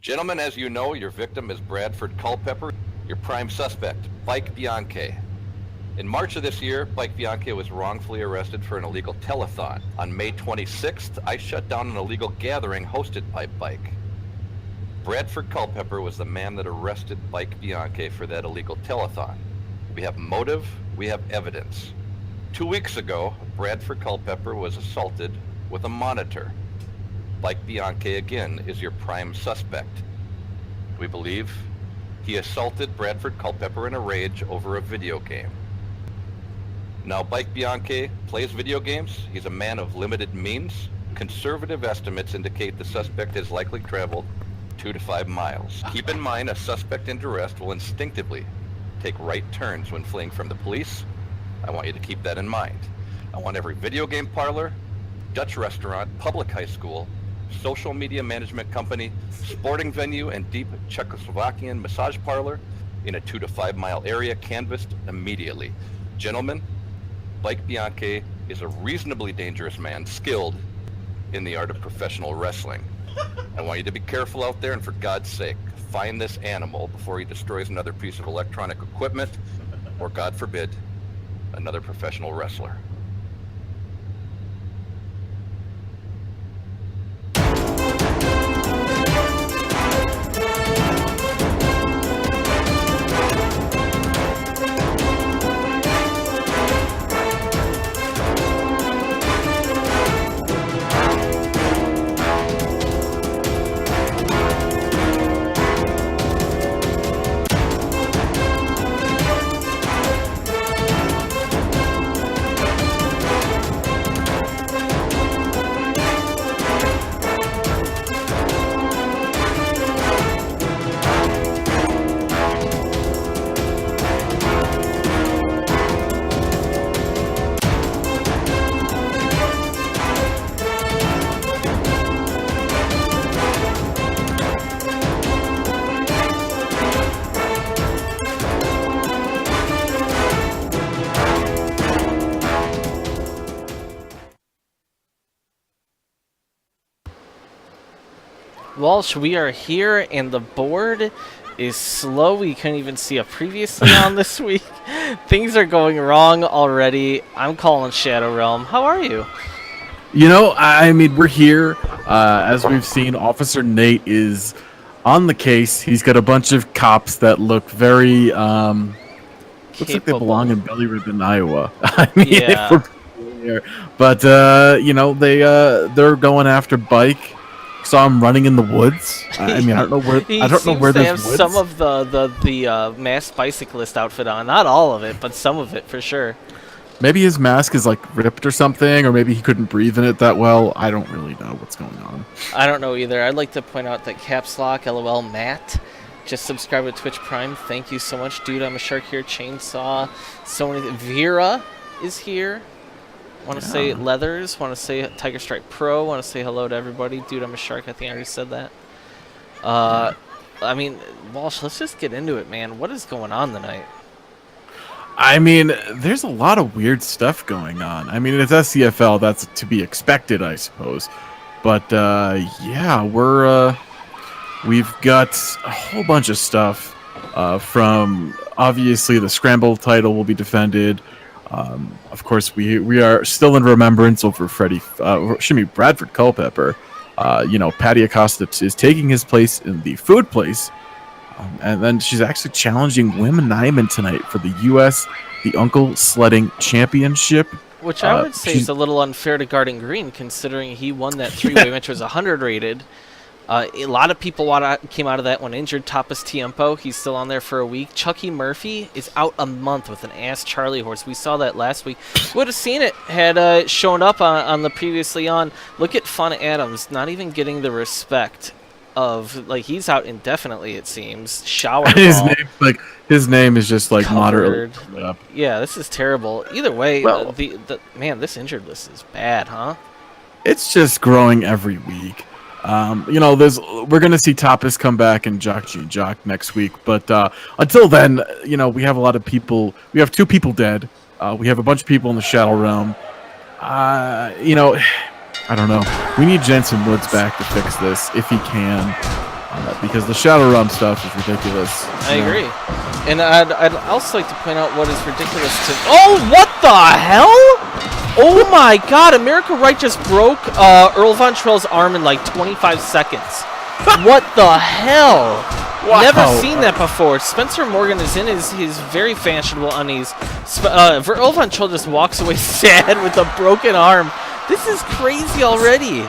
Gentlemen, as you know, your victim is Bradford Culpepper, your prime suspect, Bike Bianche. In March of this year, Bike Bianche was wrongfully arrested for an illegal telethon. On May 26th, I shut down an illegal gathering hosted by Bike. Bradford Culpepper was the man that arrested Bike Bianche for that illegal telethon. We have motive, we have evidence. 2 weeks ago, Bradford Culpepper was assaulted with a monitor. Bike Bianche again is your prime suspect. We believe he assaulted Bradford Culpepper in a rage over a video game. Now, Bike Bianche plays video games. He's a man of limited means. Conservative estimates indicate the suspect has likely traveled 2 to 5 miles. Keep in mind, a suspect in duress will instinctively take right turns when fleeing from the police. I want you to keep that in mind. I want every video game parlor, Dutch restaurant, public high school, social media management company, sporting venue, and deep Czechoslovakian massage parlor in a 2 to 5 mile area canvassed immediately. Gentlemen, Bike Bianche is a reasonably dangerous man, skilled in the art of professional wrestling. I want you to be careful out there, and for God's sake, find this animal before he destroys another piece of electronic equipment, or God forbid, another professional wrestler. Walsh, we are here, and the board is slow. We couldn't even see a previously on this week. Things are going wrong already. I'm calling Shadow Realm. How are you? You know, I mean, we're here. As we've seen, Officer Nate is on the case. He's got a bunch of cops that look very, looks like they belong in Belly Ribbon, Iowa. I mean, yeah. If we're here. But, you know, they're going after Bike. Saw him running in the woods. I mean, I don't know where. I don't know where there's woods. Some of the masked bicyclist outfit on. Not all of it, but some of it for sure. Maybe his mask is like ripped or something, or maybe he couldn't breathe in it that well. I don't really know what's going on. I don't know either. I'd like to point out that Caps Lock, LOL, Matt, just subscribed to Twitch Prime. Thank you so much, dude. I'm a shark here. Chainsaw. So many. Vera is here. Want to say Leathers, want to say Tiger Strike Pro, want to say hello to everybody. Dude, I'm a shark. I think I already said that. I mean, Walsh, let's just get into it, man. What is going on tonight? I mean, there's a lot of weird stuff going on. I mean, it's SCFL. That's to be expected, I suppose. But, yeah, we've got a whole bunch of stuff from, obviously, the Scramble title will be defended. Of course, we are still in remembrance over Bradford Culpepper. You know, Patty Acosta is taking his place in the food place. And then she's actually challenging Wim Nyman tonight for the U.S. the Uncle Sledding Championship. Which I would say is a little unfair to Garden Green, considering he won that three-way match, was 100 rated. A lot of people came out of that one injured. Tapas Tiempo, he's still on there for a week. Chucky Murphy is out a month with an ass Charlie horse. We saw that last week. Would have seen it had shown up on the previously on. Look at Fun Adams, not even getting the respect of, like, he's out indefinitely, it seems. Shower his name is just like covered. Moderately up. Yeah, this is terrible. Either way, well, man, this injured list is bad, huh? It's just growing every week. You know, we're going to see Tapas come back and Jock next week. But until then, you know, we have a lot of people. We have 2 people dead. We have a bunch of people in the Shadow Realm. You know, I don't know. We need Jensen Woods back to fix this if he can. because the Shadow Realm stuff is ridiculous. I agree. And I'd also like to point out what is ridiculous to... Oh, what the hell? Oh my god, America Right just broke Earl Von Trell's arm in like 25 seconds. What the hell? Wow. Never seen that before. Spencer Morgan is in his very fashionable undies. Earl Von Trell just walks away sad with a broken arm. This is crazy already.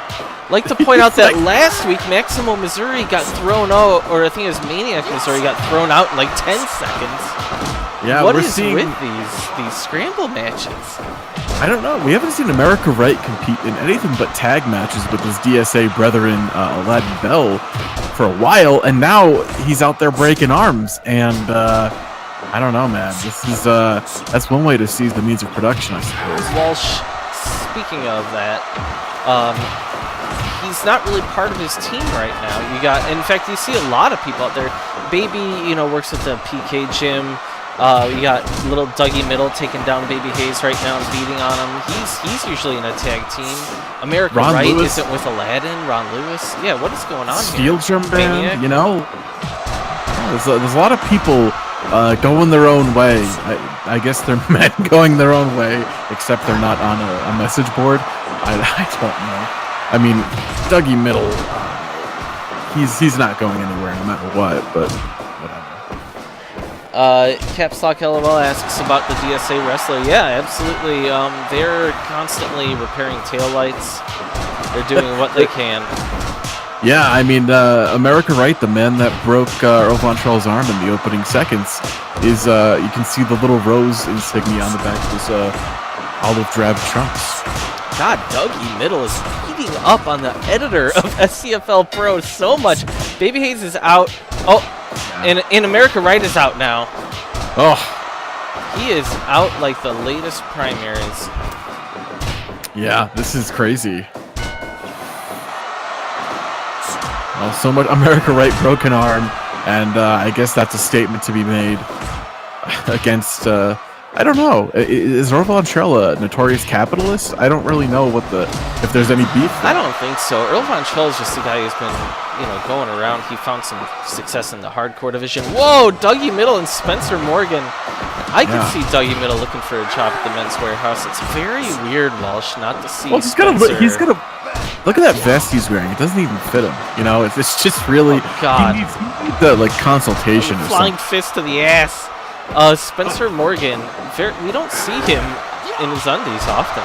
Like to point out that last week, Maximo Missouri got thrown out, or I think it was Maniac Missouri got thrown out in like 10 seconds. Yeah, what we're is seeing with these scramble matches? I don't know. We haven't seen America Right compete in anything but tag matches with his DSA brethren, Aladdin Bell, for a while, and now he's out there breaking arms. And I don't know, man. This is that's one way to seize the means of production, I suppose. Walsh, speaking of that, he's not really part of his team right now. In fact, you see a lot of people out there. Baby, works at the PK gym. You got little Dougie Middle taking down Baby Hayes right now and beating on him. He's usually in a tag team. America Ron Right Lewis. isn't with Aladdin. Ron Lewis. Yeah, what is going on Steel here? Drum Band, Maniac? there's a lot of people going their own way. I guess they're men going their own way, except they're not on a message board. I don't know. I mean, Dougie Middle, he's not going anywhere no matter what, but whatever. Caps Lock LOL asks about the DSA wrestler. Yeah, absolutely. They're constantly repairing taillights. They're doing what they can. Yeah, I mean, America Right, the man that broke Earl Von Trell's arm in the opening seconds, is you can see the little rose insignia on the back of his olive drab trunks. God, Dougie Middle is beating up on the editor of SCFL Pro so much. Baby Hayes is out. Oh, and America Right is out now. Oh, He is out like the latest primaries. yeah, this is crazy. Well, so much America Right broken arm, and I guess that's a statement to be made against. I don't know. Is Earl Von Trell a notorious capitalist? I don't really know if there's any beef there. I don't think so. Earl Von Trell is just a guy who's been, going around. He found some success in the hardcore division. Whoa, Dougie Middle and Spencer Morgan. I can see Dougie Middle looking for a job at the Men's Warehouse. It's very weird, Walsh, not to see. Well, he's gonna look at that vest he's wearing. It doesn't even fit him. It's just really. Oh, God. He needs the consultation or Flying something. fist to the ass. Spencer Morgan. We don't see him in his undies often.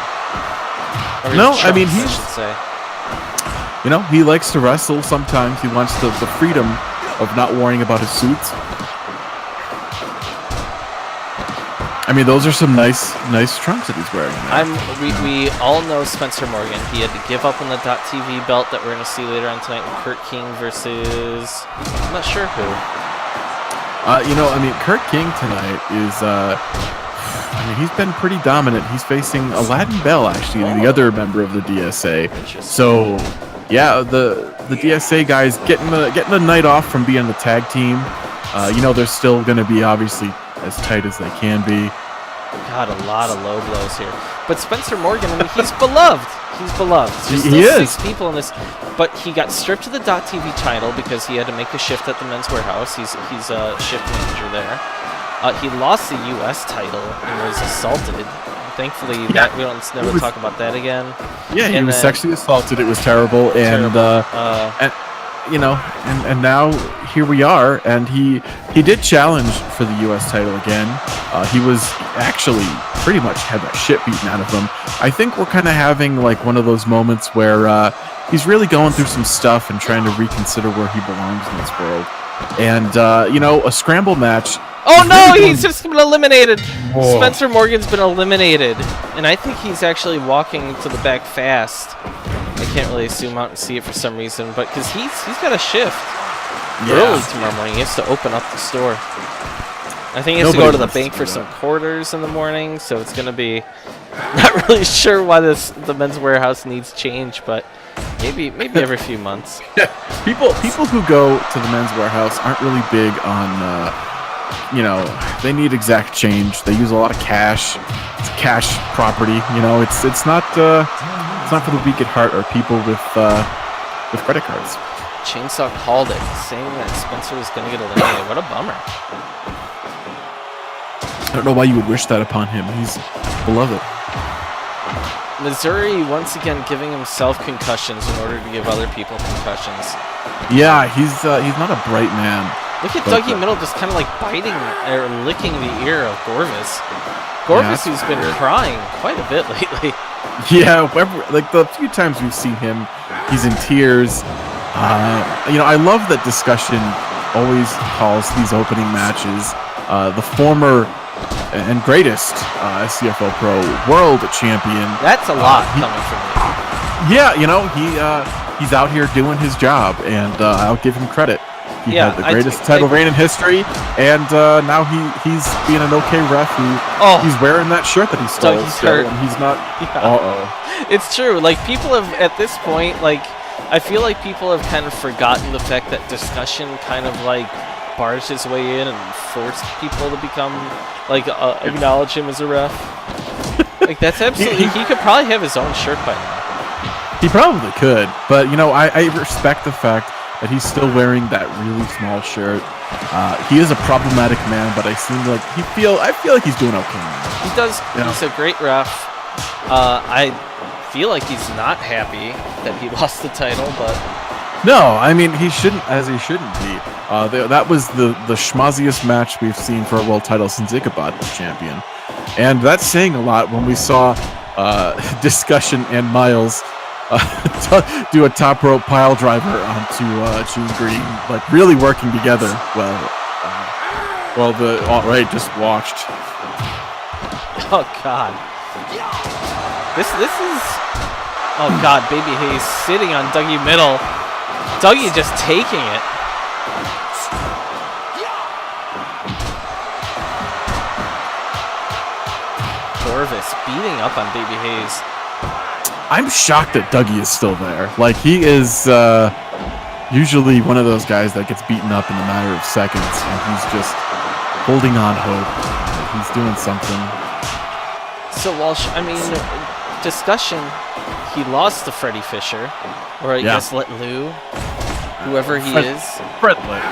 Or his No, trunks, I mean, I should say. He likes to wrestle sometimes. He wants the freedom of not worrying about his suits. I mean, those are some nice trunks that he's wearing. We all know Spencer Morgan. He had to give up on the .TV belt that we're going to see later on tonight with Kurt King versus... I'm not sure who. Kurt King tonight is... he's been pretty dominant. He's facing Aladdin Bell, actually, the other member of the DSA. So, yeah, the DSA guys getting a night off from being the tag team. They're still going to be, obviously, as tight as they can be. God, a lot of low blows here. But Spencer Morgan, he's beloved. He's beloved. There's He still is. 6 people in this. But he got stripped of the .TV title because he had to make a shift at the Men's Warehouse. He's a shift manager there. He lost the U.S. title and was assaulted. Thankfully, we don't never talk about that again. Yeah, he was sexually assaulted. It was terrible. And now here we are, and he did challenge for the U.S. title again. He was actually pretty much had that shit beaten out of him. I think we're kind of having like one of those moments where he's really going through some stuff and trying to reconsider where he belongs in this world. And a scramble match. Oh no, he's just been eliminated. Whoa. Spencer Morgan's been eliminated, and I think he's actually walking to the back fast. I can't really zoom out and see it for some reason, but because he's got a shift early tomorrow morning. He has to open up the store. I think he has to go to the bank for some quarters in the morning, so it's going to be not really sure why the Men's Warehouse needs change, but maybe every few months. People who go to the Men's Warehouse aren't really big on they need exact change. They use a lot of cash. It's cash property. It's not for the weak at heart or people with credit cards. Chainsaw called it, saying that Spencer was going to get eliminated. What a bummer. I don't know why you would wish that upon him. He's beloved. Missouri once again giving himself concussions in order to give other people concussions. Yeah, he's not a bright man. Look at Dougie Middle just kind of like biting or licking the ear of Gorvis. Gorvis, who's been crying quite a bit lately. Yeah, like the few times we've seen him, he's in tears. I love that Discussion always calls these opening matches the former and greatest SCFL Pro world champion. That's a lot coming from me. Yeah, he's out here doing his job, and I'll give him credit. He had the greatest title reign in history, and now he's being an okay ref. He's wearing that shirt that he stole. He's hurt. And he's not. Yeah. It's true. Like, people have, at this point, like, I feel like people have kind of forgotten the fact that Discussion kind of like barged his way in and forced people to become like acknowledge him as a ref. Like, that's absolutely. He could probably have his own shirt by now. He probably could, but I respect the fact that he's still wearing that really small shirt. He is a problematic man, but I feel like he's doing okay now. He does. He's a great ref. I feel like he's not happy that he lost the title, but no, I mean he shouldn't be. That was the schmozziest match we've seen for a world title since Ichabod was champion, and that's saying a lot when we saw Discussion and Miles do a top rope pile driver onto June Green, like really working together well. The alt-right just watched. Oh God, this is. Oh God, Baby Hayes sitting on Dougie Middle. Dougie just taking it. Gorvis beating up on Baby Hayes. I'm shocked that Dougie is still there. Like, he is usually one of those guys that gets beaten up in a matter of seconds, and he's just holding on hope that he's doing something. So, Walsh, I mean, Discussion, he lost to Freddie Fisher, or I guess Let Liu, whoever he is. Fred Litt.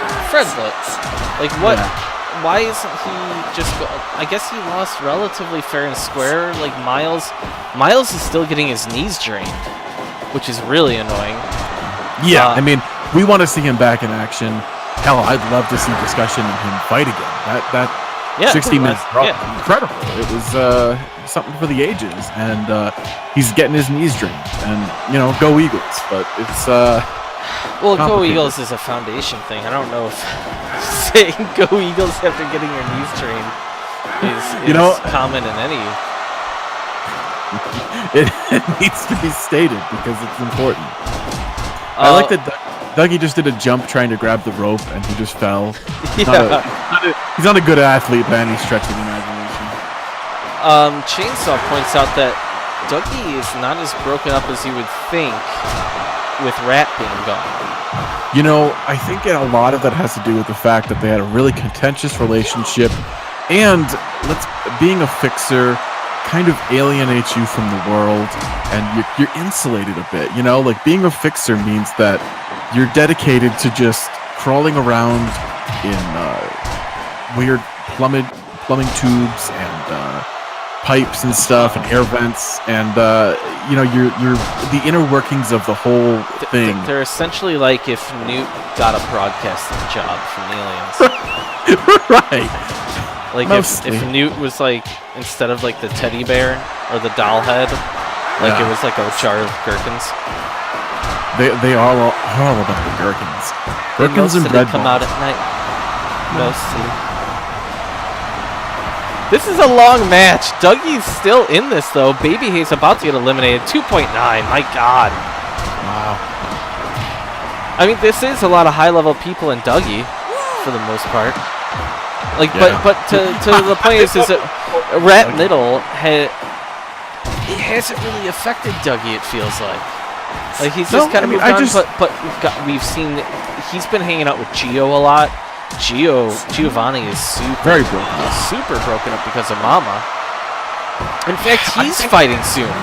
Like, what? Yeah. Why isn't he just I guess he lost relatively fair and square. Like, Miles is still getting his knees drained, which is really annoying. Yeah, I mean, we want to see him back in action. Hell, I'd love to see Discussion and him fight again. That 60 minutes incredible. It was something for the ages, and he's getting his knees drained, and go Eagles. But it's well, go Eagles is a foundation thing. I don't know if saying go Eagles after getting your knees drained is common in any. It needs to be stated because it's important. I like that Dougie just did a jump trying to grab the rope and he just fell. He's not a good athlete by any stretch of the imagination. Chainsaw points out that Dougie is not as broken up as you would think with Rat being gone. I think a lot of that has to do with the fact that they had a really contentious relationship, and being a fixer kind of alienates you from the world, and you're insulated a bit. Like, being a fixer means that you're dedicated to just crawling around in weird plumbing tubes and pipes and stuff and air vents, and you're the inner workings of the whole thing. They're essentially like if Newt got a broadcasting job from aliens. Right. Like if Newt was like, instead of like the teddy bear or the doll head, like it was like a jar of gherkins. They are all about the gherkins. Gherkins and bread balls. Come out at night. Mostly. This is a long match. Dougie's still in this, though. Baby Hayes about to get eliminated. 2.9. My God. Wow. I mean, this is a lot of high-level people in Dougie, for the most part. Like, but to the point is that Rat Middle it hasn't really affected Dougie. It feels like he's just kind of moved on. But we've seen he's been hanging out with Gio a lot. Giovanni is super broken up because of Mama. In fact, he's fighting soon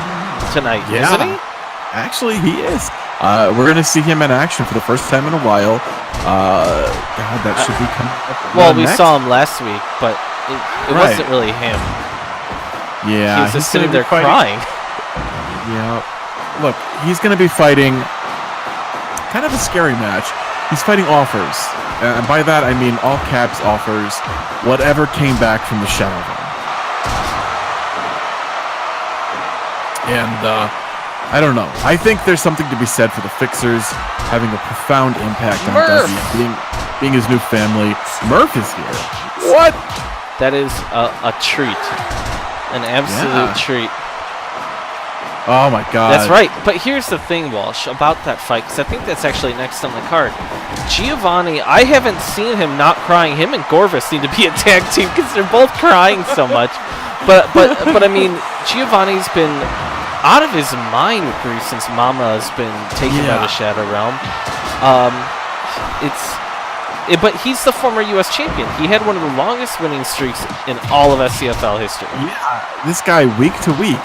tonight, isn't he? Actually, he is. We're going to see him in action for the first time in a while. God, that should be coming up. Well, we saw him last week, but it wasn't really him. Yeah. He was just sitting there crying. Yeah. Look, he's going to be fighting kind of a scary match. He's fighting offers. And by that, I mean all caps offers, whatever came back from the Shadow Realm. And, I don't know. I think there's something to be said for the Fixers having a profound impact on Dougie, being his new family. Murph is here. What? That is a treat. An absolute treat. Oh my God. That's right. But here's the thing, Walsh, about that fight, because I think that's actually next on the card. Giovanni, I haven't seen him not crying. Him and Gorvis need to be a tag team because they're both crying so much. But I mean, Giovanni's been out of his mind with grief since Mama has been taken by the Shadow Realm. But he's the former U.S. champion. He had one of the longest winning streaks in all of SCFL history. Yeah, this guy week to week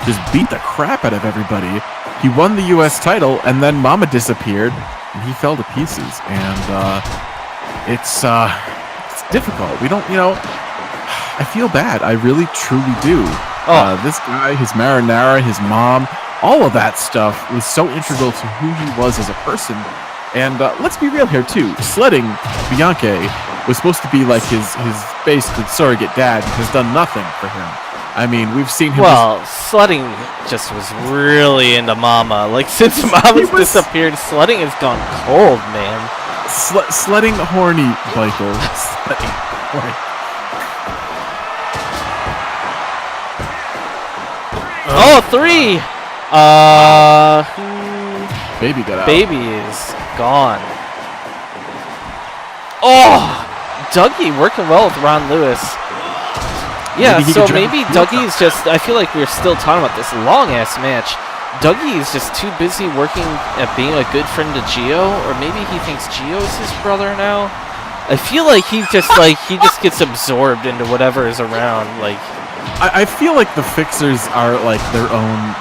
just beat the crap out of everybody. He won the U.S. title, and then Mama disappeared, and he fell to pieces. And it's difficult. We don't, I feel bad. I really, truly do. This guy, his marinara, his mom, all of that stuff was so integral to who he was as a person. And let's be real here, too. Sledding Bianche was supposed to be like his basically surrogate dad, and has done nothing for him. I mean, we've seen him. Well, Sledding just was really into Mama. Like, since Mama's disappeared, Sledding has gone cold, man. Sledding horny, Michael. Sledding horny. Oh, 3! Baby got out. Baby is gone. Oh! Dougie working well with Ron Lewis. Yeah, maybe Dougie is just... I feel like we're still talking about this long-ass match. Dougie is just too busy working at being a good friend to Gio, or maybe he thinks Gio's his brother now. I feel like he just gets absorbed into whatever is around. Like, I feel like the Fixers are like their own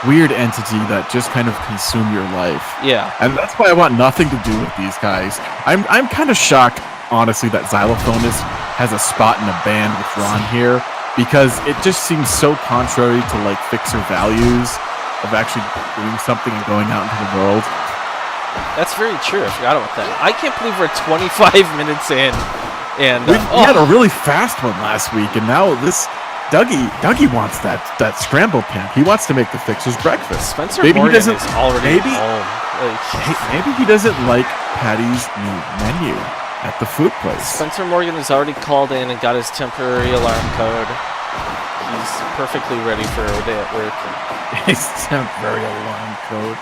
weird entity that just kind of consume your life. Yeah. And that's why I want nothing to do with these guys. I'm kind of shocked, honestly, that Xylophonist has a spot in a band with Ron here, because it just seems so contrary to like Fixer values of actually doing something and going out into the world. That's very true. I forgot about that. I can't believe we're 25 minutes in, and we had a really fast one last week, and now this Dougie wants that scramble pan. He wants to make the Fixers breakfast. Spencer Morgan is already home. Maybe he doesn't like Patty's new menu at the food place. Spencer Morgan has already called in and got his temporary alarm code. He's perfectly ready for a day at work. His temporary alarm code.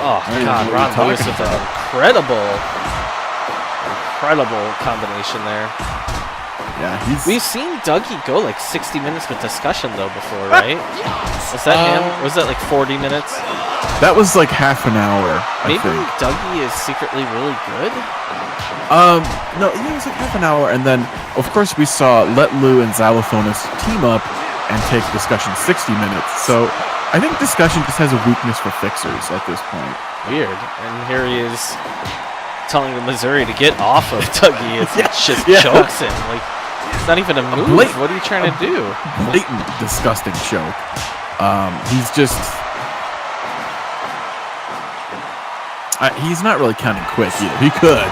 Oh, God, Ron Lewis with an incredible combination there. Yeah, we've seen Dougie go like 60 minutes with discussion, though, before, right? Was that him? Was that like 40 minutes? That was like half an hour, I think. Maybe Dougie is secretly really good? No, it was like half an hour, and then, of course, we saw Let Liu and Xylophonist team up and take discussion 60 minutes. So I think discussion just has a weakness for Fixers at this point. Weird. And here he is telling the Missouri to get off of Dougie. It just chokes him. Like, it's not even a move. What are you trying to do? Blatant, disgusting choke. He's just... he's not really counting quick either. He could.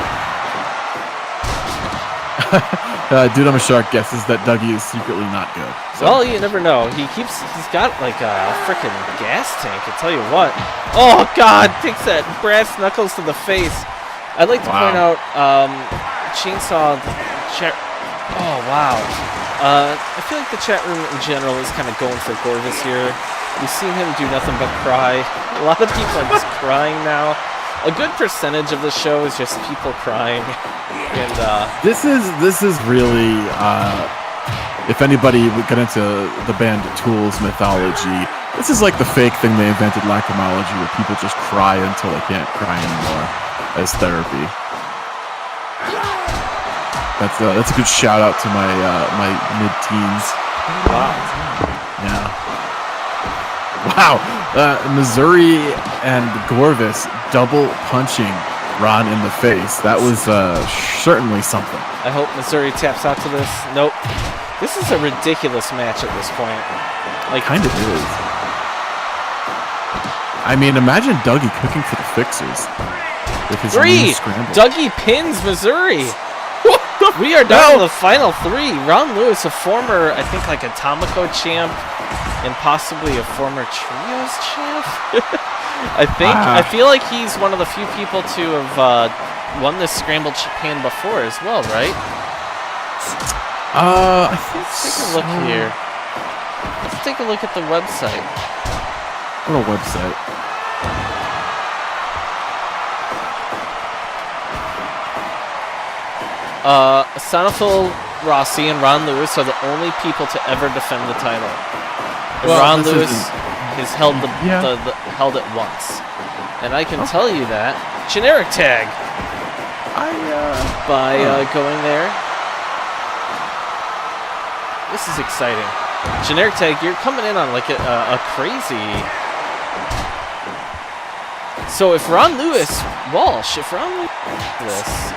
Dude, I'm a Shark guesses that Dougie is secretly not good. So. Well, you never know. He's got like a freaking gas tank, I tell you what. Oh, God, takes that brass knuckles to the face. I'd like to point out, Chainsaw chat. Oh, wow. I feel like the chat room in general is kind of going for Gorvis here. We've seen him do nothing but cry. A lot of people are just crying now. A good percentage of the show is just people crying. And this is really if anybody would get into the band Tool's mythology, this is like the fake thing they invented, lacrimology, where people just cry until they can't cry anymore as therapy. That's a good shout out to my my mid-teens. Wow. Yeah. Wow. Missouri and Gorvis double punching Ron in the face. That was certainly something. I hope Missouri taps out to this. Nope. This is a ridiculous match at this point. Like, Kind of is. I mean, imagine Dougie cooking for the Fixers with his new scramble. Dougie pins Missouri. We are down to the final 3. Ron Lewis, a former, I think, like Atomico champ, and possibly a former Trios champ. I think. I feel like he's one of the few people to have won this scramble pan before as well, right? I think Let's take a look here. Let's take a look at the website. What a website. Sonafil Rossi and Ron Lewis are the only people to ever defend the title. And Well, Ron this Lewis isn't- has held Yeah. held it once, and I can tell you that generic tag by going there. This is exciting. Generic tag, you're coming in on like a crazy. So if Ron Lewis this,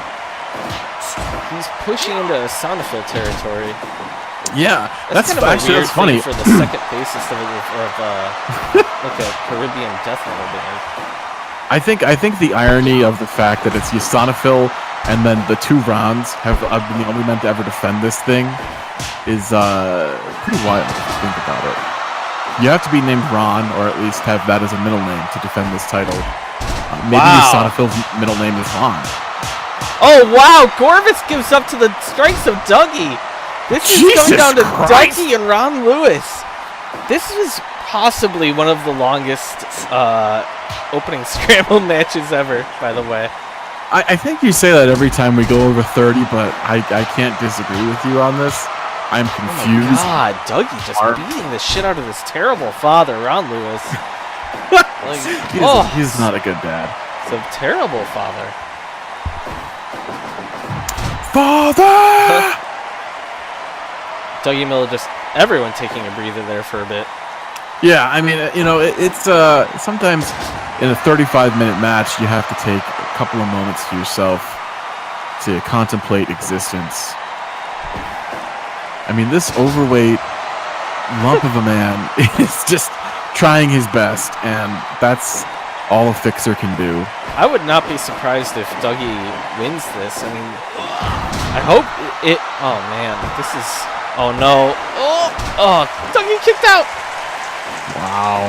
he's pushing into Sonafil territory. Yeah, that's kind of a actually weird that's funny. thing for the second bassist of like a Caribbean death metal band. I think the irony of the fact that it's Sonafil and then the 2 Rons have been the only men to ever defend this thing is pretty wild if you think about it. You have to be named Ron, or at least have that as a middle name to defend this title. Maybe Sonafil's middle name is Ron. Oh wow! Gorvis gives up to the strikes of Dougie. This is Jesus going down to Christ. Dougie and Ron Lewis. This is possibly one of the longest opening scramble matches ever, by the way. I think you say that every time we go over 30, but I can't disagree with you on this. I'm confused. Oh my God, Dougie just beating the shit out of his terrible father, Ron Lewis. Like, He's not a good dad. It's a terrible father. Father! Dougie Miller just everyone taking a breather there for a bit. Yeah, I mean, it's sometimes in a 35-minute match, you have to take a couple of moments to yourself to contemplate existence. I mean, this overweight lump of a man is just trying his best, and that's all a fixer can do. I would not be surprised if Dougie wins this. I mean, I hope it. Oh man, this is. Oh no. Oh, Dougie kicked out. Wow.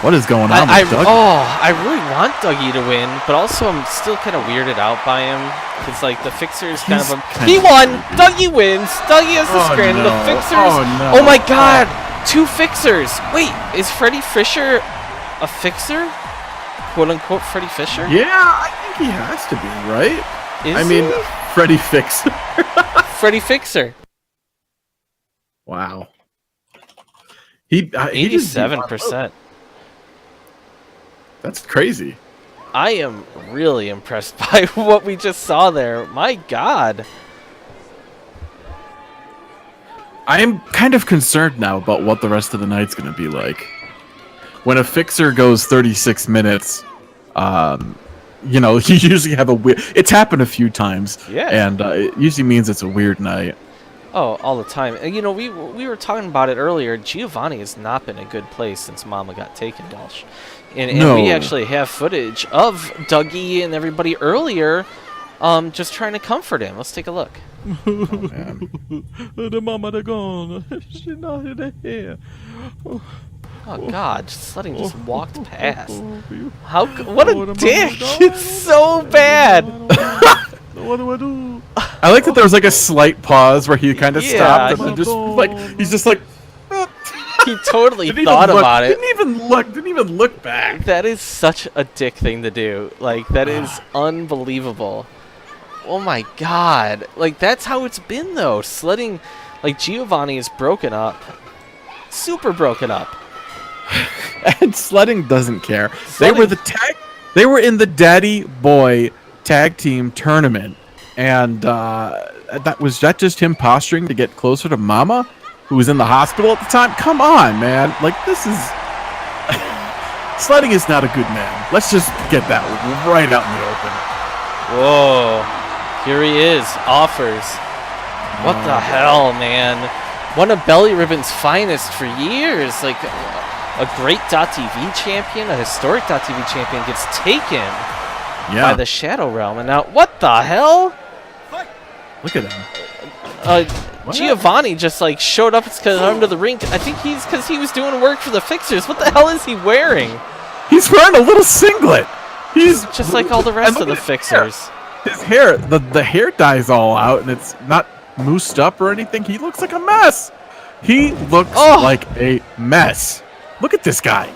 What is going on with Dougie? I really want Dougie to win, but also I'm still kind of weirded out by him. Because, like, the Fixers kind of... He won! Dougie wins! Dougie has the scramble. No. The Fixers... Oh, no. Oh, my God! 2 Fixers! Wait, is Freddie Fisher a Fixer? Quote-unquote Freddie Fisher? Yeah, I think he has to be, right? Is he? he? Freddie Fixer. Freddie Fixer. Wow. He just beat 87%. That's crazy. I am really impressed by what we just saw there. My God. I am kind of concerned now about what the rest of the night's going to be like. When a fixer goes 36 minutes, you usually have a weird... It's happened a few times. Yeah. And it usually means it's a weird night. Oh, all the time. And, we were talking about it earlier. Giovanni has not been in a good place since Mama got taken, Walsh. And we actually have footage of Dougie and everybody earlier just trying to comfort him. Let's take a look. Oh, man. The mama, they're gone. She's not here. Oh, God. Sledding just walked past. What What a dick. It's so bad. What do I do? I like that there was like a slight pause where he kind of Yeah, stopped and then just like he's just like He totally didn't thought even look, about it. Didn't even look back. That is such a dick thing to do. Like, that is unbelievable. Oh my God. Like, that's how it's been, though. Sledding, like, Giovanni is broken up. Super broken up. And Sledding doesn't care. They were in the Daddy Boy tag team tournament, and that just him posturing to get closer to Mama, who was in the hospital at the time. Come on, man! Like, this is Sledding is not a good man. Let's just get that right out in the open. Whoa. Here he is. Offers. What the hell, man? One of Belly Ribbon's finest for years. Like, a great .TV champion, a historic .TV champion gets taken by the Shadow Realm. And now, what the hell? Look at him. Giovanni just like showed up under the ring. I think he's because he was doing work for the Fixers. What the hell is he wearing? He's wearing a little singlet. He's just like all the rest of the Fixers. His hair, the hair dye's all out, and it's not moosed up or anything. He looks like a mess. He looks like a mess. Look at this guy.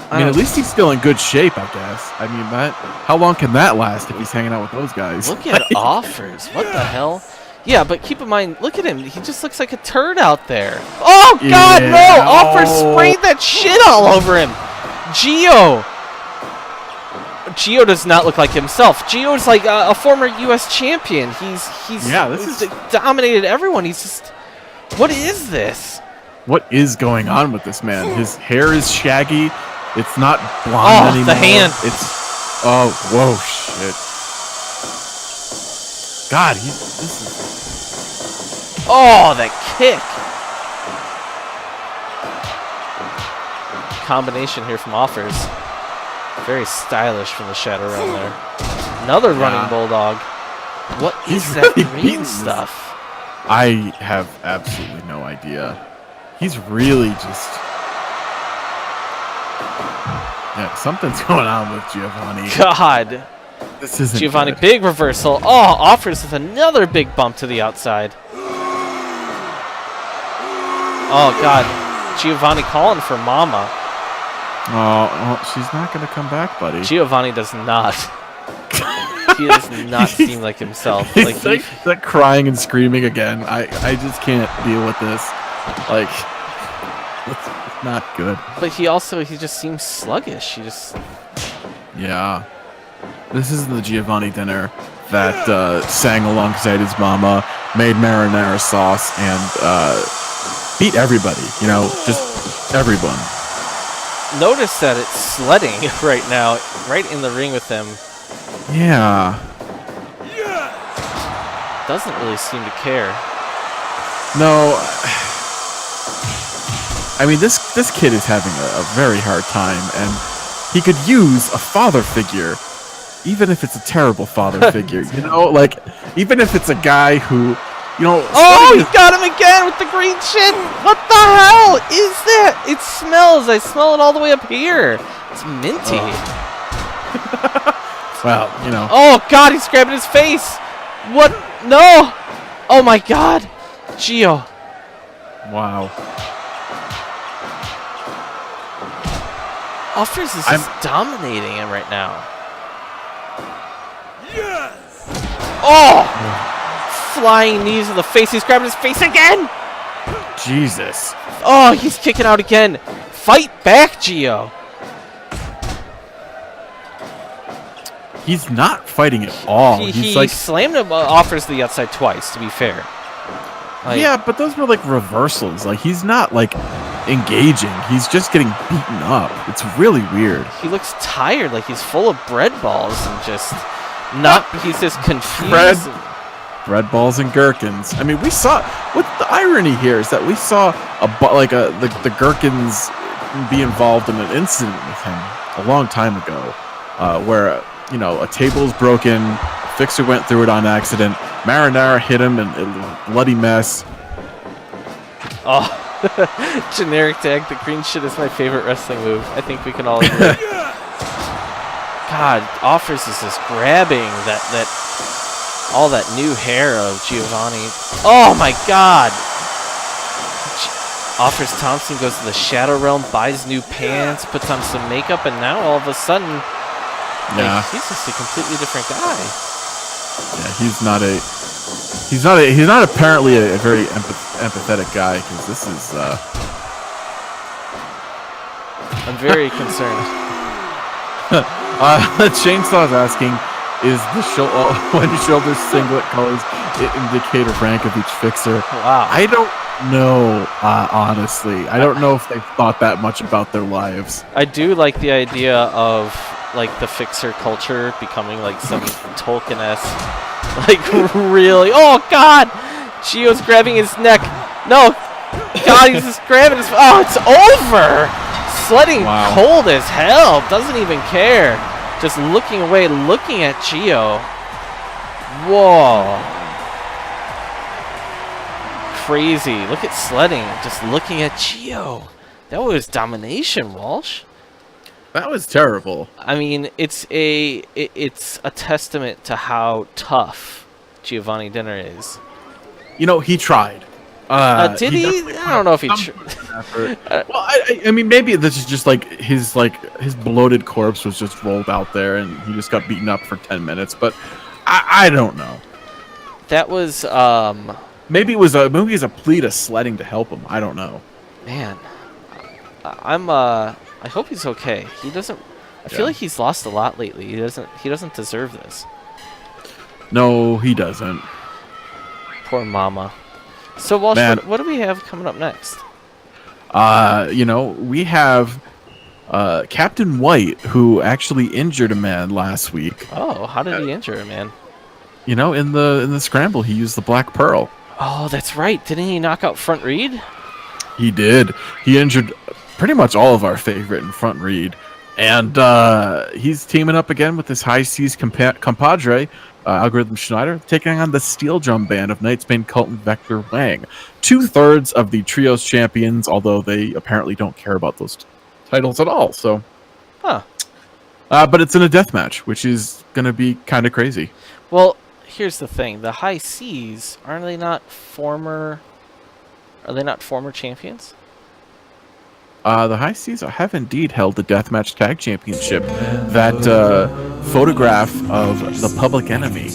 I mean, at least he's still in good shape, I guess. I mean, how long can that last if he's hanging out with those guys? Look at Offers. What the hell? Yeah, but keep in mind, look at him. He just looks like a turd out there. Oh, God, no! Offers sprayed that shit all over him. Gio does not look like himself. Gio's like a former U.S. champion. He's dominated everyone. He's just... What is this? What is going on with this man? His hair is shaggy. It's not blonde anymore. The hand. It's... Oh, whoa, shit. God, this is... Oh, that kick. Combination here from Offers. Very stylish from the Shadow Realm there. Another running Bulldog. What is that green stuff? I have absolutely no idea. He's really just... Yeah, something's going on with Giovanni. God. This isn't Giovanni, good. big reversal. Oh, Offers with another big bump to the outside. Oh, God. Giovanni calling for Mama. Oh, she's not going to come back, buddy. Giovanni does not. He does not seem like himself. He's like crying and screaming again. I just can't deal with this. Like, it's not good. But he just seems sluggish. He just... Yeah. This is the Giovanni dinner that sang alongside his mama, made marinara sauce, and beat everybody. You know, just everyone. Notice that it's sledding right now, right in the ring with him. Yeah. Doesn't really seem to care. No. I mean, this kid is having a very hard time, and he could use a father figure, even if it's a terrible father figure. You know, like, even if it's a guy who, you know... Oh, he got him again with the green shit! What the hell is that? It smells. I smell it all the way up here. It's minty. Well, you know. Oh, God, he's grabbing his face. What? No. Oh, my God. Gio. Wow. Offers is just dominating him right now. Yes. Oh! Flying knees to the face. He's grabbing his face again. Jesus. Oh, he's kicking out again. Fight back, Gio. He's not fighting at all. He like slammed him. Offers the outside twice, to be fair. Like, yeah, but those were like reversals. Like, he's not like engaging. He's just getting beaten up. It's really weird. He looks tired. Like he's full of bread balls and just not. He's just confused. Bread balls and gherkins. I mean, we saw. What the irony here is that we saw the gherkins be involved in an incident with him a long time ago, where you know a table's broken. Fixer went through it on accident. Marinara hit him and it was a bloody mess. Oh, generic tag. The green shit is my favorite wrestling move. I think we can all agree. God, Offers is just grabbing all that new hair of Giovanni. Oh my God! Offers Thompson goes to the Shadow Realm, buys new pants, puts on some makeup, and now all of a sudden, like, he's just a completely different guy. Yeah, he's not apparently a very empathetic guy, because this is I'm very concerned. Chainsaw's asking, is the when shoulder singlet colors it indicate a rank of each fixer? Wow. I don't know, honestly. I don't know if they've thought that much about their lives. I do like the idea of like the fixer culture becoming like some Tolkien-esque, like really. Oh God, Gio's grabbing his neck. No, God, he's just grabbing his. Oh, it's over. Sledding cold as hell. Doesn't even care. Just looking away, looking at Gio. Whoa. Crazy. Look at Sledding just looking at Gio. That was domination, Walsh. That was terrible. I mean, it's a testament to how tough Giovanni Dinner is. You know, he tried. Did he? I don't know if he well, I mean, maybe this is just like his bloated corpse was just rolled out there, and he just got beaten up for 10 minutes. But I don't know. That was maybe it was a plea to Sledding to help him. I don't know. Man, I hope he's okay. He doesn't. I feel like he's lost a lot lately. He doesn't deserve this. No, he doesn't. Poor mama. So, Walsh, what do we have coming up next? You know, we have Captain White, who actually injured a man last week. Oh, how did he injure a man? You know, in the scramble, he used the Black Pearl. Oh, that's right. Didn't he knock out Front Reed? He did. He injured pretty much all of our favorite in Front Reed. And he's teaming up again with this high seas compadre, Algorithm Schneider, taking on the Steel Drum Band of Knightsbane Colton Vector Wang. 2/3 of the Trios champions, although they apparently don't care about those titles at all. So, but it's in a death match, which is going to be kind of crazy. Well, here's the thing: the High Seas Are they not former champions? The High Seas have indeed held the Deathmatch Tag Championship. That photograph of the Public Enemy.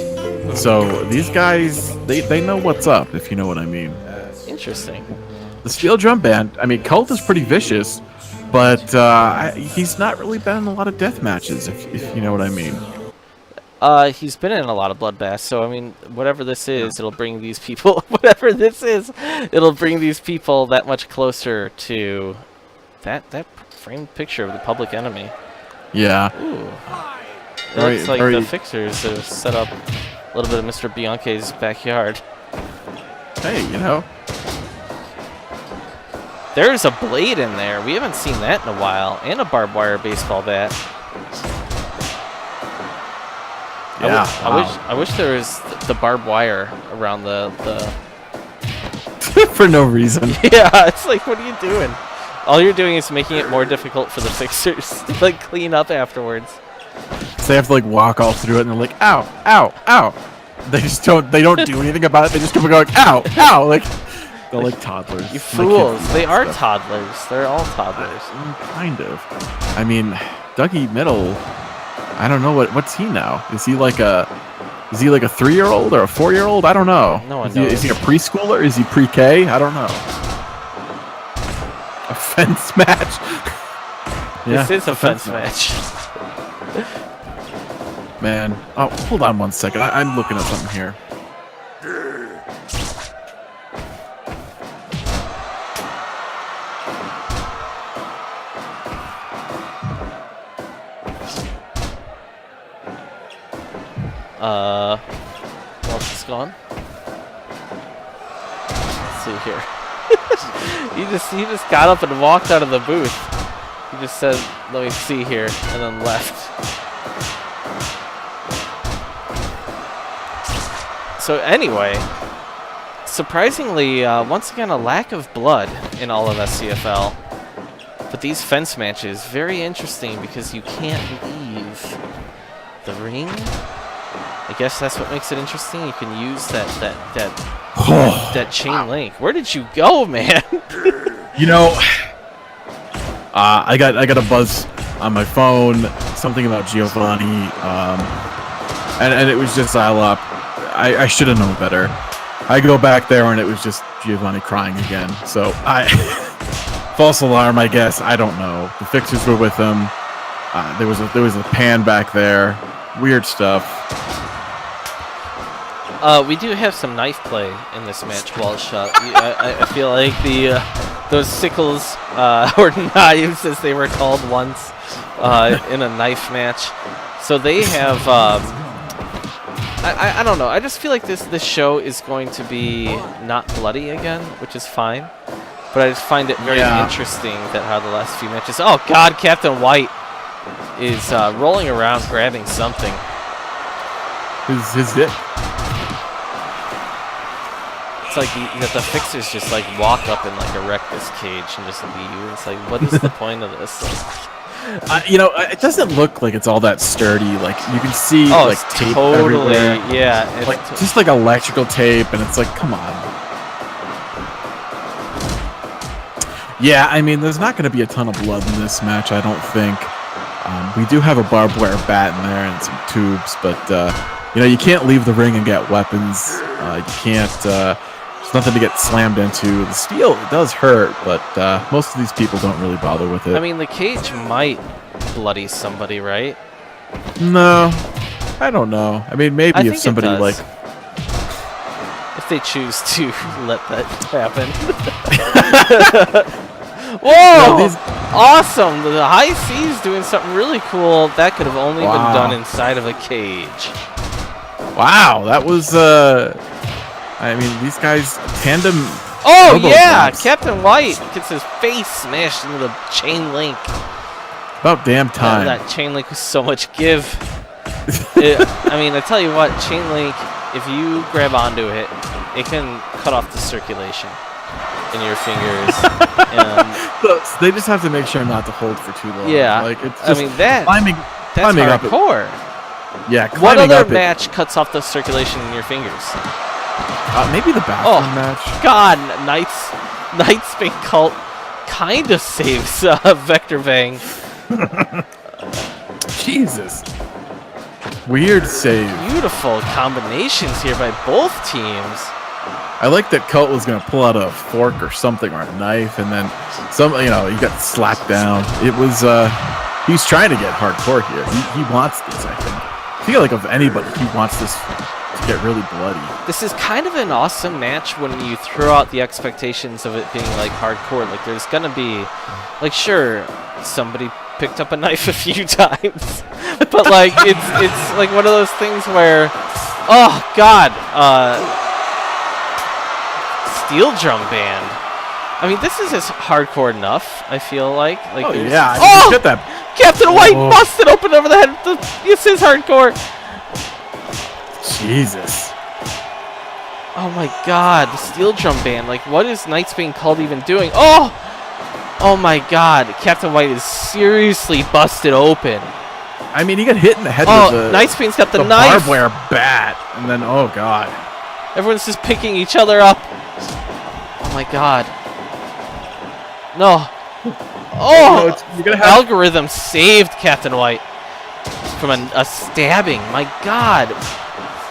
So these guys, they know what's up, if you know what I mean. Interesting. The Steel Drum Band, I mean, Cult is pretty vicious, but he's not really been in a lot of death matches, if you know what I mean. He's been in a lot of bloodbaths, so I mean, whatever this is, it'll bring these people. Whatever this is, it'll bring these people that much closer to that framed picture of the Public Enemy. Yeah. Ooh. It looks like the fixers have set up a little bit of Mr. Bianchi's backyard. Hey, you know. There's a blade in there. We haven't seen that in a while, and a barbed wire baseball bat. Yeah. I wish there was the barbed wire around the for no reason. Yeah, it's like, what are you doing? All you're doing is making it more difficult for the fixers to like clean up afterwards. So they have to like walk all through it, and they're like, ow, ow, ow. They don't do anything about it. They just keep going, ow, ow, like they're like toddlers. You fools! They are toddlers. They're all toddlers. Kind of. I mean, Dougie Middle. I don't know what's he now. Is he like a 3-year-old or a 4-year-old? I don't know. No one knows. Is he a preschooler? Is he pre-K? I don't know. A fence match. This is a fence match. Man, oh, hold on one second. I'm looking at something here. What's this gone? Let's see here. he just got up and walked out of the booth. He just said, "Let me see here," and then left. So anyway, surprisingly, once again, a lack of blood in all of SCFL. But these fence matches, very interesting because you can't leave the ring. I guess that's what makes it interesting. You can use that chain link. Where did you go, man? You know, I got a buzz on my phone, something about Giovanni, and it was just dial up. I should have known better. I go back there and it was just Giovanni crying again. So false alarm, I guess. I don't know. The fixers were with him. There was a pan back there. Weird stuff. We do have some knife play in this match, Walsh. I feel like those sickles or knives, as they were called once, in a knife match. So they have. I don't know. I just feel like this show is going to be not bloody again, which is fine. But I just find it very interesting that how the last few matches. Oh God, Captain White is rolling around grabbing something. His dick. It's like the fixers just like walk up and like erect this cage and just leave. It's like, what is the point of this? You know, it doesn't look like it's all that sturdy. Like you can see like it's tape totally, everywhere. yeah. It's Like just like electrical tape, and it's like, come on. Yeah, I mean, there's not going to be a ton of blood in this match, I don't think. We do have a barbed wire bat in there and some tubes, but you know, you can't leave the ring and get weapons. You can't. There's nothing to get slammed into. The steel, it does hurt, but most of these people don't really bother with it. I mean, the cage might bloody somebody, right? No, I don't know. I mean, maybe I if think it somebody does. like. If they choose to let that happen. Whoa! No, these- Awesome! The high C's doing something really cool. That could have only been Wow. done inside of a cage. Wow, that was. I mean, these guys tandem. Oh elbow yeah! drops. Captain White gets his face smashed into the chain link. About damn time. That chain link was so much give. I mean, I tell you what, chain link, if you grab onto it, it can cut off the circulation in your fingers. So they just have to make sure not to hold for too long. Yeah, like it's I just mean that's climbing up. hardcore. Yeah, What climbing other up. match cuts off the circulation in your fingers? Maybe the bathroom match. God, Knights Bane Cult kind of saves Vector Bang. Jesus. Weird save. Beautiful combinations here by both teams. I like that Cult was gonna pull out a fork or something or a knife, and then he got slapped down. It was he's trying to get hardcore here. He wants this. I feel like of anybody, he wants this to get really bloody. This is kind of an awesome match when you throw out the expectations of it being like hardcore. Like there's gonna be, like, sure, somebody picked up a knife a few times, but like it's like one of those things where, oh God, steel drum band. I mean, this is hardcore enough. I feel like. Oh there's- yeah, I mean, Oh! get that. Captain White Oh. busted open over the head. This is hardcore. Jesus. Oh my God, the steel drum band. Like, what is Knights Bane Cult even doing? Oh! Oh my God, Captain White is seriously busted open. I mean, he got hit in the head Oh, with Knights Bane's got the the knife. barbed wire bat, and then oh God. Everyone's just picking each other up. Oh my God. No. Oh! You're gonna have. Algorithm saved Captain White from a stabbing. My God.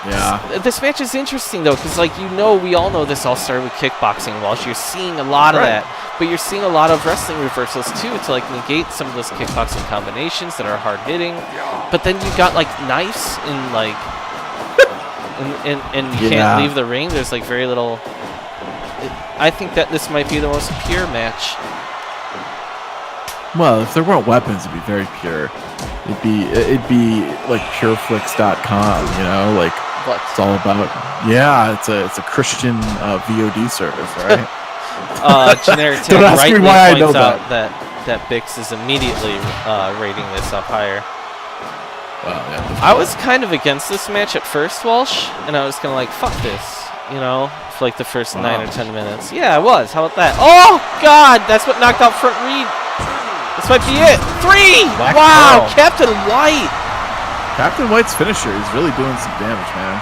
Yeah. This match is interesting though, because like we all know this all started with kickboxing. Whilst you're seeing a lot of that, but you're seeing a lot of wrestling reversals too to like negate some of those kickboxing combinations that are hard hitting. But then you got like knives and like, and you can't leave the ring. There's like very little. I think that this might be the most pure match. Well, if there weren't weapons, it'd be very pure. It'd be like pureflix.com, you know, like What? it's all about. Yeah, it's a Christian VOD service, right? Generic Tag Don't ask me rightly why I points know out that Bix is immediately rating this up higher. Well, yeah. I was kind of against this match at first, Walsh, and I was kind of like, fuck this, you know, for like the first 9 or 10 minutes. Yeah, I was. How about that? Oh, God, that's what knocked out Front Reed. This might be it. 3! Black Wow, Pearl. Captain White. Captain White's finisher. He's really doing some damage, man.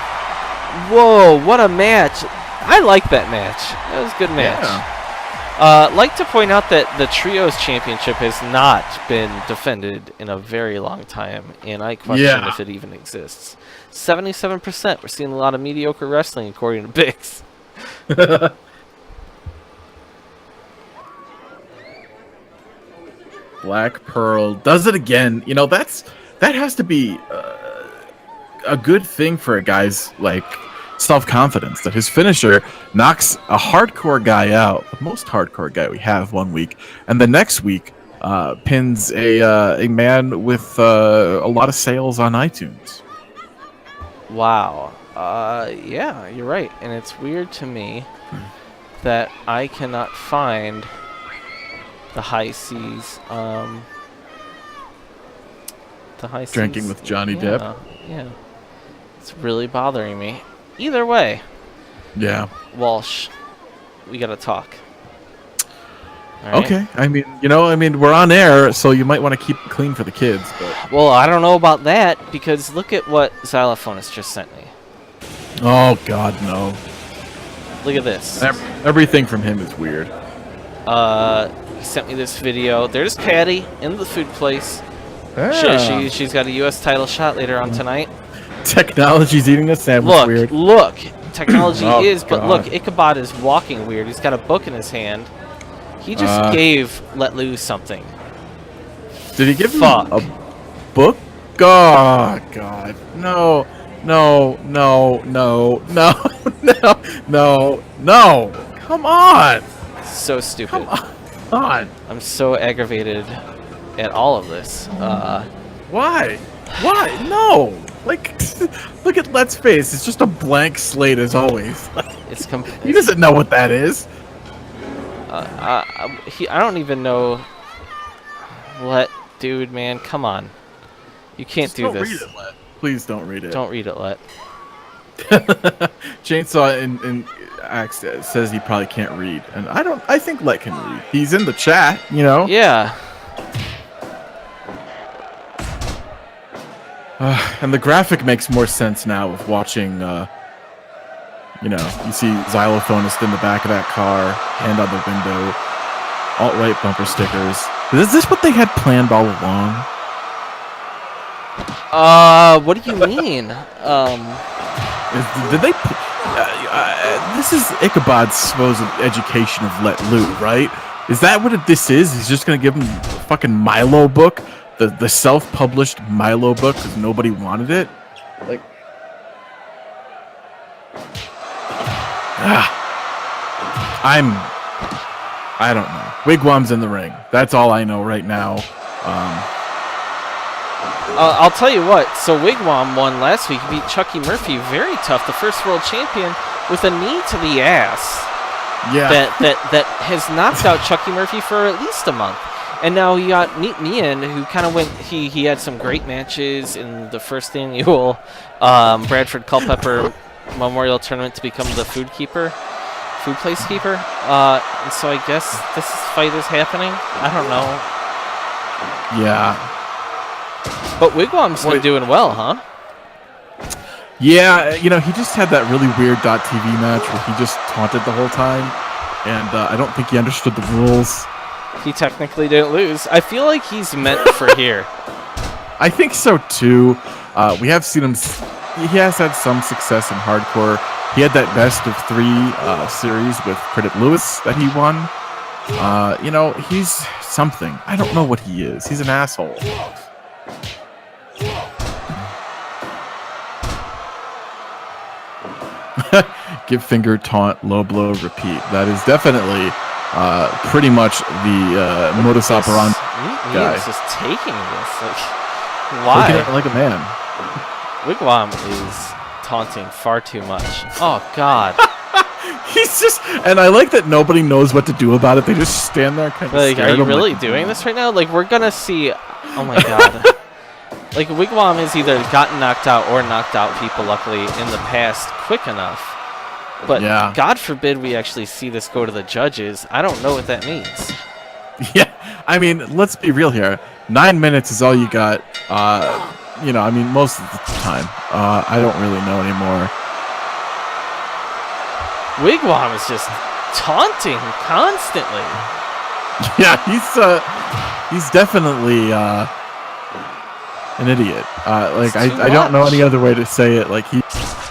Whoa, what a match. I like that match. That was a good match. Like to point out that the Trios Championship has not been defended in a very long time, and I question if it even exists. 77%. We're seeing a lot of mediocre wrestling, according to Bix. Black Pearl does it again. You know, that has to be a good thing for guys like self-confidence that his finisher knocks a hardcore guy out, the most hardcore guy we have one week, and the next week pins a man with a lot of sales on iTunes. Wow. Yeah, you're right. And it's weird to me that I cannot find the high seas. The high seas. Drinking with Johnny Depp. Yeah. It's really bothering me. Either way, Yeah. Walsh, we gotta talk. All right? Okay. I mean, we're on air, so you might want to keep it clean for the kids. But Well, I don't know about that because look at what Xylophonist just sent me. oh God, no! Look at this. Everything from him is weird. He sent me this video. There's Patty in the food place. She's got a U.S. title shot later on tonight. Technology's eating a sandwich. Weird. Look. Technology Oh, is, but God. look, Ichabod is walking weird. He's got a book in his hand. He just gave Let Liu something. Did he give him Fuck. a book? Oh God, no, no, no, no, no, no, no, no! Come on! So stupid. Come on! I'm so aggravated at all of this. Why? Why? No! Like, look at Let's Face. It's just a blank slate as always. It's He doesn't know what that is. I don't even know. Dude, man, come on. You can't Just do don't this. read it, Let. Please don't read it. Don't read it, Let. Chainsaw in Axe says he probably can't read, and I think Let can read. He's in the chat, you know. Yeah. And the graphic makes more sense now with watching. You see Xylophonist in the back of that car, hand on the window, alt-right bumper stickers. Is this what they had planned all along? What do you mean? Did they? This is Ichabod's supposed Education of Let Liu, right? Is that what this is? He's just gonna give him a fucking Milo book, the self-published Milo book because nobody wanted it. Like, I don't know. Wigwam's in the ring. That's all I know right now. I'll tell you what. So Wigwam won last week. He beat Chucky Murphy very tough, the first world champion, with a knee to the ass. Yeah. That has knocked out Chucky Murphy for at least a month. And now you got Mian, who kind of went. He had some great matches in the first annual Bradford Culpepper Memorial Tournament to become the food place keeper. And so I guess this fight is happening. I don't know. Yeah. But Wigwam's been doing well, huh? Yeah, he just had that really weird .tv match where he just taunted the whole time, and I don't think he understood the rules. He technically didn't lose. I feel like he's meant for here. I think so too. We have seen him. He has had some success in hardcore. He had that best of 3 series with Credit Lewis that he won. He's something. I don't know what he is. He's an asshole. Give finger, taunt, low blow, repeat. That is definitely pretty much the modus operandi guy. He's just taking this. Why? Taking it like a man. Wigwam is taunting far too much. Oh, God. He's just, and I like that nobody knows what to do about it. They just stand there kind of Like, scared are you him, really like, doing this right now? Like, we're gonna see. Oh my God. Like, Wigwam has either gotten knocked out or knocked out people, luckily, in the past quick enough. But Yeah. God forbid we actually see this go to the judges. I don't know what that means. Yeah, I mean, let's be real here. 9 minutes is all you got. Most of the time. I don't really know anymore. Wigwam is just taunting constantly. Yeah, he's definitely an idiot. It's too I don't know much. any other way to say it. Like he's just.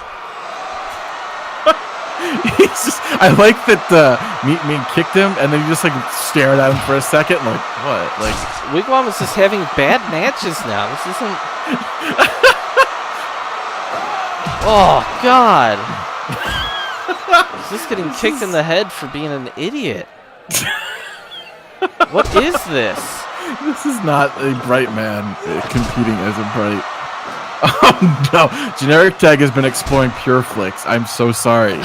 I like that Mean kicked him, and then he just like stared at him for a second, like what? Like Wigwam is just having bad matches now. This isn't. Oh God. He's just getting kicked in the head for being an idiot. What is this? This is not a bright man competing as a bright. Oh no! Generic Tag has been exploring Pure Flicks. I'm so sorry.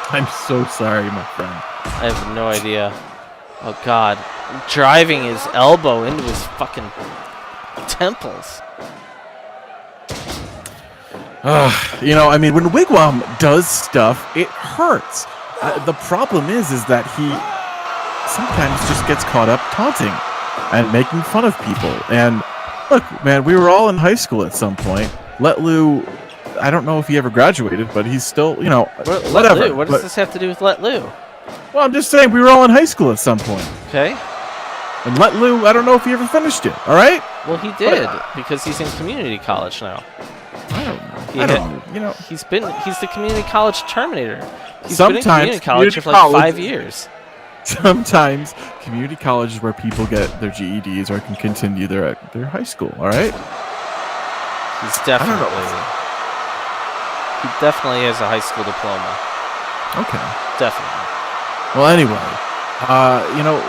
I'm so sorry, my friend. I have no idea. Oh god. Driving his elbow into his fucking temples. You know, I mean, when Wigwam does stuff, it hurts. The problem is that he sometimes just gets caught up taunting and making fun of people. And look, man, we were all in high school at some point. Let Liu, I don't know if he ever graduated, but he's still, you know, whatever. Let Liu? What does this have to do with Let Liu? Well, I'm just saying we were all in high school at some point. Okay. And Let Liu, I don't know if he ever finished it. All right? Well, he did because he's in community college now. I don't know. I don't know. You know, he's the community college Terminator. He's sometimes been in community college for like college, 5 years. Sometimes community college is where people get their GEDs or can continue their high school. All right. He's definitely. He definitely has a high school diploma. Okay. Definitely. Well, anyway, you know,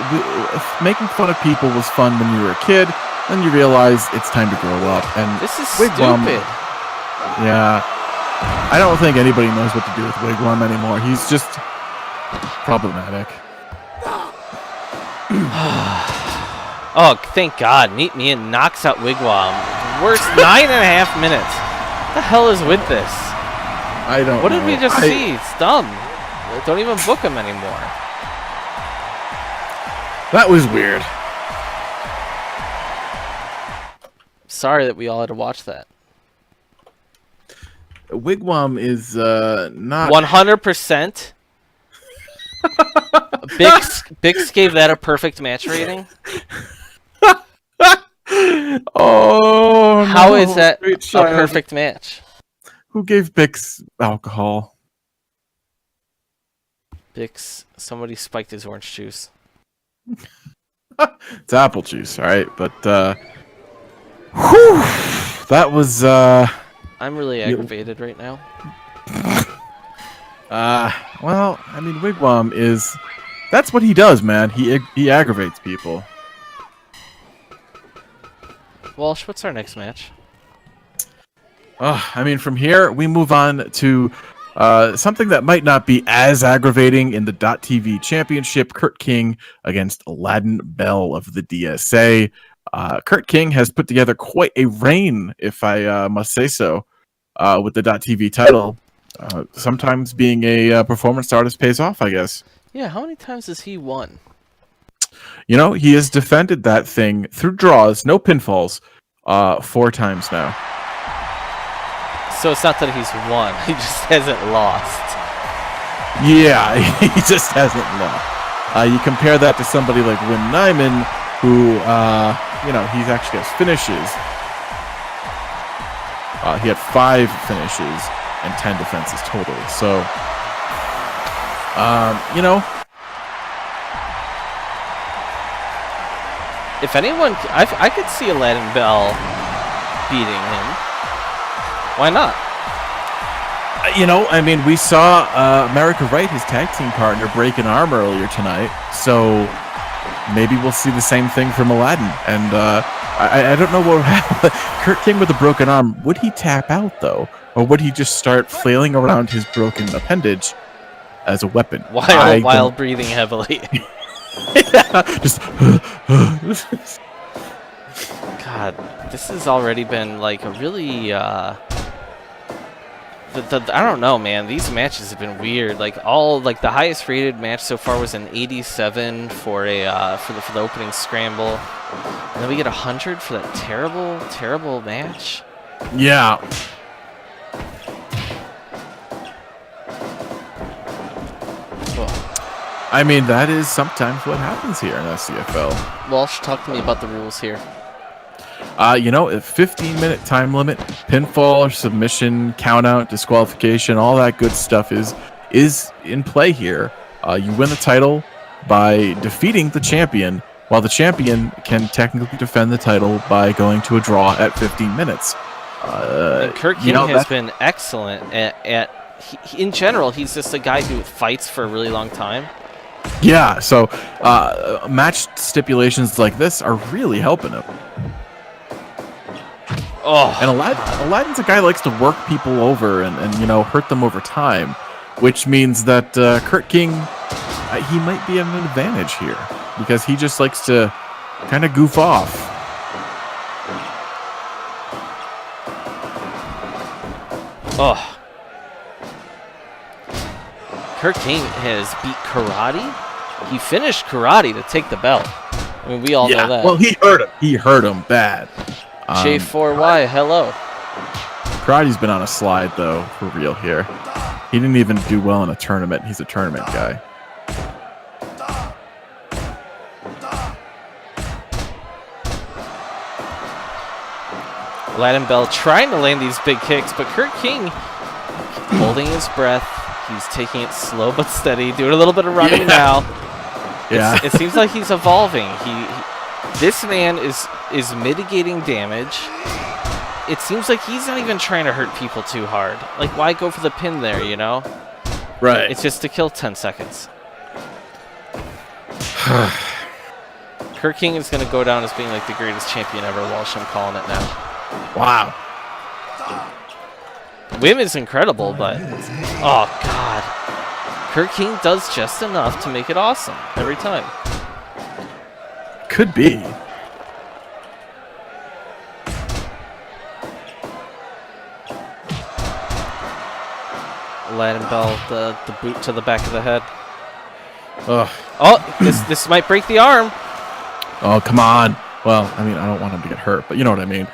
making fun of people was fun when you were a kid. Then you realize it's time to grow up. And this is Wigwam, stupid. Yeah. I don't think anybody knows what to do with Wigwam anymore. He's just problematic. Oh, thank God. Meet Me and knocks out Wigwam. Worst 9.5 minutes. What the hell is with this? I don't know. What did we just see? It's dumb. Don't even book him anymore. That was weird. Sorry that we all had to watch that. Wigwam is not 100%. Bix gave that a perfect match rating. Oh, how no. is that Great a child. perfect match? Who gave Bix alcohol? Bix, somebody spiked his orange juice. It's apple juice, all right, but whew, that was I'm really aggravated right now. well, I mean, Wigwam is that's what he does, man. He aggravates people. Walsh, what's our next match? I mean, from here we move on to something that might not be as aggravating in the .TV Championship. Kurt King against Aladdin Bell of the DSA. Kurt King has put together quite a reign, if I must say so, with the .TV title. Sometimes being a performance artist pays off, I guess. Yeah, how many times has he won? You know, he has defended that thing through draws, no pinfalls, 4 times now. So it's not that he's won, he just hasn't lost. Yeah, he just hasn't lost. You compare that to somebody like Wim Nyman, who, you know, he actually has finishes. He had 5 finishes and 10 defenses total. So, you know. If anyone, I could see Aladdin Bell beating him. Why not? You know, I mean, we saw America Wright, his tag team partner, break an arm earlier tonight. So maybe we'll see the same thing from Aladdin. And I don't know what would happen. Kurt King with a broken arm, would he tap out, though? Or would he just start flailing around his broken appendage as a weapon? While breathing heavily. Just God, this has already been like a really I don't know, man. These matches have been weird. Like the highest rated match so far was an 87 for the opening scramble, and then we get 100 for that terrible match. yeah. I mean, that is sometimes what happens here in SCFL. Walsh, talk to me about the rules here. You know, a 15-minute time limit, pinfall or submission, countout, disqualification, all that good stuff is in play here. You win the title by defeating the champion while the champion can technically defend the title by going to a draw at 15 minutes. And Kurt King has been excellent in general. He's just a guy who fights for a really long time. Yeah, so match stipulations like this are really helping him. Oh, and Aladdin's a guy who likes to work people over and hurt them over time, which means that Kurt King, he might be at an advantage here because he just likes to kind of goof off. Oh. Kurt King has beat Karate. He finished Karate to take the belt. I mean, we all know that. Well, he hurt him. He hurt him bad. J4Y, hello. Karate's been on a slide, though, for real here. He didn't even do well in a tournament. He's a tournament guy. Aladdin Bell trying to land these big kicks, but Kurt King holding his breath. He's taking it slow but steady, doing a little bit of running now. Yeah. It seems like he's evolving. This man is mitigating damage. It seems like he's not even trying to hurt people too hard. Like, why go for the pin there, you know? Right. It's just to kill 10 seconds. Kurt King is going to go down as being like the greatest champion ever. Walsh, I'm calling it now. Wow. Wim is incredible, but oh god, Kurt King does just enough to make it awesome every time. Could be. Aladdin Bell, the boot to the back of the head. Ugh. Oh, this might break the arm. Oh, come on. Well, I mean, I don't want him to get hurt, but you know what I mean.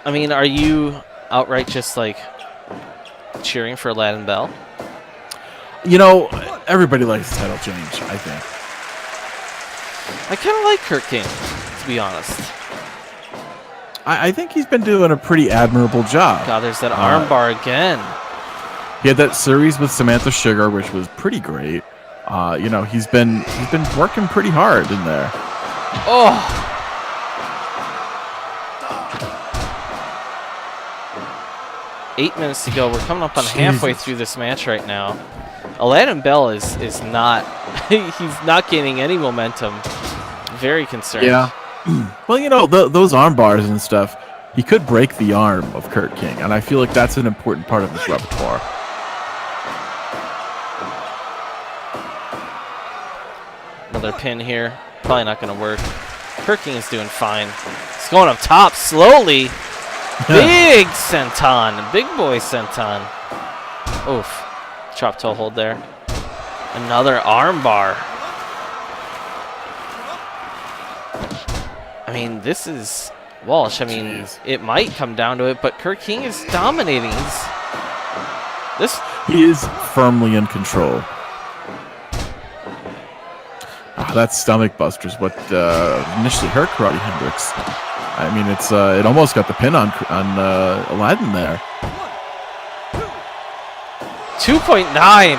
I mean, are you outright just like cheering for Aladdin Bell? You know, everybody likes the title change, I think. I kind of like Kurt King, to be honest. I think he's been doing a pretty admirable job. God, there's that armbar again. He had that series with Samantha Sugar, which was pretty great. He's been working pretty hard in there. Oh. Eight minutes to go. We're coming up on halfway through this match right now. Aladdin Bell is not he's not gaining any momentum. Very concerned. Yeah. Well, those arm bars and stuff, he could break the arm of Kurt King, and I feel like that's an important part of his repertoire. Another pin here. Probably not going to work. Kurt King is doing fine. He's going up top slowly. Big senton. Big boy senton. Oof. Chop toe hold there. Another arm bar. I mean, this is Walsh. I mean, it might come down to it, but Kurt King is dominating. He is firmly in control. That stomach buster is what initially hurt Karate Hendrix. I mean, it almost got the pin on Aladdin there. 2.9.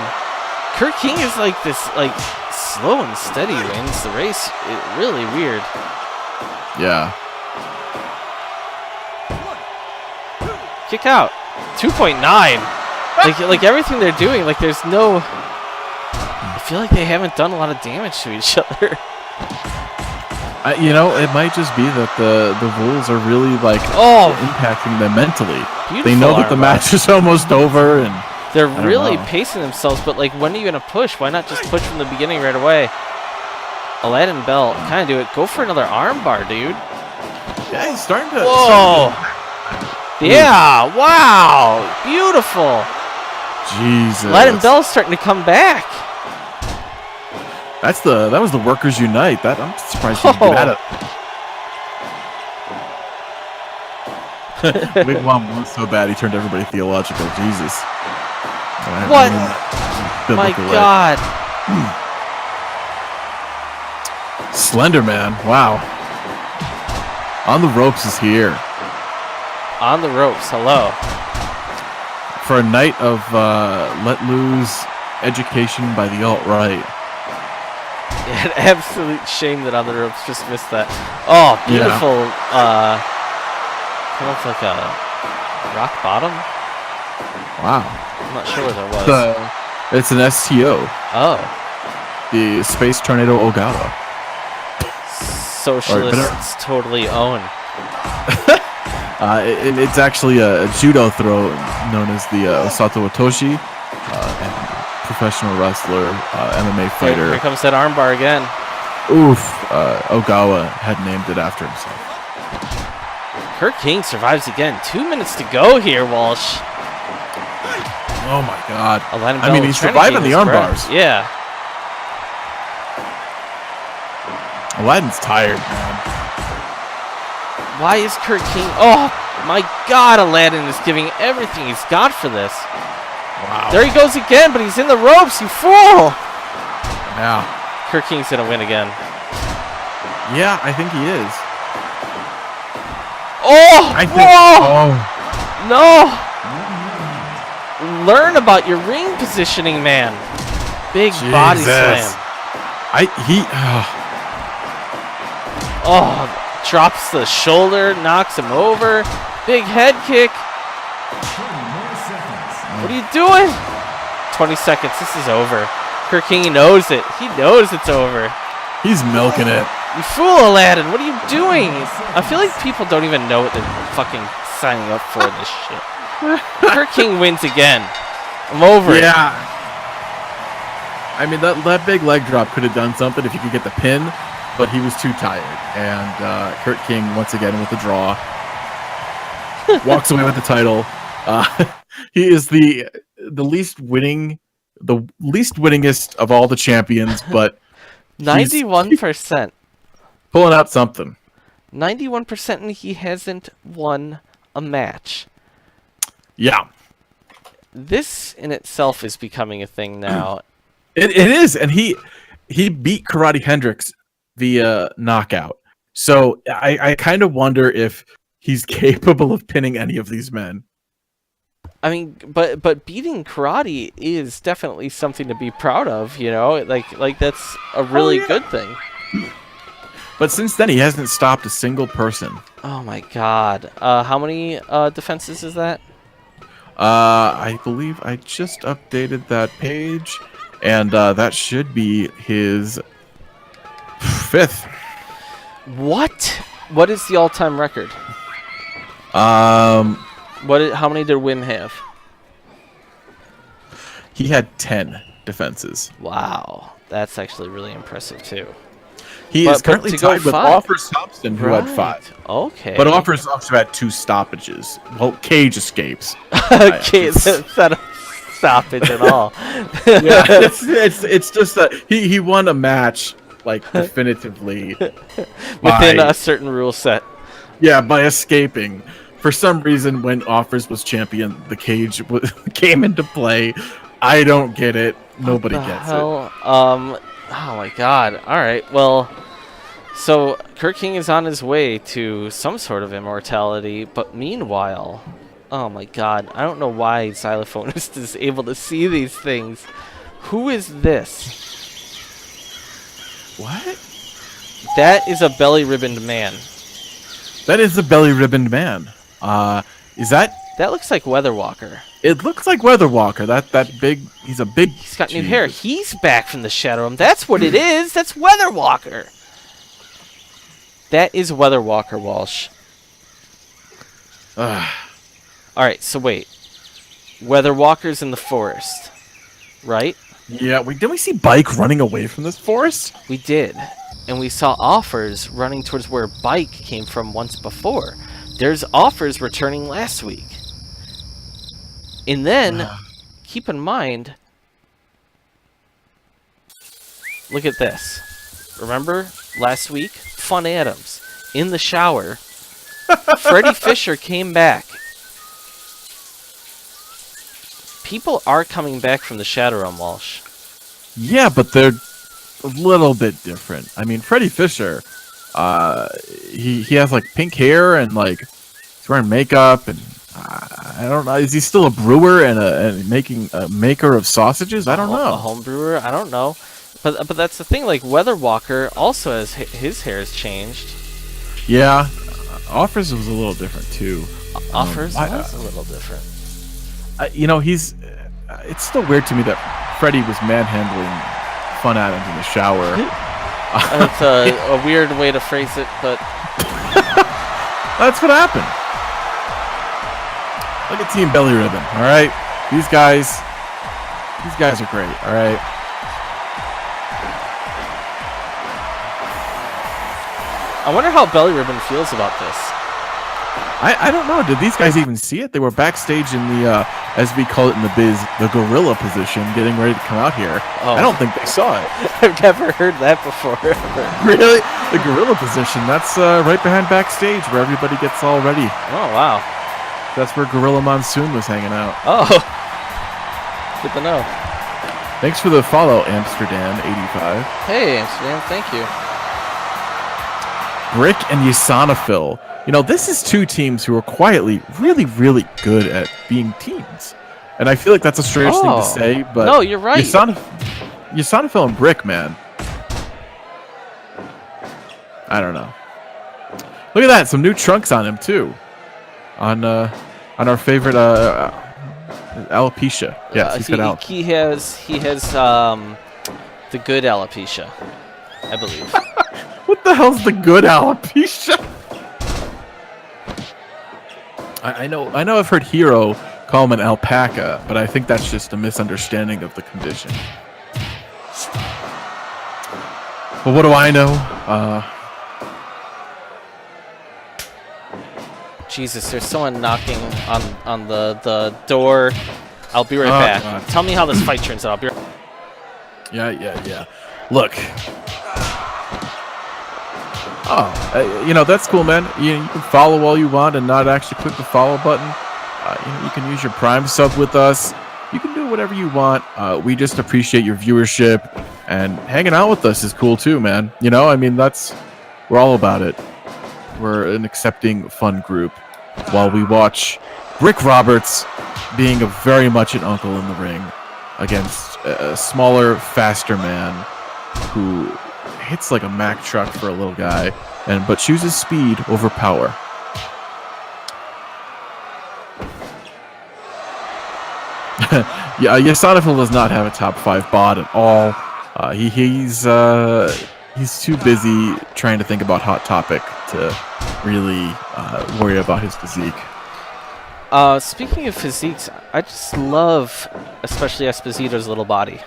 Kurt King is like this, like slow and steady wins the race. Really weird. Yeah. Kick out. 2.9. Like everything they're doing, like there's no. I feel like they haven't done a lot of damage to each other. It might just be that the rules are really like impacting them mentally. Beautiful they know that the match is almost over, and they're really pacing themselves. But like, when are you gonna push? Why not just push from the beginning right away? Aladdin Bell, kind of do it. Go for another armbar, dude. Yeah, he's starting to. Whoa! Yeah! Wow! Beautiful. Jesus. Aladdin Bell's starting to come back. That was the Workers Unite. I'm surprised he didn't get out of. Big Mom was so bad he turned everybody theological. Jesus. What? My God. Slender Man. Wow. On the Ropes is here. On the Ropes. Hello. For a night of Let Liu's education by the alt-right. An absolute shame that on the ropes just missed that. Oh, beautiful. Kind of like a rock bottom. Wow. I'm not sure what that was. It's an STO. Oh. The Space Tornado Ogawa. Socialists totally own. It's actually a judo throw known as the Osato Otoshi. And professional wrestler, MMA fighter. Here comes that armbar again. Oof. Ogawa had named it after himself. Kurt King survives again. 2 minutes to go here, Walsh. Oh my god. Aladdin I mean, Bell he's trying to surviving gain the his arm breath. bars. Yeah. Aladdin's tired, man. Why is Kurt King... Oh, my God, Aladdin is giving everything he's got for this. Wow. There he goes again, but he's in the ropes, you fool! Yeah. Kurt King's going to win again. Yeah, I think he is. Oh! I think. Whoa! Oh. No! Learn about your ring positioning, man. Big body Jesus. slam. Oh, drops the shoulder, knocks him over. Big head kick. What are you doing? 20 seconds. This is over. Kurt King knows it. He knows it's over. He's milking it. You fool, Aladdin. What are you doing? I feel like people don't even know what they're fucking signing up for in this shit. Kurt King wins again. I'm over it. Yeah. I mean, that big leg drop could have done something if he could get the pin, but he was too tired. And Kurt King, once again, with the draw, walks away with the title. He is the least winningest of all the champions, but 91%. Pulling out something. 91%, and he hasn't won a match. Yeah. This in itself is becoming a thing now. It is, and he beat Karate Hendrix via knockout. So I kind of wonder if he's capable of pinning any of these men. I mean, but beating Karate is definitely something to be proud of, you know? Like that's a really good thing. But since then, he hasn't stopped a single person. Oh my god. How many defenses is that? I believe I just updated that page, and that should be his 5th. What? What is the all-time record? How many did Wim have? He had 10 defenses. Wow, that's actually really impressive too. He is currently tied with Offers Thompson, who had 5. Okay. But Offers also had 2 stoppages. Well, Cage escapes. Okay, that's not a stoppage at all. Yeah, it's just that he won a match like definitively within a certain rule set. Yeah, by escaping. For some reason, when Offers was champion, the Cage came into play. I don't get it. Nobody gets it. Oh my god. Alright, well, so Kurt King is on his way to some sort of immortality, but meanwhile, oh my god, I don't know why Xylophonist is able to see these things. Who is this? What? That is a belly-ribboned man. That is a belly-ribboned man. Is that... That looks like Weatherwalker. It looks like Weatherwalker. That big... He's a big... He's got new hair. He's back from the Shadow Realm. That's what it is. That's Weatherwalker. That is Weatherwalker, Walsh. Alright, so wait. Weatherwalker's in the forest, right? Yeah, didn't we see Bike running away from this forest? We did. And we saw Offers running towards where Bike came from once before. There's Offers returning last week. And then, keep in mind, look at this. Remember last week? Fun Adams. In the shower. Freddie Fisher came back. People are coming back from the Shadow Realm, Walsh. Yeah, but they're a little bit different. I mean, Freddie Fisher, he has like pink hair and like he's wearing makeup and I don't know. Is he still a brewer and making a maker of sausages? I don't know. A home brewer? I don't know. But that's the thing. Like Weather Walker also has his hair has changed. Yeah, Offers was a little different too. Offers was a little different. He's. It's still weird to me that Freddie was manhandling Fun Adams in the shower. That's a weird way to phrase it, but that's what happened. Look at Team Belly Ribbon. All right, these guys are great. All right. I wonder how Belly Ribbon feels about this. I don't know. Did these guys even see it? They were backstage in the, as we call it in the biz, the gorilla position, getting ready to come out here. Oh. I don't think they saw it. I've never heard that before. Really? The gorilla position? That's right behind backstage where everybody gets all ready. Oh, wow. That's where Gorilla Monsoon was hanging out. Oh. Good to know. Thanks for the follow, Amsterdam85. Hey, Amsterdam, thank you. Brick and Yasanafil. This is two teams who are quietly really, really good at being teams. And I feel like that's a strange thing to say, but... No, you're right. Yasanafil and Brick, man. I don't know. Look at that, some new trunks on him, too. On our favorite, alopecia. Yes, he's got alopecia. He has the good alopecia, I believe. What the hell's the good alopecia? I know I've heard Hero call him an alpaca, but I think that's just a misunderstanding of the condition. Well, what do I know? Jesus, there's someone knocking on the door. I'll be right back. God. Tell me how this fight turns out. I'll be right. Yeah. Look. That's cool, man. You can follow all you want and not actually click the follow button. You can use your Prime sub with us. You can do whatever you want. We just appreciate your viewership, and hanging out with us is cool too, man. We're all about it. We're an accepting, fun group while we watch Brick Roberts being very much an uncle in the ring against a smaller, faster man who hits like a Mack truck for a little guy, but chooses speed over power. Yeah, Yasanafil does not have a top 5 bod at all. He's too busy trying to think about Hot Topic to really worry about his physique. Speaking of physiques, I just love, especially Esposito's little body.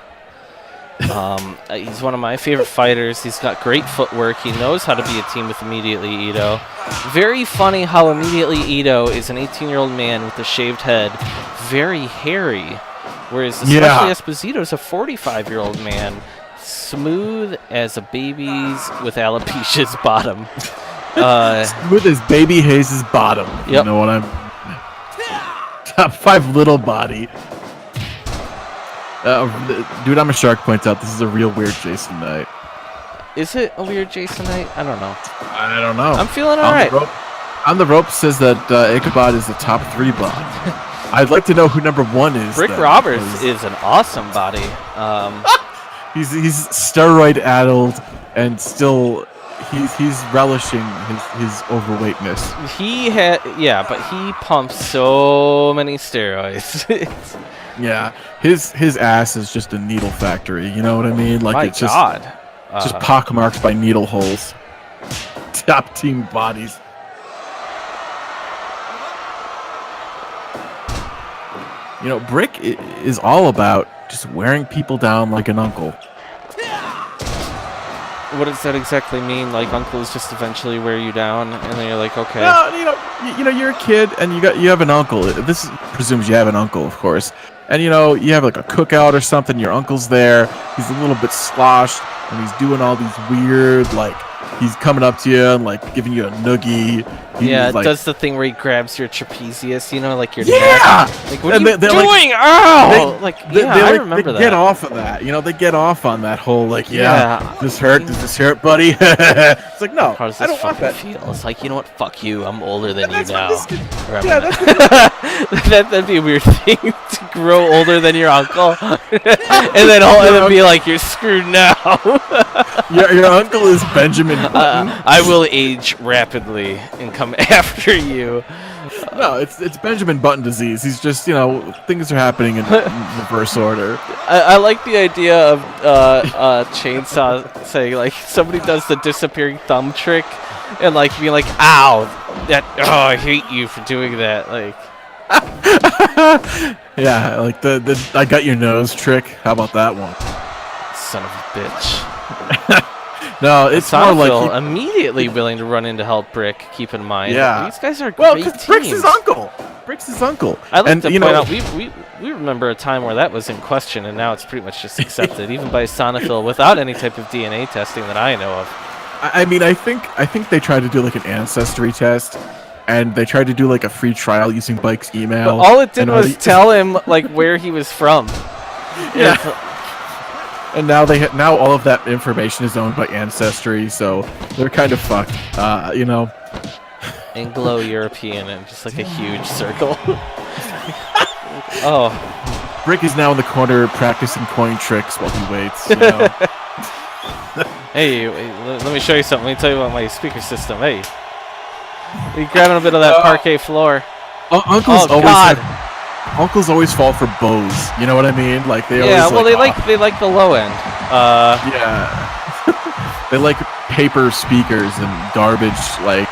He's one of my favorite fighters. He's got great footwork. He knows how to be a team with Immediately Ito. Very funny how Immediately Ito is an 18-year-old man with a shaved head, very hairy, whereas especially Esposito's a 45-year-old man, smooth as a baby's with alopecia's bottom. Smooth as Baby Hayes' bottom. Yep. You know what I'm... Top 5 little body. Dude, I'm a Shark points out this is a real weird Jason night. Is it a weird Jason night? I don't know. I don't know. I'm feeling alright. On the rope says that Ichabod is the top 3 bod. I'd like to know who number 1 is. Rick Roberts is an awesome body. He's steroid addled and still he's relishing his overweightness. But he pumps so many steroids. Yeah, his ass is just a needle factory. You know what I mean? Like, My it's just God. just pockmarked by needle holes. Top team bodies. Brick is all about just wearing people down like an uncle. What does that exactly mean? Like, uncles just eventually wear you down, and then you're like, okay. No, you're a kid, and you have an uncle. This presumes you have an uncle, of course. And you have like a cookout or something. Your uncle's there. He's a little bit sloshed, and he's doing all these weird, like, he's coming up to you and like giving you a noogie. Yeah, like, does the thing where he grabs your trapezius, like your yeah. neck. Like, what And are you they're doing? Like, Ow! I remember they that. get off of that. They get off on that whole like, does this hurt? Does this hurt, buddy? It's like, no, How does I this don't want fucking that. feel? It's like, you know what? Fuck you. I'm older than you That's what now. this Or I'm yeah, gonna- that'd be a weird thing to grow older than your uncle, and then be like, you're screwed now. Your uncle is Benjamin Button. I will age rapidly and come after you. No, it's Benjamin Button disease. He's just, things are happening in reverse order. I like the idea of Chainsaw saying, like, somebody does the disappearing thumb trick and, like, being like, ow, I hate you for doing that. Like, yeah, like the I got your nose trick. How about that one? son of a bitch. No, it's more like Sonnenfeld immediately willing to run in to help Brick. Keep in mind, Yeah. these guys are well, great because teams. Brick's his uncle. I like and, to point out we remember a time where that was in question, and now it's pretty much just accepted, even by Sonnenfeld, without any type of DNA testing that I know of. I mean, I think they tried to do like an ancestry test, and they tried to do like a free trial using Bike's email. But all it did and was tell him like where he was from. Yeah. And now now all of that information is owned by Ancestry, so they're kind of fucked. Anglo-European and just like a huge circle. Oh. Brick is now in the corner practicing coin tricks while he waits. Hey, let me show you something. Let me tell you about my speaker system. Hey. You grabbing a bit of that parquet floor. Uncles always fall for bows. You know what I mean? Like they always. Yeah, well, they like the low end. Yeah. They like paper speakers and garbage like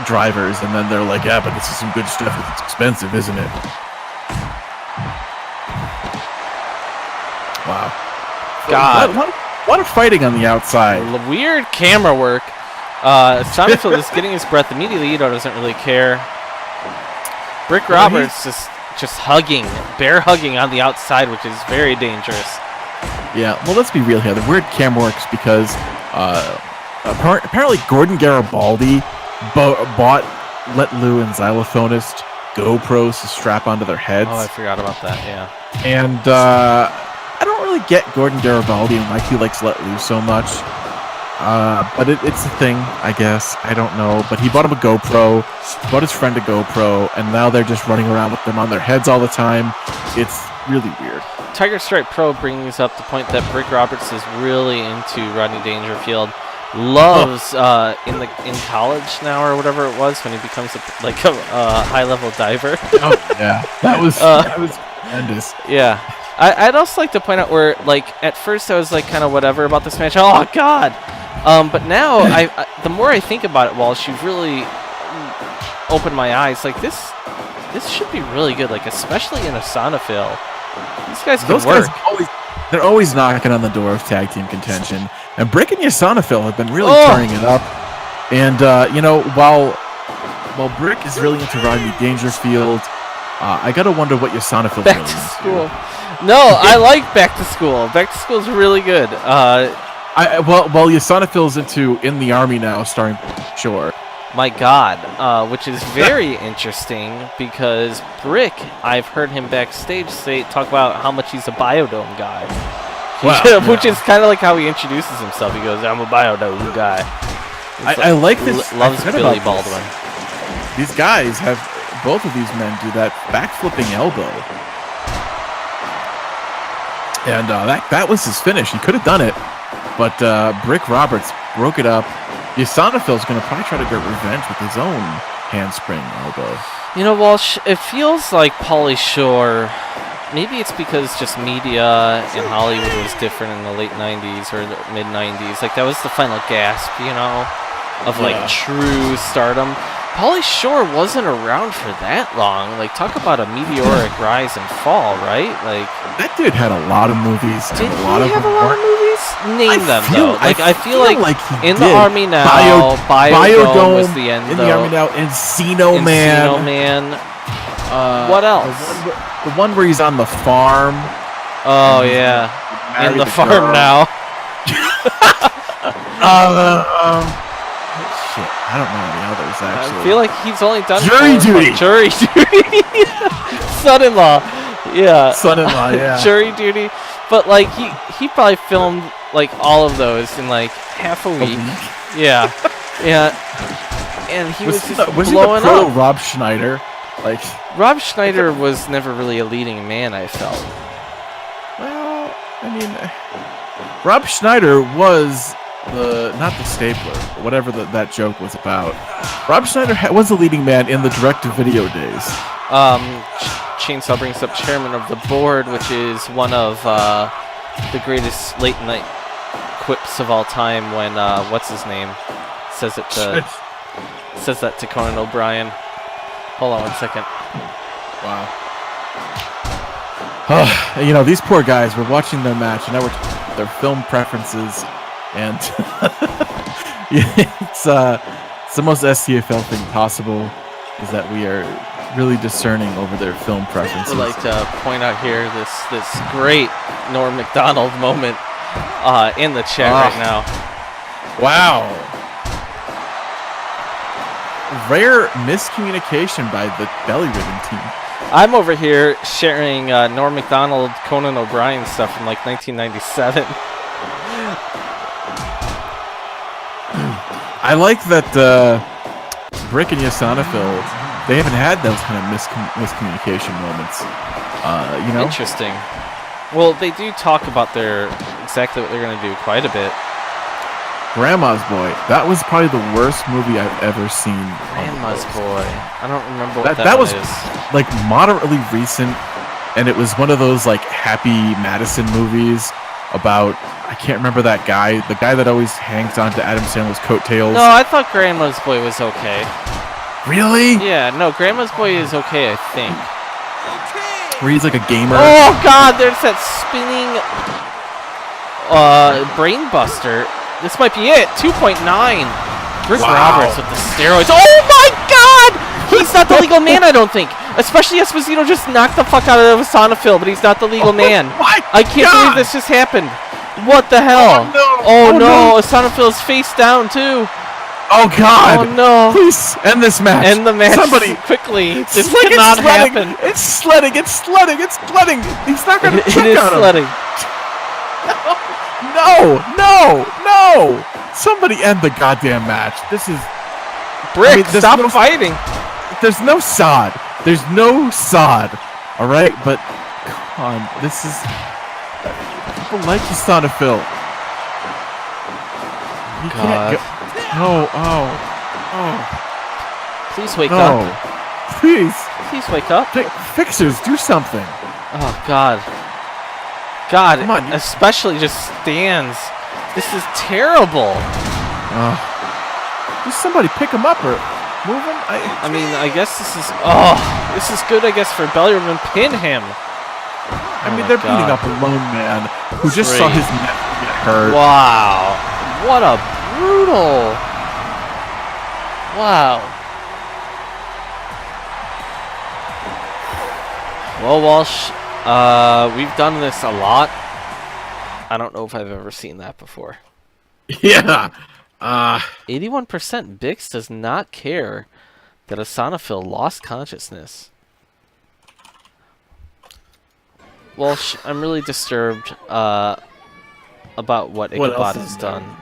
drivers, and then they're like, yeah, but this is some good stuff. It's expensive, isn't it? Wow. God. A lot of fighting on the outside. Weird camera work. Sonnenfeld is getting his breath immediately. Ito doesn't really care. Brick Roberts just hugging, bear hugging on the outside, which is very dangerous. Yeah, well, let's be real here. The weird camera works because apparently Gordon Garibaldi bought Let Liu and Xylophonist GoPros to strap onto their heads. Oh, I forgot about that, yeah. And I don't really get Gordon Garibaldi and why he likes Let Liu so much. But it's a thing, I guess. I don't know. But he bought him a GoPro, bought his friend a GoPro, and now they're just running around with them on their heads all the time. It's really weird. Tiger Stripe Pro brings up the point that Brick Roberts is really into Rodney Dangerfield. Loves in college now or whatever it was when he becomes a high-level diver. Oh yeah, that was tremendous. Yeah. I'd also like to point out where, like, at first I was, like, kind of whatever about this match. Oh, God! But now, the more I think about it, Walsh, you've really opened my eyes. Like, this should be really good, like, especially in a Sonnenfeld. These guys can work. They're always knocking on the door of tag team contention. And Brick and Sonnenfeld have been really turning it up. And, while Brick is really into Rodney Dangerfield, I gotta wonder what Sonnenfeld Back to school. No, I like Back to School. Back to School is really good. Sonnenfeld's into In the Army now, starring Shore. My God, which is very interesting because Brick, I've heard him backstage talk about how much he's a Biodome guy. Wow, which is kind of like how he introduces himself. He goes, "I'm a Biodome guy." I like this. Loves Billy Baldwin. These guys have, both of these men do that backflipping elbow. And that was his finish. He could have done it, but Brick Roberts broke it up. Sonnenfeld's going to probably try to get revenge with his own handspring elbow. Walsh, it feels like Pauly Shore, maybe it's because just media in Hollywood was different in the late 90s or the mid 90s. Like, that was the final gasp, of like true stardom. Pauly Shore wasn't around for that long. Like, talk about a meteoric rise and fall, right? Like, that dude had a lot of movies. Did he have a lot of movies? Name them, though. Like, I feel like he In did. the Army Now, Biodome was the end, In the Army Now, Encino Man. Encino Man. What else? The one where he's on the farm. Oh, yeah. In the Farm Now. Shit, I don't know any others actually. I feel like he's only done Jury 4 Duty. Jury Duty. Son-in-law. Yeah. Son-in-law, yeah. Jury Duty. But like he probably filmed like all of those in like half a week. Yeah. Yeah. And he was just was blowing he the up. Rob Schneider? Like, Rob Schneider was never really a leading man, I felt. well, I mean, Rob Schneider was not the stapler, whatever that joke was about. Rob Schneider was the leading man in the direct-to-video days. Chainsaw brings up chairman of the board, which is one of the greatest late-night quips of all time when, what's his name, says that to Conan O'Brien. Hold on 1 second. Wow. You know, these poor guys were watching their match, and now we're their film preferences, and it's the most SCFL thing possible, is that we are really discerning over their film preferences. I'd like to point out here this great Norm Macdonald moment in the chat right now. Wow. Rare miscommunication by the Belly Ribbon team. I'm over here sharing Norm Macdonald, Conan O'Brien stuff from like 1997. I like that Brick and Yasanafil, they haven't had those kind of miscommunication moments. You know? Interesting. Well, they do talk about exactly what they're going to do quite a bit. Grandma's Boy. That was probably the worst movie I've ever seen. Grandma's Boy. I don't remember what that was is. Like moderately recent, and it was one of those like Happy Madison movies about, I can't remember that guy, the guy that always hangs on to Adam Sandler's coattails. No, I thought Grandma's Boy was okay. Really? Yeah, no, Grandma's Boy is okay, I think. Where he's like a gamer. Oh God, there's that spinning brain buster. This might be it. 2.9. Rick Roberts with the steroids. Oh my God! He's not the legal man, I don't think. Especially Esposito just knocked the fuck out of Vasanafil, but he's not the legal man. I can't believe this just happened. What the hell? Oh no! Vasanafil's face down too. Oh God! Oh no! Please end this match. End the match. Somebody quickly. It's This like cannot it's sledding. happen. It's sledding. It's sledding. It's sledding. He's not gonna It check is on him. sledding. No! No! No! Somebody end the goddamn match. This is Brick, there's stop no- fighting. There's no sod. There's no sod. All right, but come on. This is people like the son of Phil. You can't go. No. Oh. Please wake No. up. Please. Please wake up. Fixers, do something. Oh God. God, Come on, especially just stands. This is terrible. Just somebody pick him up or move him. I mean, I guess this is good, I guess, for Bellerman. Pin him. I mean, they're beating up a lone man who just saw his neck get hurt. Wow. What a brutal. Wow. Well, Walsh, we've done this a lot. I don't know if I've ever seen that before. Yeah. 81% Bix does not care that Asanafil lost consciousness. Walsh, I'm really disturbed about what Ichabod has done.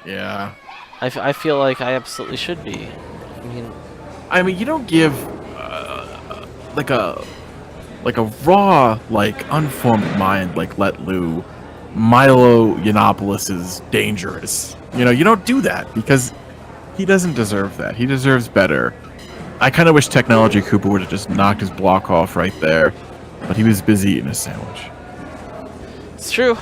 Yeah. I feel like I absolutely should be. I mean, you don't give like a raw, like unformed mind like Let Liu. Milo Yiannopoulos is dangerous. You know, you don't do that because he doesn't deserve that. He deserves better. I kind of wish Technology Cooper would have just knocked his block off right there, but he was busy eating a sandwich. It's true.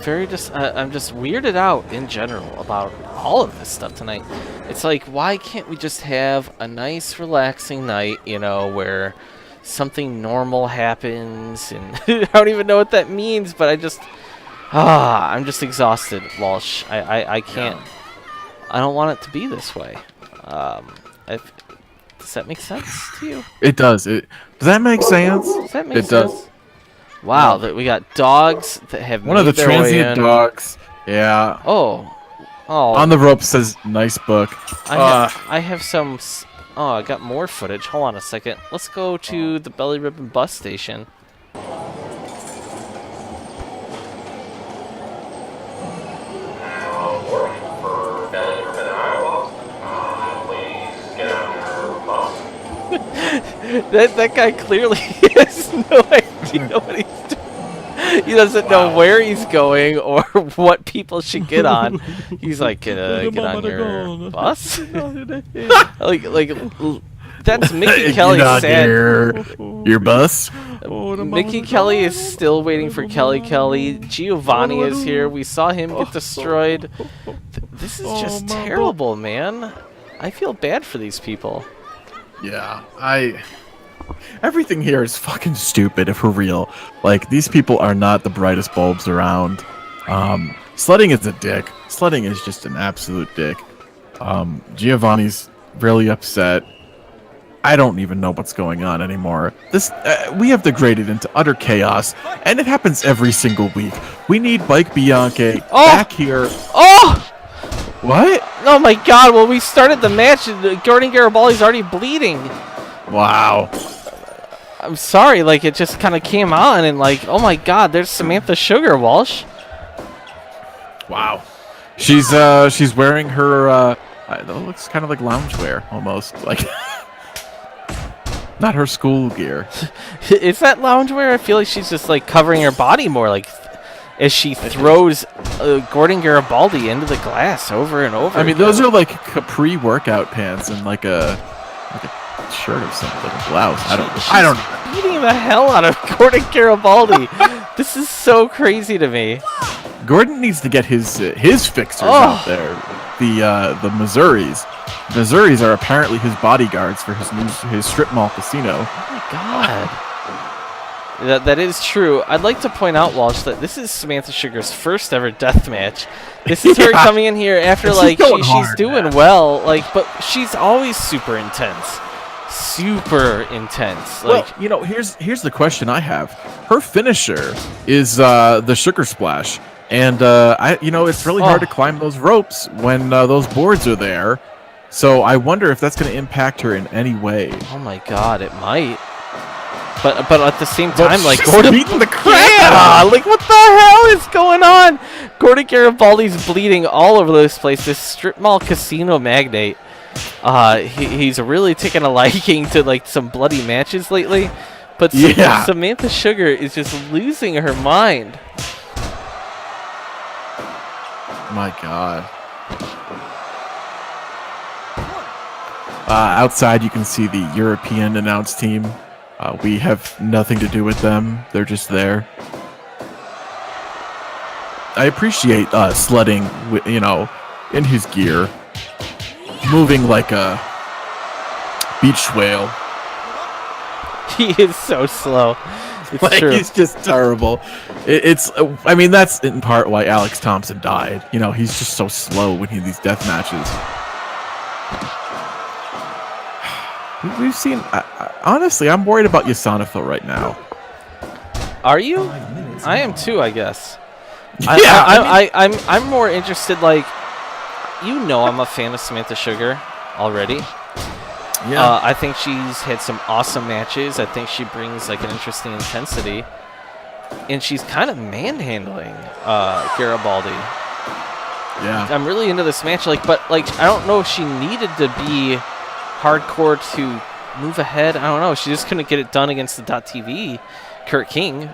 I'm just weirded out in general about all of this stuff tonight. It's like, why can't we just have a nice, relaxing night, you know, where something normal happens, and I don't even know what that means, but I'm just exhausted, Walsh. I can't. Yeah. I don't want it to be this way. Does that make sense to you? It does. Does that make sense? Does that make sense? Does. Wow, that we got dogs that have one of the transient dogs. Yeah. Oh, Oh, On the rope says nice book. I have some. Oh, I got more footage. Hold on a second. Let's go to the Belly Ribbon bus station. That guy clearly has no idea what he's doing. He doesn't know where he's going or what people should get on. He's like, get on your bus? like that's Mickey Kelly's Get on sad. your bus. Mickey Kelly is still waiting for Kelly Kelly. Giovanni is here. We saw him get destroyed. This is just terrible, man. I feel bad for these people. Yeah, everything here is fucking stupid if we're real. Like, these people are not the brightest bulbs around. Sledding is a dick. Sledding is just an absolute dick. Giovanni's really upset. I don't even know what's going on anymore. We have degraded into utter chaos, and it happens every single week. We need Mike Bianchi back here. Oh! What? Oh my god, well, we started the match, Gordon Garibaldi's already bleeding. Wow. I'm sorry, like, it just kind of came on, and like, oh my god, there's Samantha Sugar, Walsh. Wow. She's wearing her, it looks kind of like loungewear, almost. Like, not her school gear. Is that loungewear? I feel like she's just, like, covering her body more, like, as she throws Gordon Garibaldi into the glass over and over. I mean, those are like capri workout pants and like a shirt or something, like a blouse. I don't know. Beating the hell out of Gordon Garibaldi. This is so crazy to me. Gordon needs to get his fixers out there. The Missouris. Missouris are apparently his bodyguards for his strip mall casino. Oh my god. That is true. I'd like to point out, Walsh, that this is Samantha Sugar's first ever death match. This is her coming in here after, like, she's doing well, like, but she's always super intense. Super intense. Like, well, you know, here's the question I have. Her finisher is the Sugar Splash, and it's really hard to climb those ropes when those boards are there. So I wonder if that's going to impact her in any way. oh my god, it might. But at the same time, like, she's Gordon beating the crap out of her. like, what the hell is going on? Gordon Garibaldi's bleeding all over this place. This strip mall casino magnate. He's really taken a liking to, like, some bloody matches lately. But Samantha Sugar is just losing her mind. My God. Outside, you can see the European announce team. We have nothing to do with them. They're just there. I appreciate sledding, in his gear, moving like a beach whale. He is so slow. It's like true. He's just terrible. I mean, that's in part why Alex Thompson died. You know, he's just so slow when he these death matches. We've seen. Honestly, I'm worried about Yasanafil right now. Are you? I am too, I guess. Yeah, I'm more interested. Like, I'm a fan of Samantha Sugar already. Yeah. I think she's had some awesome matches. I think she brings, like, an interesting intensity, and she's kind of manhandling Garibaldi. Yeah. I'm really into this match. But I don't know if she needed to be hardcore to move ahead. I don't know. She just couldn't get it done against the .TV. Kurt King.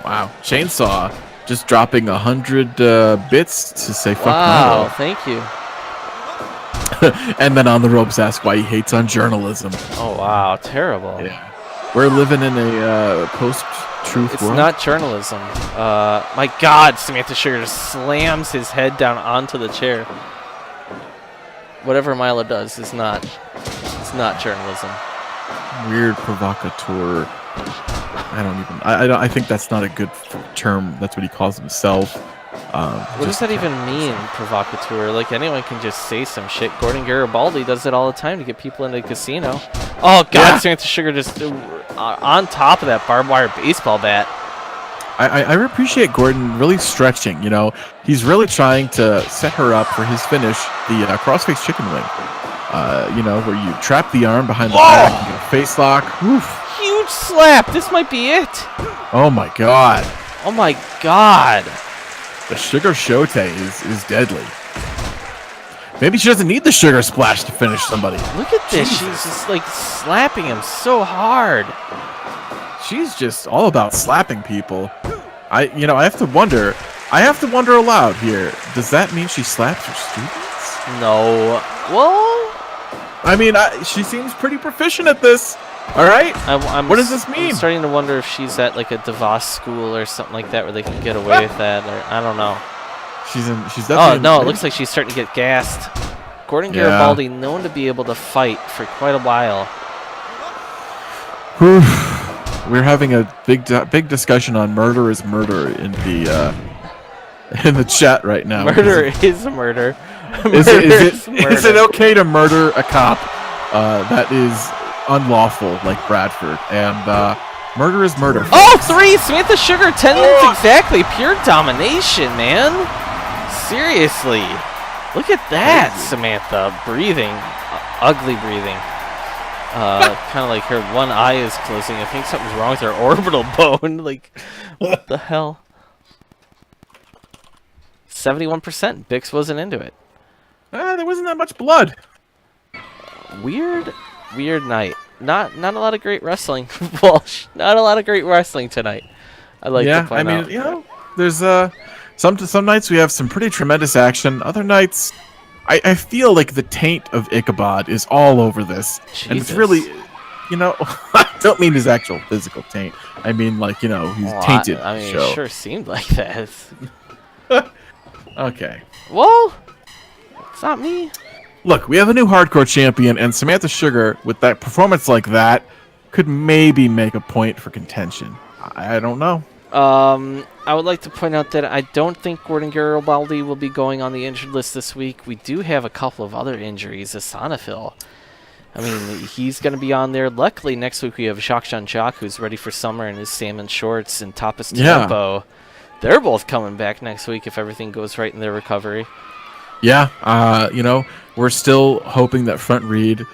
Wow. Chainsaw just dropping 100 bits to say fuck wow, no. thank you. And then on the ropes ask why he hates on journalism. Oh, wow. Terrible. Yeah. We're living in a post-truth It's world. not journalism. My God, Samantha Sugar just slams his head down onto the chair. Whatever Milo does is not. It's not journalism. Weird provocateur. I think that's not a good term. That's what he calls himself. What does that even mean, provocateur? Like, anyone can just say some shit. Gordon Garibaldi does it all the time to get people into the casino. Oh, God, Yeah. Samantha Sugar just on top of that barbed wire baseball bat. I appreciate Gordon really stretching. You know, he's really trying to set her up for his finish, the crossface chicken wing. You know, where you trap the arm behind the back, you face lock. Oof. Huge slap. This might be it. Oh my god. Oh my god. The sugar shote is deadly. Maybe she doesn't need the sugar splash to finish somebody. Look at this. Jesus. She's just like slapping him so hard. She's just all about slapping people. I have to wonder aloud here. Does that mean she slaps her students? No. Well, I mean, she seems pretty proficient at this. All right. What does this mean? I'm starting to wonder if she's at like a DeVos school or something like that where they can get away with that, or I don't know. She's definitely. Oh no! It looks like she's starting to get gassed. Gordon Garibaldi, known to be able to fight for quite a while. We're having a big discussion on murder is murder in the chat right now. Murder is murder. Is it okay to murder a cop that is unlawful like Bradford? And murder is murder. Oh, 3! Samantha Sugar, 10 minutes exactly. Pure domination, man. Seriously. Look at that, Samantha. Breathing. Ugly breathing. Kind of like her one eye is closing. I think something's wrong with her orbital bone. Like, what the hell? 71%. Bix wasn't into it. There wasn't that much blood. Weird night. Not a lot of great wrestling. Walsh. Not a lot of great wrestling tonight. I like to point out. You know, there's some nights we have some pretty tremendous action. Other nights, I feel like the taint of Ichabod is all over this, and it's really, you know, I don't mean his actual physical taint. I mean, like, you know, he's tainted. I mean, show. it sure seemed like that. Okay. Well, it's not me. Look, we have a new hardcore champion, and Samantha Sugar, with that performance like that, could maybe make a point for contention. I don't know. I would like to point out that I don't think Gordon Garibaldi will be going on the injured list this week. We do have a couple of other injuries. Asanafil. I mean, he's going to be on there. Luckily, next week we have Shakshan Chak, who's ready for summer in his salmon shorts, and Tapas Tempo. They're both coming back next week if everything goes right in their recovery. Yeah, you know, we're still hoping that Front Reed.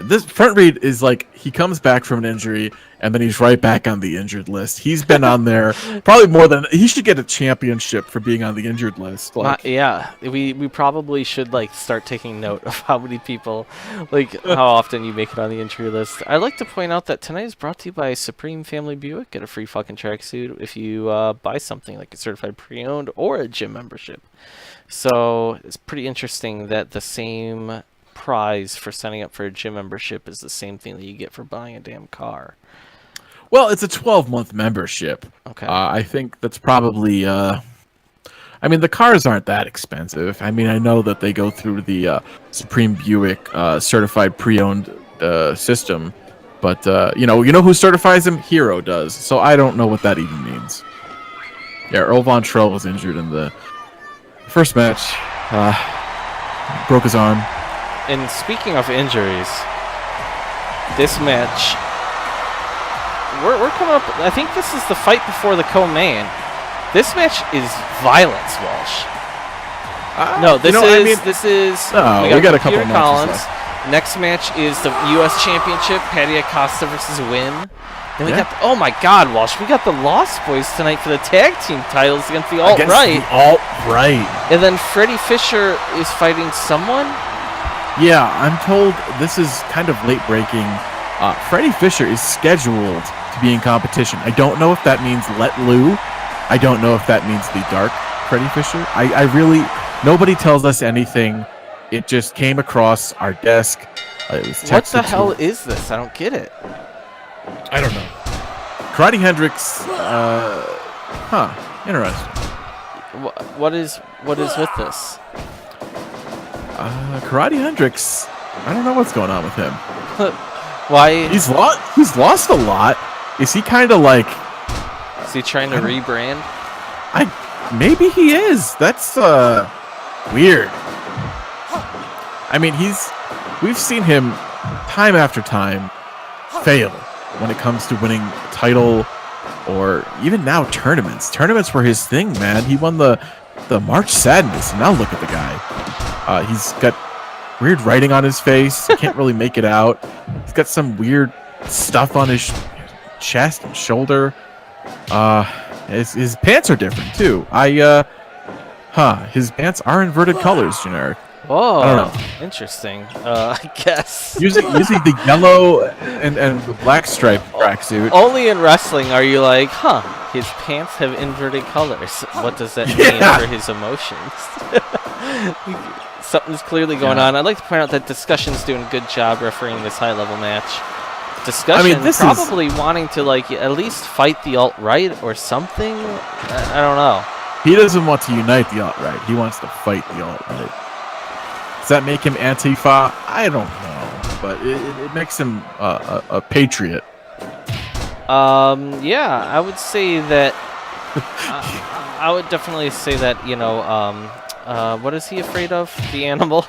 This Front Reed is like, he comes back from an injury and then he's right back on the injured list. He's been on there probably more than he should get a championship for being on the injured list. Like, yeah, we probably should like start taking note of how many people, like how often you make it on the injury list. I'd like to point out that tonight is brought to you by Supreme Family Buick. Get a free fucking tracksuit if you buy something like a certified pre-owned or a gym membership. So it's pretty interesting that the same prize for signing up for a gym membership is the same thing that you get for buying a damn car. well, it's a 12-month membership. Okay. I think that's probably. I mean, the cars aren't that expensive. I mean, I know that they go through the Supreme Buick certified pre-owned system, but you know who certifies them? Hero does. So I don't know what that even means. Yeah, Earl Von Trell was injured in the first match. Broke his arm. And speaking of injuries, this match, we're coming up. I think this is the fight before the co-main. This match is violence, Walsh. No, this is. Oh, we got a couple Peter matches Collins. left. Next match is the U.S. Championship, Patty Acosta versus Wim. Then we Yeah. got. Oh my God, Walsh! We got the Lost Boys tonight for the tag team titles against the Alt Right. Alt-Right. And then Freddie Fisher is fighting someone. Yeah, I'm told this is kind of late breaking. Freddie Fisher is scheduled to be in competition. I don't know if that means Let Liu. I don't know if that means the Dark Freddie Fisher. I really, nobody tells us anything. It just came across our desk. It was texted What the hell to, is this? I don't get it. I don't know. Karate Hendrix. Interesting. What is with this? Karate Hendrix. I don't know what's going on with him. Why He's lost a lot. Is he kind of like? is he trying to rebrand? Maybe he is. That's weird. I mean, we've seen him time after time fail when it comes to winning title or even now tournaments. Tournaments were his thing, man. He won the March Sadness, and now look at the guy. He's got weird writing on his face. Can't really make it out. He's got some weird stuff on his chest and shoulder. His pants are different too. His pants are inverted colors, generic. Whoa, I don't know. Interesting. I guess. Using the yellow and the black stripe tracksuit. Only in wrestling are you like, his pants have inverted colors. What does that mean for his emotions? Something's clearly going on. I'd like to point out that Discussion's doing a good job refereeing this high-level match. Discussion probably wanting to like at least fight the alt-right or something. I don't know. He doesn't want to unite the alt-right. He wants to fight the alt-right. Does that make him Antifa? I don't know, but it makes him a patriot. Yeah, I would say that. I would definitely say that, what is he afraid of? The animal?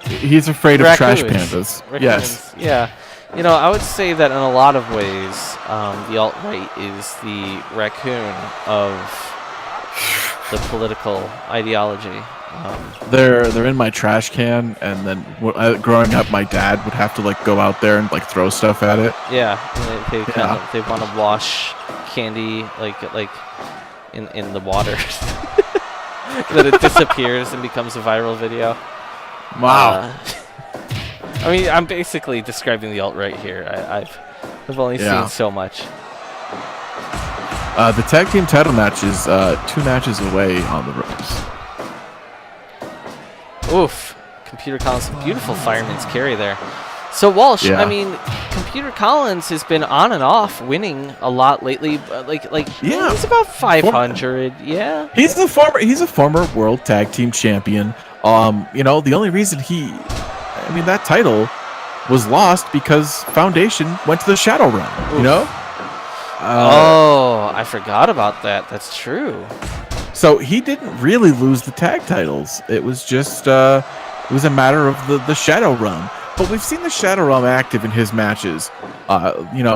He's afraid of trash pandas. Raccoons. Yes. Yeah. I would say that in a lot of ways, the alt-right is the raccoon of the political ideology. They're in my trash can, and then growing up, my dad would have to like go out there and like throw stuff at it. Yeah, and they want to wash candy like in the water, that it disappears and becomes a viral video. Wow. I mean, I'm basically describing the alt-right here. I've only seen so much. The tag team title match is 2 matches away on the ropes. Oof. Computer Collins, beautiful fireman's carry there. So, Walsh, I mean, Computer Collins has been on and off winning a lot lately. He's about 500. Yeah. He's a former world tag team champion. The only reason that title was lost because Foundation went to the Shadow Run. Oof. I forgot about that. That's true. So he didn't really lose the tag titles. It was just it was a matter of the Shadow Run. But we've seen the Shadow Realm active in his matches,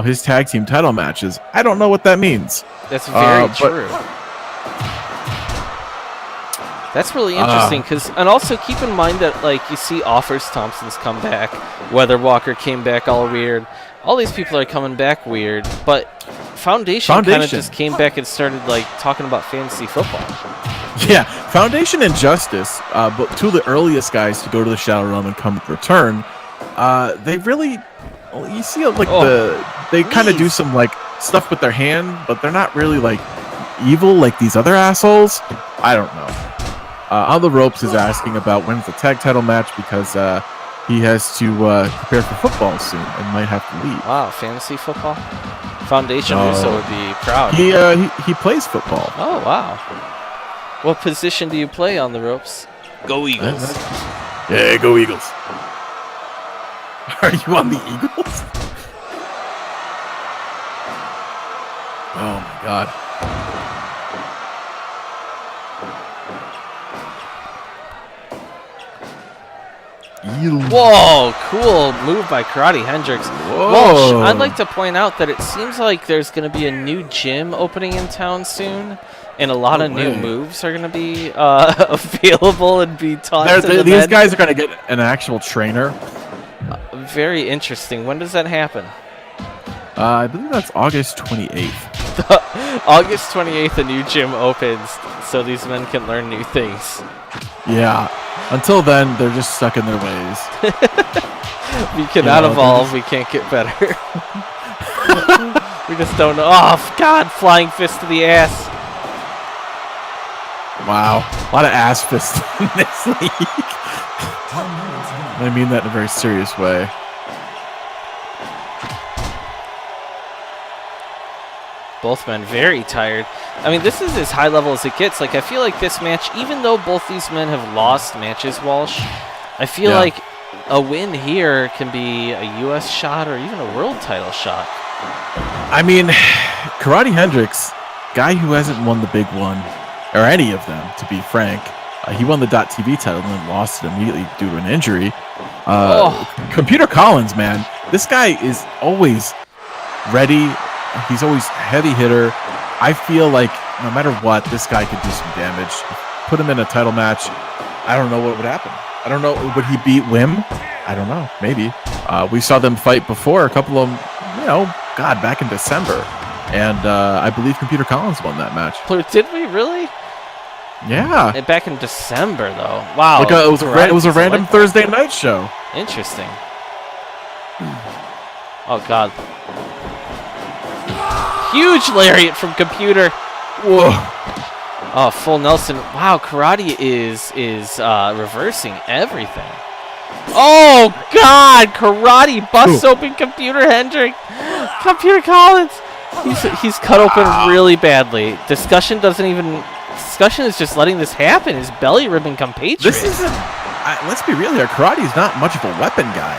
his tag team title matches. I don't know what that means. That's very true. That's really interesting and also keep in mind that you see Offers Thompson's come back, Weather Walker came back all weird. All these people are coming back weird, but Foundation kind of just came back and started talking about fantasy football. Yeah, Foundation and Justice, but 2 of the earliest guys to go to the Shadow Realm and return. They really, you see, they kind of do some stuff with their hand, but they're not really evil like these other assholes. I don't know. On the Ropes is asking about when's the tag title match because he has to prepare for football soon and might have to leave. Wow, fantasy football? Foundation Russo would be proud. He plays football. Oh, wow. What position do you play on the Ropes? Go Eagles. Yeah, go Eagles. Are you on the Eagles? Oh my God. Whoa, cool move by Karate Hendrix. Walsh, I'd like to point out that it seems like there's going to be a new gym opening in town soon, and a lot of new moves are going to be available and be taught to these guys are going to get an actual trainer. Very interesting. When does that happen? I believe that's August 28th. August 28th, a new gym opens, so these men can learn new things. Yeah. Until then, they're just stuck in their ways. We cannot evolve. We can't get better. We just don't know. Oh, God. Flying fist to the ass. Wow. A lot of ass fists in this league. I mean that in a very serious way. Both men very tired. I mean, this is as high level as it gets. I feel like this match, even though both these men have lost matches, Walsh, I feel like a win here can be a U.S. shot or even a world title shot. I mean, Karate Hendrix, guy who hasn't won the big one, or any of them, to be frank. He won the .TV title and then lost it immediately due to an injury. Computer Collins, man, this guy is always ready He's always heavy hitter. I feel like no matter what, this guy could do some damage. Put him in a title match. I don't know what would happen. I don't know. Would he beat Wim? I don't know. Maybe. We saw them fight before. A couple of them, back in December. And I believe Computer Collins won that match. Did we really? Yeah. And back in December, though. Wow. Like it was a random Thursday night show. Interesting. Oh, God. Huge lariat from Computer. Whoa. Oh, full Nelson. Wow, Karate is reversing everything. Oh, God. Karate busts open Computer Hendrick. Computer Collins. He's cut open really badly. Discussion is just letting this happen. His belly ribbon compatriot. This isn't. Let's be real here. Karate is not much of a weapon guy.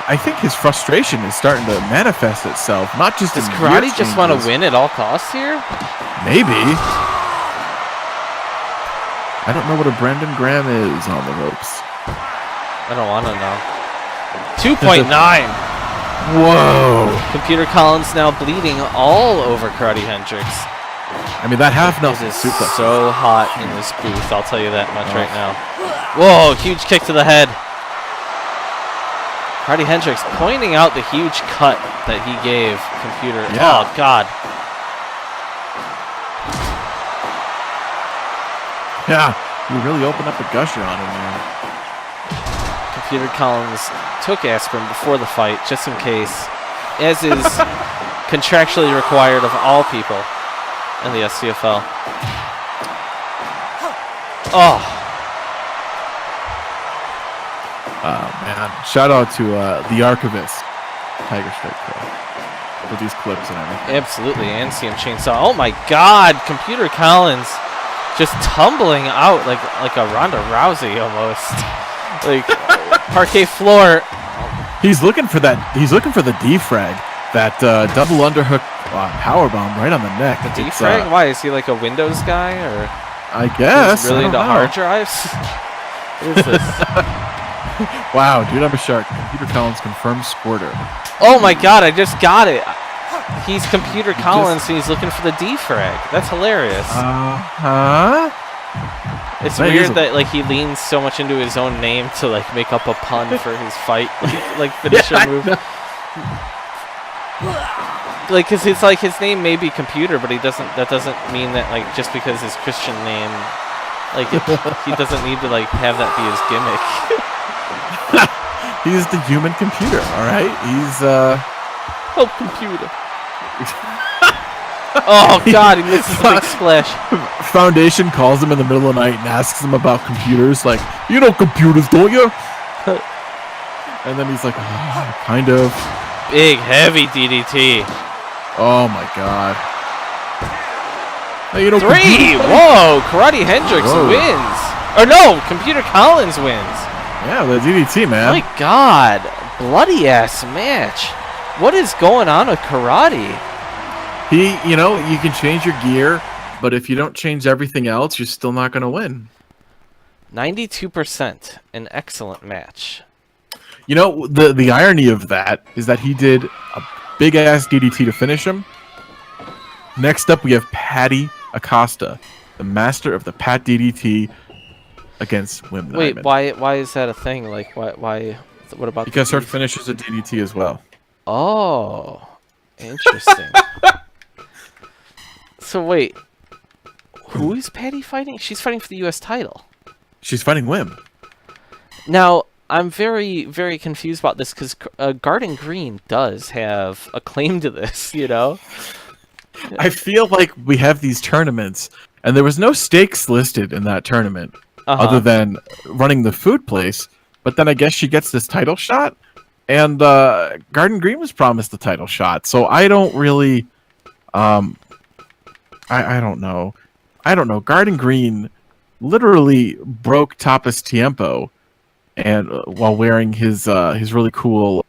I think his frustration is starting to manifest itself. Not just does in Karate just want to win at all costs here? Maybe. I don't know what a Brandon Graham is on the ropes. I don't want to know. 2.9. Whoa. Computer Collins now bleeding all over Karate Hendricks. I mean, that half Nelson It is suplex. so hot in this booth, I'll tell you that much right now. Whoa, huge kick to the head. Karate Hendricks pointing out the huge cut that he gave Computer. Yeah. Oh, God. Yeah, you really opened up the gusher on him, man. Computer Collins took aspirin before the fight, just in case, as is contractually required of all people in the SCFL. Oh. Man. Shout out to the archivist, Tiger Strike Pro, for these clips and everything. Absolutely, and CM Chainsaw. Oh my God, Computer Collins just tumbling out like a Ronda Rousey almost. Like parquet floor. He's looking for that. He's looking for the defrag, that double underhook powerbomb right on the neck. Defrag? Why is he like a Windows guy, or I guess really I into don't know. hard drives? What is this? Wow, dude, I'm a shark. Computer Collins confirmed squirter. Oh my God, I just got it. He's Computer Collins and he's looking for the defrag. That's hilarious. It's That weird that like he leans so much into his own name to like make up a pun for his fight, like finisher move. Like, cause it's like his name may be Computer, but that doesn't mean that like just because his Christian name, like he doesn't need to like have that be his gimmick. He's the human computer, all right? He's Oh, Computer. Oh God, he misses the big splash. Foundation calls him in the middle of the night and asks him about computers, like, you know computers, don't you? And then he's like, kind of. Big heavy DDT. Oh my God. Hey, you know, 3! computers- Whoa! Karate Hendricks Whoa. wins. Or no, Computer Collins wins. Yeah, the DDT, man. My God, bloody ass match. What is going on with Karate? You can change your gear, but if you don't change everything else, you're still not going to win. 92%, an excellent match. You know, the irony of that is that he did a big ass DDT to finish him. Next up, we have Patty Acosta, the master of the Pat DDT against Wim Wait, Nyman. why is that a thing? Like, why? What about? Because the her finish is a DDT as well. Oh, interesting. So wait, who is Patty fighting? She's fighting for the U.S. title. She's fighting Wim. Now, I'm very, very confused about this because Garden Green does have a claim to this, you know? I feel like we have these tournaments, and there was no stakes listed in that tournament other than running the food place. But then I guess she gets this title shot, and Garden Green was promised the title shot. So I don't really, I don't know. I don't know. Garden Green literally broke Tapas Tiempo, and while wearing his really cool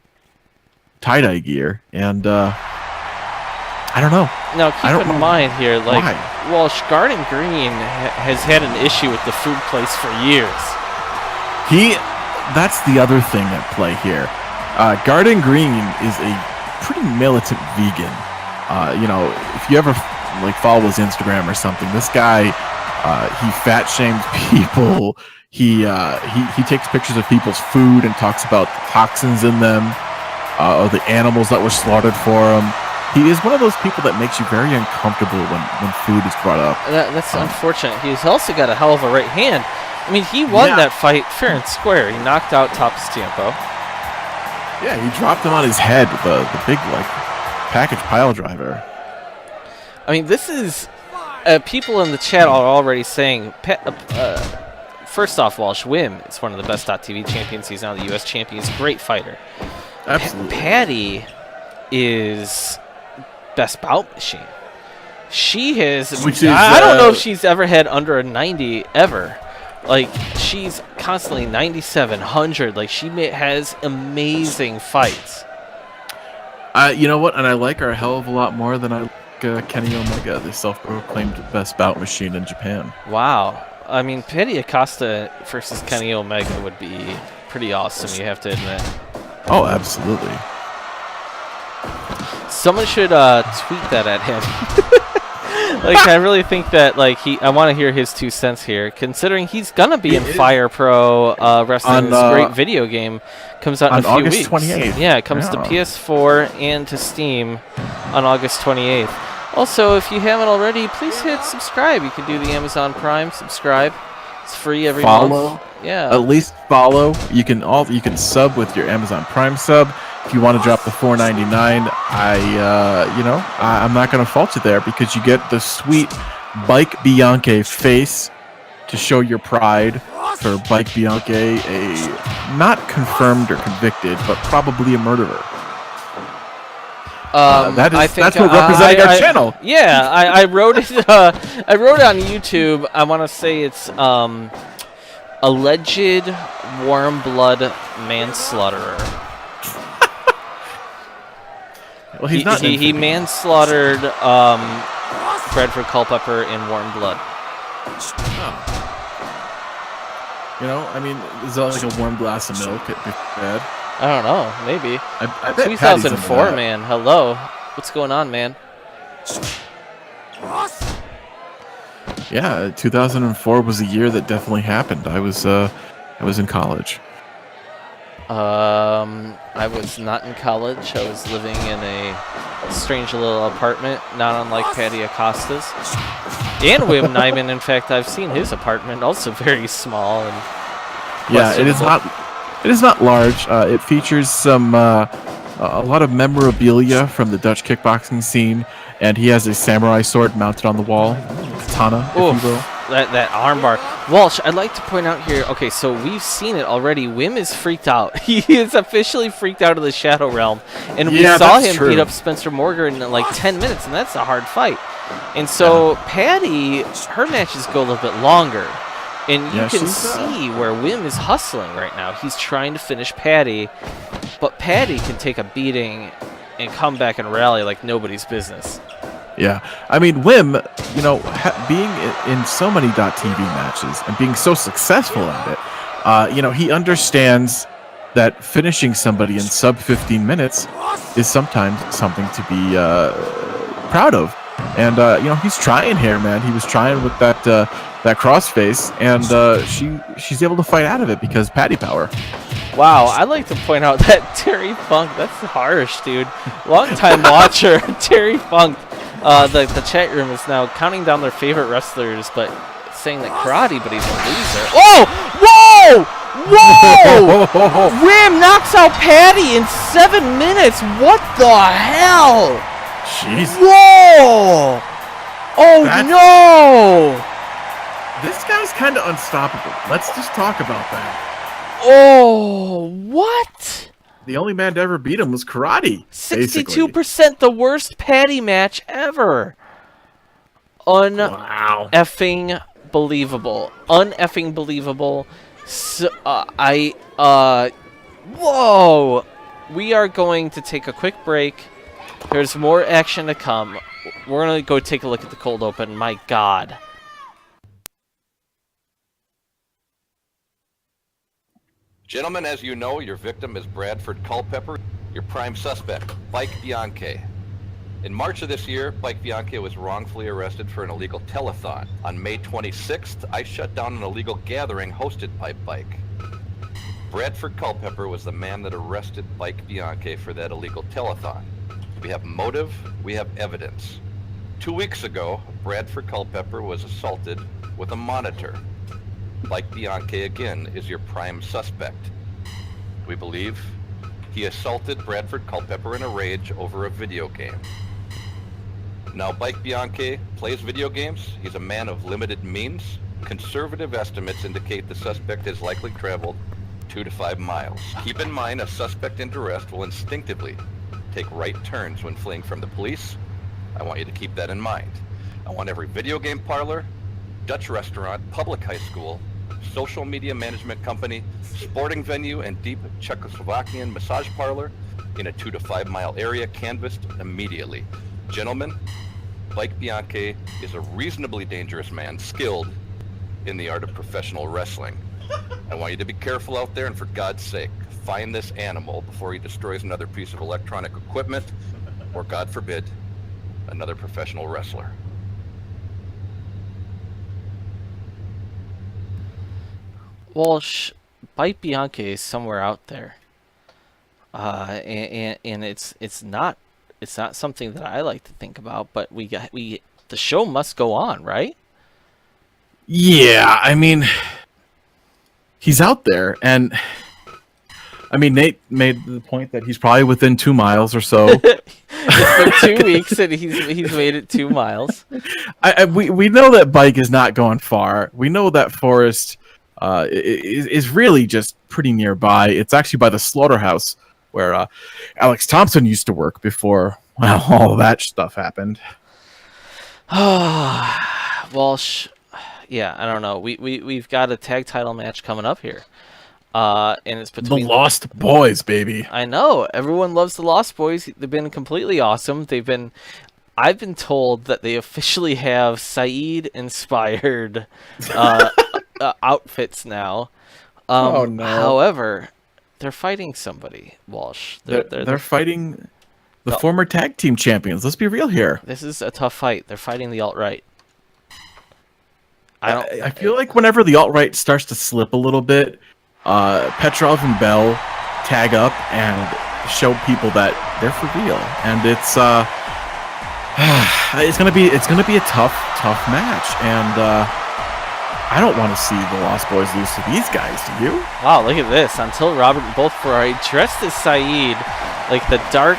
tie-dye gear, and I don't know. Now, keep in mind here, like, why. Walsh, Garden Green has had an issue with the food place for years. That's the other thing at play here. Garden Green is a pretty militant vegan, You know, if you ever like follow his Instagram or something, this guy, he fat shames people. He takes pictures of people's food and talks about the toxins in them, or the animals that were slaughtered for him. He is one of those people that makes you very uncomfortable when food is brought up. That's unfortunate. He's also got a hell of a right hand. I mean, he won that fight fair and square. He knocked out Tapas Tiempo. Yeah, he dropped him on his head with the big, like, package pile driver. I mean, this is... people in the chat are already saying... first off, Walsh, Wim is one of the best .TV champions. He's now the U.S. champion. He's a great fighter. Absolutely. Patty is best bout machine. She has... I don't know if she's ever had under a 90 ever. Like, she's constantly 97, 100. Like, she has amazing fights. You know what? And I like her a hell of a lot more than I like Kenny Omega, the self-proclaimed best bout machine in Japan. Wow. I mean, Patty Acosta versus Kenny Omega would be pretty awesome, you have to admit. Oh, absolutely. Someone should tweet that at him. Like, I really think that, like, I want to hear his 2 cents here, considering he's gonna be in Fire Pro Wrestling. This great video game comes out in a few August weeks. 28th. Yeah, it comes to PS4 and to Steam on August 28th. Also, if you haven't already, please hit subscribe. You can do the Amazon Prime subscribe. It's free every month. Yeah. At least follow. You can sub with your Amazon Prime sub. If you want to drop the $4.99, I'm not going to fault you there, because you get the sweet Bike Bianche face to show your pride for Bike Bianche, a not confirmed or convicted, but probably a murderer. That's what representing our channel. Yeah, I wrote it. I wrote it on YouTube. I want to say it's alleged warm blood manslaughterer. Well, he's not. He manslaughtered Bradford Culpepper in warm blood. Oh. You know, I mean, is that like a warm glass of milk? It'd be bad. I don't know. Maybe. I bet 2004, man. Hello. What's going on, man? Yeah, 2004 was a year that definitely happened. I was in college. I was not in college. I was living in a strange little apartment, not unlike Patty Acosta's. And Wim Nyman, in fact, I've seen his apartment, also very small and yeah, it is not large. It features some a lot of memorabilia from the Dutch kickboxing scene, and he has a samurai sword mounted on the wall, katana, if you will. That armbar. Walsh, I'd like to point out here, okay, so we've seen it already. Wim is freaked out. He is officially freaked out of the Shadow Realm. And we saw him beat up Spencer Morgan in like 10 minutes, and that's a hard fight. And so Patty, her matches go a little bit longer. And you can see where Wim is hustling right now. He's trying to finish Patty, but Patty can take a beating and come back and rally like nobody's business. Yeah, I mean, Wim, you know, being in so many .TV matches and being so successful at it, you know, he understands that finishing somebody in sub 15 minutes is sometimes something to be proud of. And, you know, he's trying here, man. He was trying with that crossface, and she's able to fight out of it because Patty power. Wow, I'd like to point out that Terry Funk, that's harsh, dude. Long-time watcher, Terry Funk. The chat room is now counting down their favorite wrestlers, but saying that karate, but he's a loser. Oh! Whoa! Whoa! Wim knocks out Patty in 7 minutes. What the hell? Jeez. Whoa! Oh, no! This guy's kind of unstoppable. Let's just talk about that. Oh, what? The only man to ever beat him was karate. 62% the worst Patty match ever. Un-effing believable. Un-effing believable. So, whoa! We are going to take a quick break. There's more action to come. We're going to go take a look at the cold open. My God. Gentlemen, as you know, your victim is Bradford Culpepper, your prime suspect, Bike Bianche. In March of this year, Bike Bianchi was wrongfully arrested for an illegal telethon. On May 26th, I shut down an illegal gathering hosted by Bike. Bradford Culpepper was the man that arrested Bike Bianchi for that illegal telethon. We have motive, we have evidence. 2 weeks ago, Bradford Culpepper was assaulted with a monitor. Bike Bianchi again is your prime suspect. We believe he assaulted Bradford Culpepper in a rage over a video game. Now, Bike Bianchi plays video games. He's a man of limited means. Conservative estimates indicate the suspect has likely traveled 2 to 5 miles. Keep in mind, a suspect in duress will instinctively take right turns when fleeing from the police. I want you to keep that in mind. I want every video game parlor, Dutch restaurant, public high school, social media management company, sporting venue, and deep Czechoslovakian massage parlor in a 2 to 5 mile area canvassed immediately. Gentlemen, Bike Bianchi is a reasonably dangerous man, skilled in the art of professional wrestling. I want you to be careful out there, and for God's sake, find this animal before he destroys another piece of electronic equipment, or God forbid, another professional wrestler. Walsh, Bike Bianchi is somewhere out there, and it's not something that I like to think about. But the show must go on, right? Yeah, I mean, he's out there, and I mean, Nate made the point that he's probably within 2 miles or so. It's been 2 weeks, and he's made it 2 miles. We know that Bike is not going far. We know that Forest is really just pretty nearby. It's actually by the slaughterhouse where Alex Thompson used to work before, well, all that stuff happened. Walsh, yeah, I don't know. We've got a tag title match coming up here, and it's between the Lost Boys, baby. I know everyone loves the Lost Boys. They've been completely awesome. I've been told that they officially have Saeed-inspired outfits now. Oh no! However, they're fighting somebody, Walsh. They're fighting the former tag team champions. Let's be real here. This is a tough fight. They're fighting the alt-right. I feel like whenever the alt-right starts to slip a little bit, Petrov and Bell tag up and show people that they're for real, and it's gonna be a tough match, and I don't want to see the Lost Boys lose to these guys. Do you? Wow, look at this. Until Robert and both Ferrari dressed as Saeed, like the dark,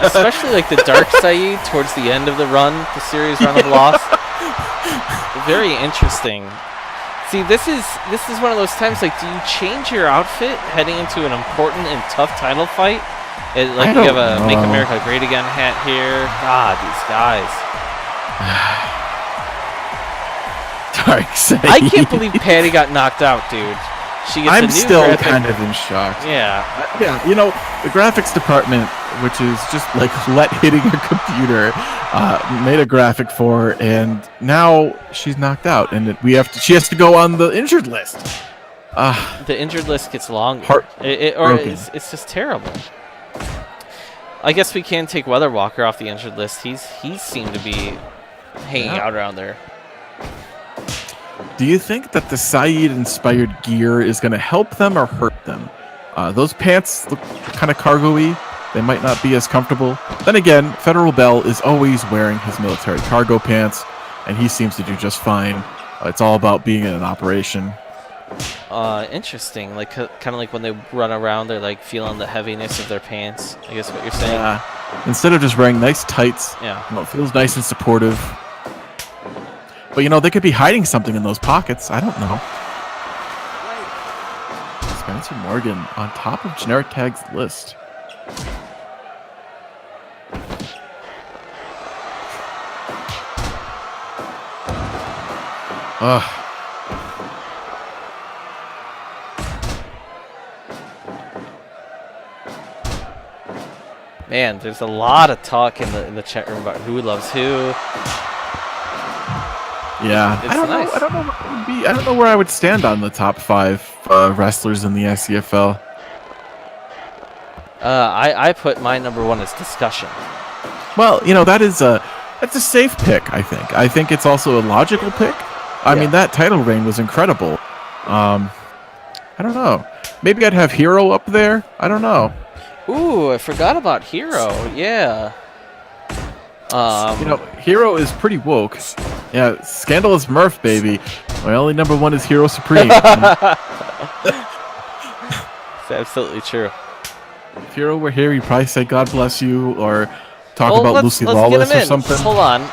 especially like the dark Saeed towards the end of the series run of Lost. Very interesting. See, this is one of those times. Like, do you change your outfit heading into an important and tough title fight? You have a "Make America Great Again" hat here. God, these guys. I can't believe Patty got knocked out, dude. She gets I'm still kind of in shock. Yeah. Yeah, the graphics department, which is just like let hitting a computer, made a graphic for her, and now she's knocked out, and she has to go on the injured list. The injured list gets longer. It's just terrible. I guess we can take Weather Walker off the injured list. He seemed to be hanging out around there. Do you think that the Saeed-inspired gear is going to help them or hurt them? Those pants look kind of cargo-y. They might not be as comfortable. Then again, Federal Bell is always wearing his military cargo pants, and he seems to do just fine. It's all about being in an operation. Interesting. Like kind of like when they run around, they're like feeling the heaviness of their pants. I guess what you're saying. Yeah. Instead of just wearing nice tights, it feels nice and supportive. But they could be hiding something in those pockets. I don't know. Spencer Morgan on top of Generic Tag's list. Man, there's a lot of talk in the chat room about who loves who. Yeah, I don't know. I don't know where I would stand on the top 5 wrestlers in the SCFL. I put my number 1 as discussion. Well, that's a safe pick, I think. I think it's also a logical pick. I mean, that title reign was incredible. I don't know. Maybe I'd have Hero up there. I don't know. Ooh, I forgot about Hero. Yeah. Hero is pretty woke. Yeah, Scandalous Murph, baby. My only number one is Hero Supreme. It's absolutely true. If Hero were here, he'd probably say God bless you or talk Well, about Lucy Lawless get him or in. something. Hold on.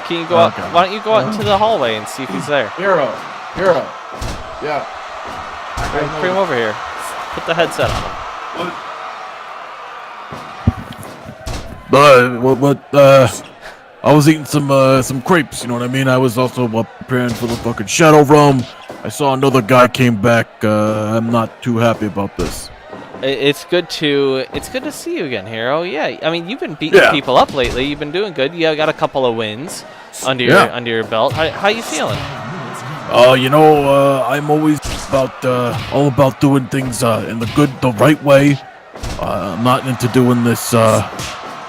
Can you go out? Okay. Why don't you go out into the hallway and see if he's there? Hero. Yeah. Bring him over here. Put the headset on him. I was eating some crepes, you know what I mean? I was also preparing for the fucking Shadow Realm. I saw another guy came back. I'm not too happy about this. It's good to see you again, Hero. Yeah, I mean you've been beating people up lately. You've been doing good. You got a couple of wins under your belt. How you feeling? I'm always all about doing things in the right way. I'm not into doing this.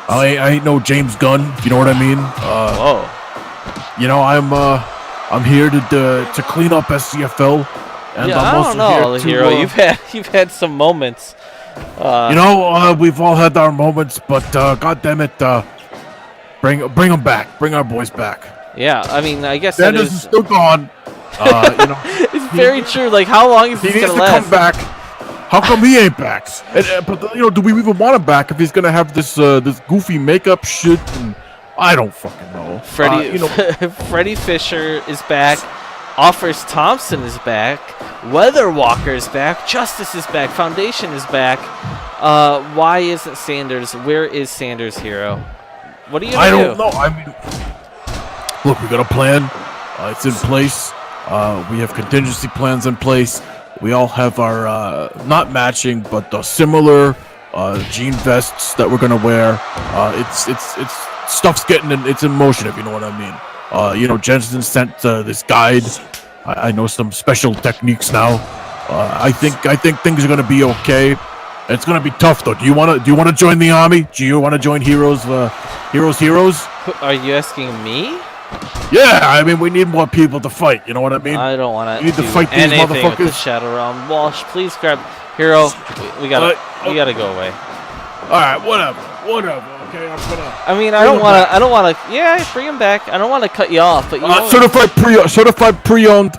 I ain't no James Gunn. You know what I mean? Whoa. I'm here to clean up SCFL. And Yeah, I'm I also don't know, here to, Hero. You've had some moments. We've all had our moments, but God damn it, bring them back. Bring our boys back. Yeah, I mean, I guess Sanders is still gone. it's very true. Like, how long is He this needs gonna to last? come back. How come he ain't back? But do we even want him back if he's gonna have this goofy makeup shit? And I don't fucking know. Freddie Fisher is back. Offers Thompson is back. Weather Walker is back. Justice is back. Foundation is back. Why isn't Sanders? Where is Sanders, Hero? What are you gonna do? I don't know. I mean, look, we got a plan. It's in place. We have contingency plans in place. We all have our not matching, but similar jean vests that we're gonna wear. It's stuff's it's in motion, if you know what I mean. Jensen sent this guide. I know some special techniques now. I think things are gonna be okay. It's gonna be tough though. Do you wanna join the army? Do you wanna join Heroes? Heroes? Are you asking me? Yeah, I mean we need more people to fight. You know what I mean? I don't want You need to fight these anything with the motherfuckers. Shadow Realm. Walsh, please grab Hero. We gotta go away. All right, whatever. Okay, I'm gonna. I mean, I don't want to. Yeah, bring him back. I don't want to cut you off, but you certified pre-owned,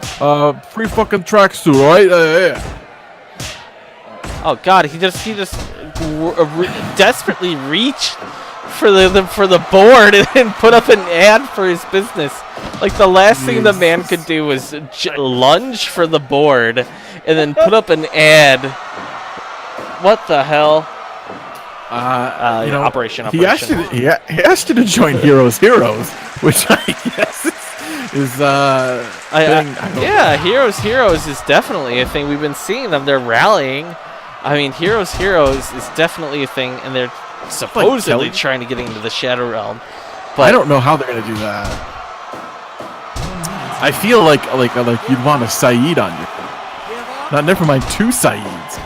free fucking tracksuit. All right, yeah. Oh God, he just desperately reached for the board and then put up an ad for his business. Like the last thing the man could do was lunge for the board and then put up an ad. What the hell? Operation. He asked you to join Heroes, which I guess is Heroes is definitely a thing. We've been seeing them. They're rallying. I mean, Heroes is definitely a thing, and they're supposedly trying to get into the Shadow Realm. But I don't know how they're gonna do that. I feel like you'd want a Saeed on you. Never mind two Saeeds.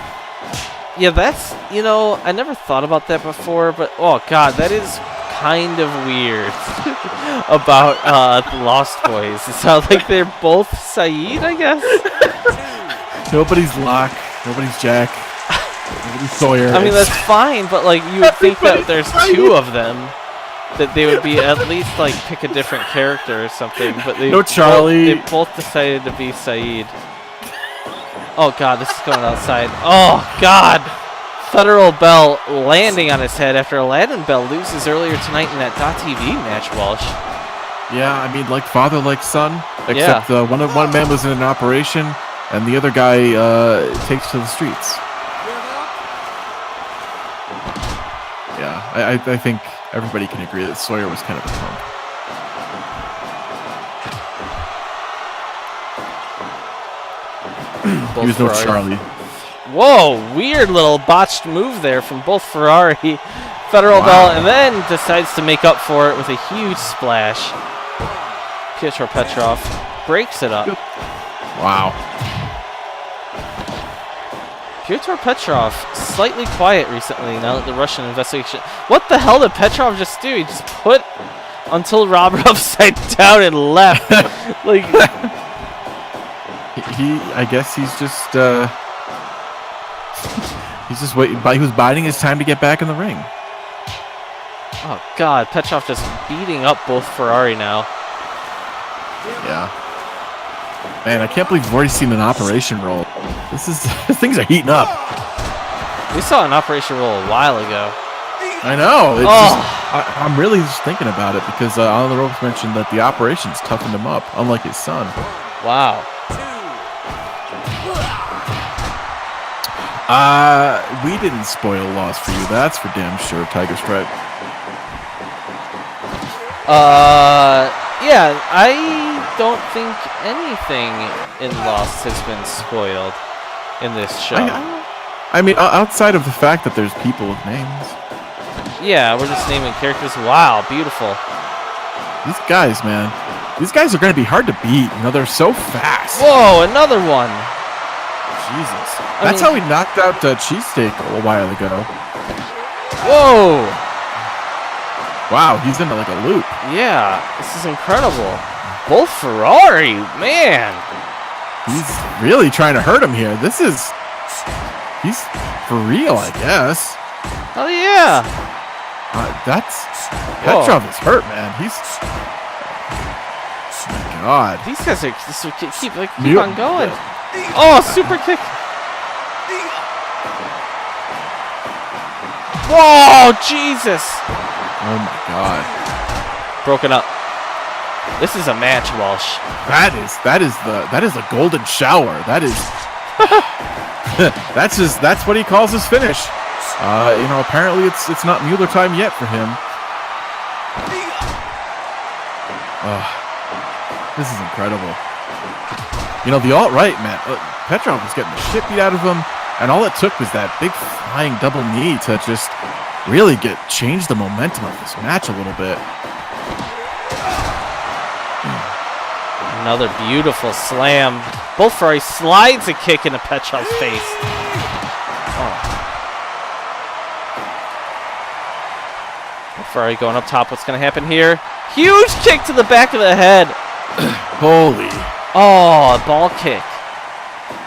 Yeah, that's, I never thought about that before, but oh God, that is kind of weird about the Lost Boys. It sounds like they're both Saeed, I guess. Nobody's Locke, nobody's Jack, nobody's Sawyer. I mean, that's fine, but like you would think that there's two of them, that they would be at least like pick a different character or something. But they Charlie. They both decided to be Saeed. Oh God, this is going outside. Oh God! Federal Bell landing on his head after Aladdin Bell loses earlier tonight in that .TV match, Walsh. Yeah, I mean, like father, like son. Except one man was in an operation, and the other guy takes to the streets. Yeah, I think everybody can agree that Sawyer was kind of a punk. He was no Charlie. Whoa, weird little botched move there from both Ferrari, Federal Bell, and then decides to make up for it with a huge splash. Pietro Petrov breaks it up. Wow. Pyotr Petrov, slightly quiet recently now that the Russian investigation. What the hell did Petrov just do? He just put until Robert upside down and left. Like I guess he's just waiting. He was biding his time to get back in the ring. oh god, Petrov just beating up both Ferrari now. Yeah. Man, I can't believe we've already seen an operation roll. Things are heating up. We saw an operation roll a while ago. I know. It's Oh. I'm really just thinking about it because on the ropes mentioned that the operations toughened him up, unlike his son. Wow. We didn't spoil a loss for you. That's for damn sure, Tiger Stripe. Yeah, I don't think anything in Lost has been spoiled in this show. I mean, outside of the fact that there's people with names. Yeah, we're just naming characters. Wow, beautiful. These guys, man. These guys are going to be hard to beat. You know, they're so fast. Whoa, another one. Jesus. I That's mean- how we knocked out Cheesesteak a while ago. Whoa. Wow, he's in like a loop. Yeah, this is incredible. Both Ferrari, man. He's really trying to hurt him here. He's for real, I guess. Oh yeah. Petrov is hurt, man. Oh my God. These guys are keep You- on going. Oh, super kick. Whoa, Jesus. Oh my God. Broken up. This is a match, Walsh. That is the golden shower. That is that's what he calls his finish. You know, apparently it's not Mueller time yet for him. This is incredible. You know, the alt-right, man, Petrov was getting the shit beat out of him, and all it took was that big flying double knee to just really change the momentum of this match a little bit. Another beautiful slam. Both Ferrari slides a kick into Petrov's face. Oh. Ferrari going up top. What's going to happen here? Huge kick to the back of the head. Holy. Oh, a ball kick.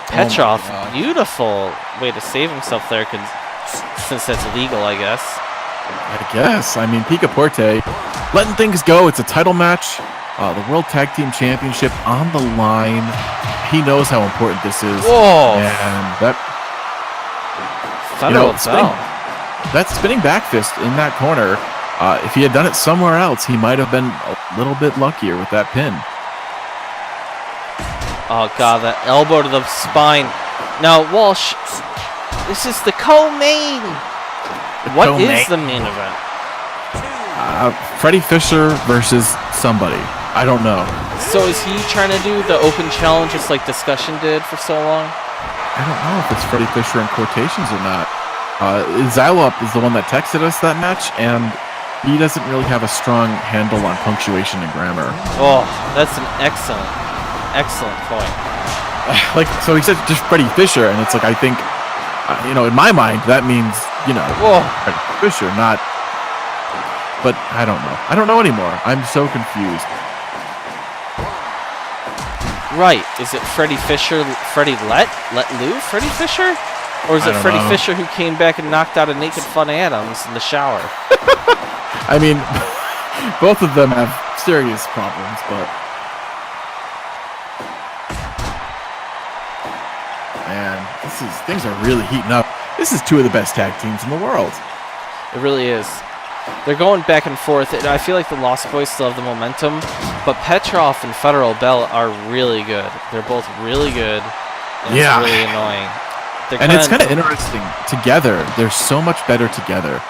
my Petrov, God. beautiful way to save himself there, since that's illegal, I guess. I guess. I mean, Picaporte letting things go. It's a title match. The World Tag Team Championship on the line. He knows how important this is. Whoa. And that, Federal bell. that spinning back fist in that corner, if he had done it somewhere else, he might have been a little bit luckier with that pin. Oh, God, that elbow to the spine. Now, Walsh, this is the co-main. What is the main event? Freddie Fisher versus somebody. I don't know. So is he trying to do the open challenge just like Discussion did for so long? I don't know if it's Freddie Fisher in quotations or not. Zylop is the one that texted us that match, and he doesn't really have a strong handle on punctuation and grammar. Oh, that's an excellent point. So he said just Freddie Fisher, and it's like, I think, in my mind, that means, Whoa. Freddie Fisher, not. But I don't know. I don't know anymore. I'm so confused. Right. Is it Freddie Fisher, Freddie Let Liu, Freddie Fisher? Or is I it don't Freddie know. Fisher who came back and knocked out a naked Fun Adams in the shower? I mean, both of them have serious problems, but. Man, things are really heating up. This is two of the best tag teams in the world. It really is. They're going back and forth. And I feel like the Lost Boys still have the momentum, but Petrov and Federal Bell are really good. They're both really good. And Yeah. It's really annoying. And it's kind of interesting. Together, they're so much better together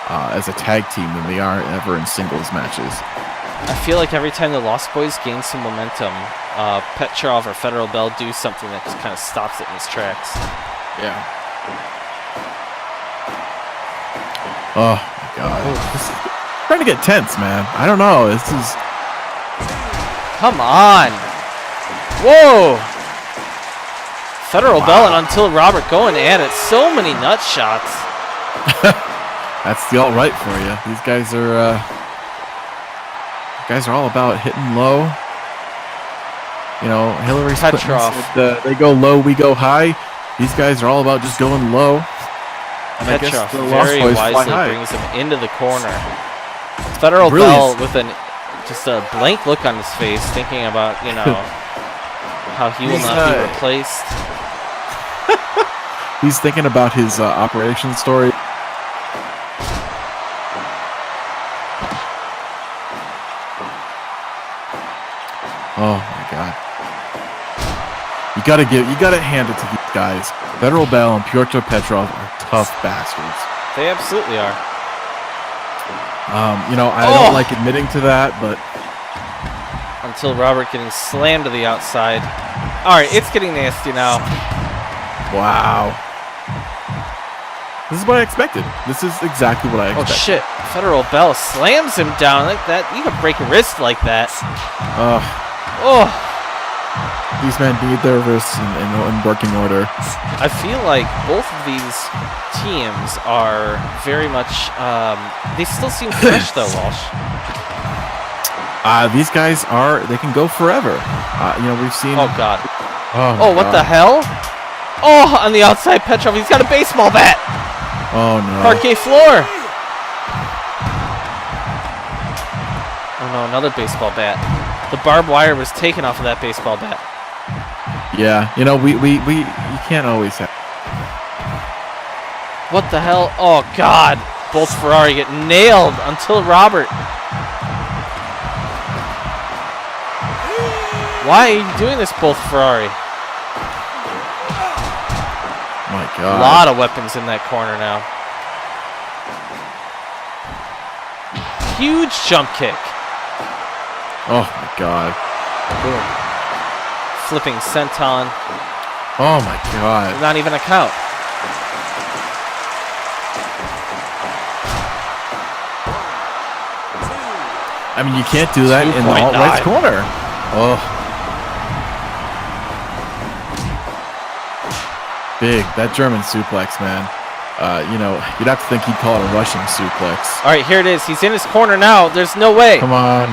as a tag team than they are ever in singles matches. I feel like every time the Lost Boys gain some momentum, Petrov or Federal Bell do something that just kind of stops it in its tracks. Yeah. Oh my God. This is trying to get tense, man. I don't know. This is. Come on. Whoa. Federal Bell and Until Robert going at it. So many nut shots. That's the alt-right for you. These guys are all about hitting low. You know, Hillary Petrov. They go low, we go high. These guys are all about just going low. And I guess Petrov the Lost very Boys fly wisely high. brings him into the corner. Federal Brilliant. Bell with just a blank look on his face, thinking about, you know, how he will not be replaced. He's thinking about his operation story. Oh my God! You gotta hand it to these guys. Federal Bell and Pyotr Petrov are tough bastards. They absolutely are. You know, I don't like admitting to that, but Until Robert getting slammed to the outside. All right, it's getting nasty now. wow. This is what I expected. This is exactly what I Oh expected. shit! Federal Bell slams him down like that. You can break a wrist like that. Oh, These men need their wrists in working order. I feel like both of these teams are very much. They still seem fresh though, Walsh. These guys they can go forever. You know, we've seen. Oh god. Oh, What the hell? Oh, on the outside, Petrov. He's got a baseball bat. Oh no. Parquet floor. Oh no, another baseball bat. The barbed wire was taken off of that baseball bat. Yeah, you know, we you can't always have. What the hell? Oh god. Both Ferrari get nailed until Robert. Why are you doing this, both Ferrari? My A God. lot of weapons in that corner now. Huge jump kick. Oh my God. Boom. Flipping senton. Oh my God. Not even a count. I mean, you can't do that in the 2.9. alt-right's corner. Oh. Big. That German suplex, man. You know, you'd have to think he'd call it a Russian suplex. All right, here it is. He's in his corner now. There's no way. Come on.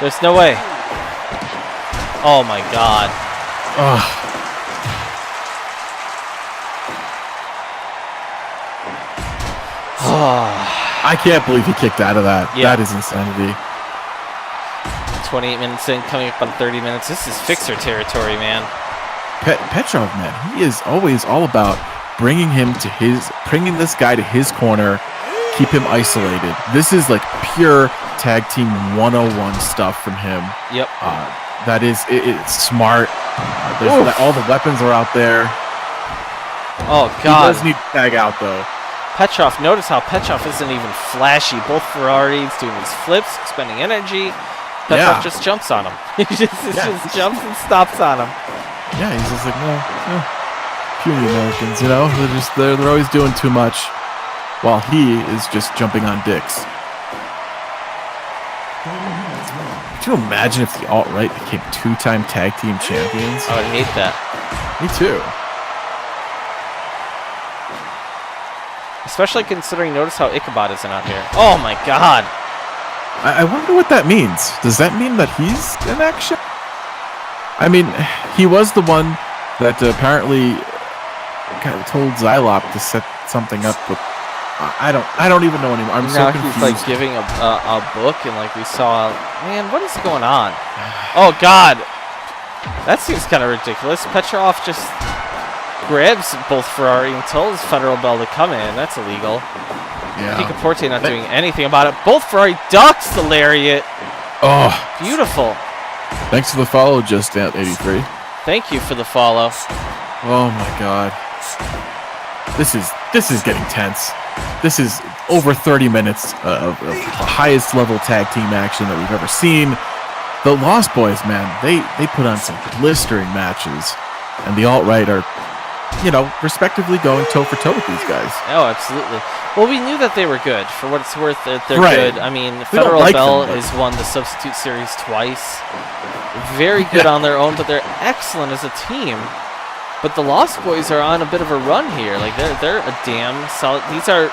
There's no way. Oh my god. Oh. I can't believe he kicked out of that. Yeah. That is insanity. 28 minutes in, coming up on 30 minutes. This is fixer territory, man. Petrov, man, he is always all about bringing this guy to his corner, keep him isolated. This is like pure tag team 101 stuff from him. Yep. That is, it's smart. All the weapons are out there. Oh He god. does need to tag out though. Petrov, notice how Petrov isn't even flashy. Both Ferraris doing these flips, expending energy. Petrov Yeah. just jumps on him. He just jumps and stops on him. Yeah, he's just like, no, puny Americans, you know, they're always doing too much, while he is just jumping on dicks. Could you imagine if the alt-right became two-time tag team champions? I would hate that. Me too. Especially considering, notice how Ichabod isn't out here. Oh my god. I wonder what that means. Does that mean that he's in action? I mean, he was the one that apparently kind of told Zylop to set something up with. I don't even know anymore. I'm Now so confused. he's like giving a book, and like we saw, man, what is going on? Oh god, that seems kind of ridiculous. Petrov just grabs both Ferrari and tells Federal Bell to come in. That's illegal. Yeah. Picaporte not doing anything about it. Both Ferrari ducks the lariat. Oh, Beautiful. thanks for the follow, Just at 83. Thank you for the follow. Oh my god. This is getting tense. This is over 30 minutes of the highest level tag team action that we've ever seen. The Lost Boys, man, they put on some blistering matches, and the alt-right are, you know, respectively going toe for toe with these guys. Oh, absolutely. Well, we knew that they were good. For what it's worth, they're Right. good. I mean, We don't Federal like Bell them, but- has won the Substitute Series twice. Very good on their own, but they're excellent as a team. But the Lost Boys are on a bit of a run here. Like they're a damn solid. These are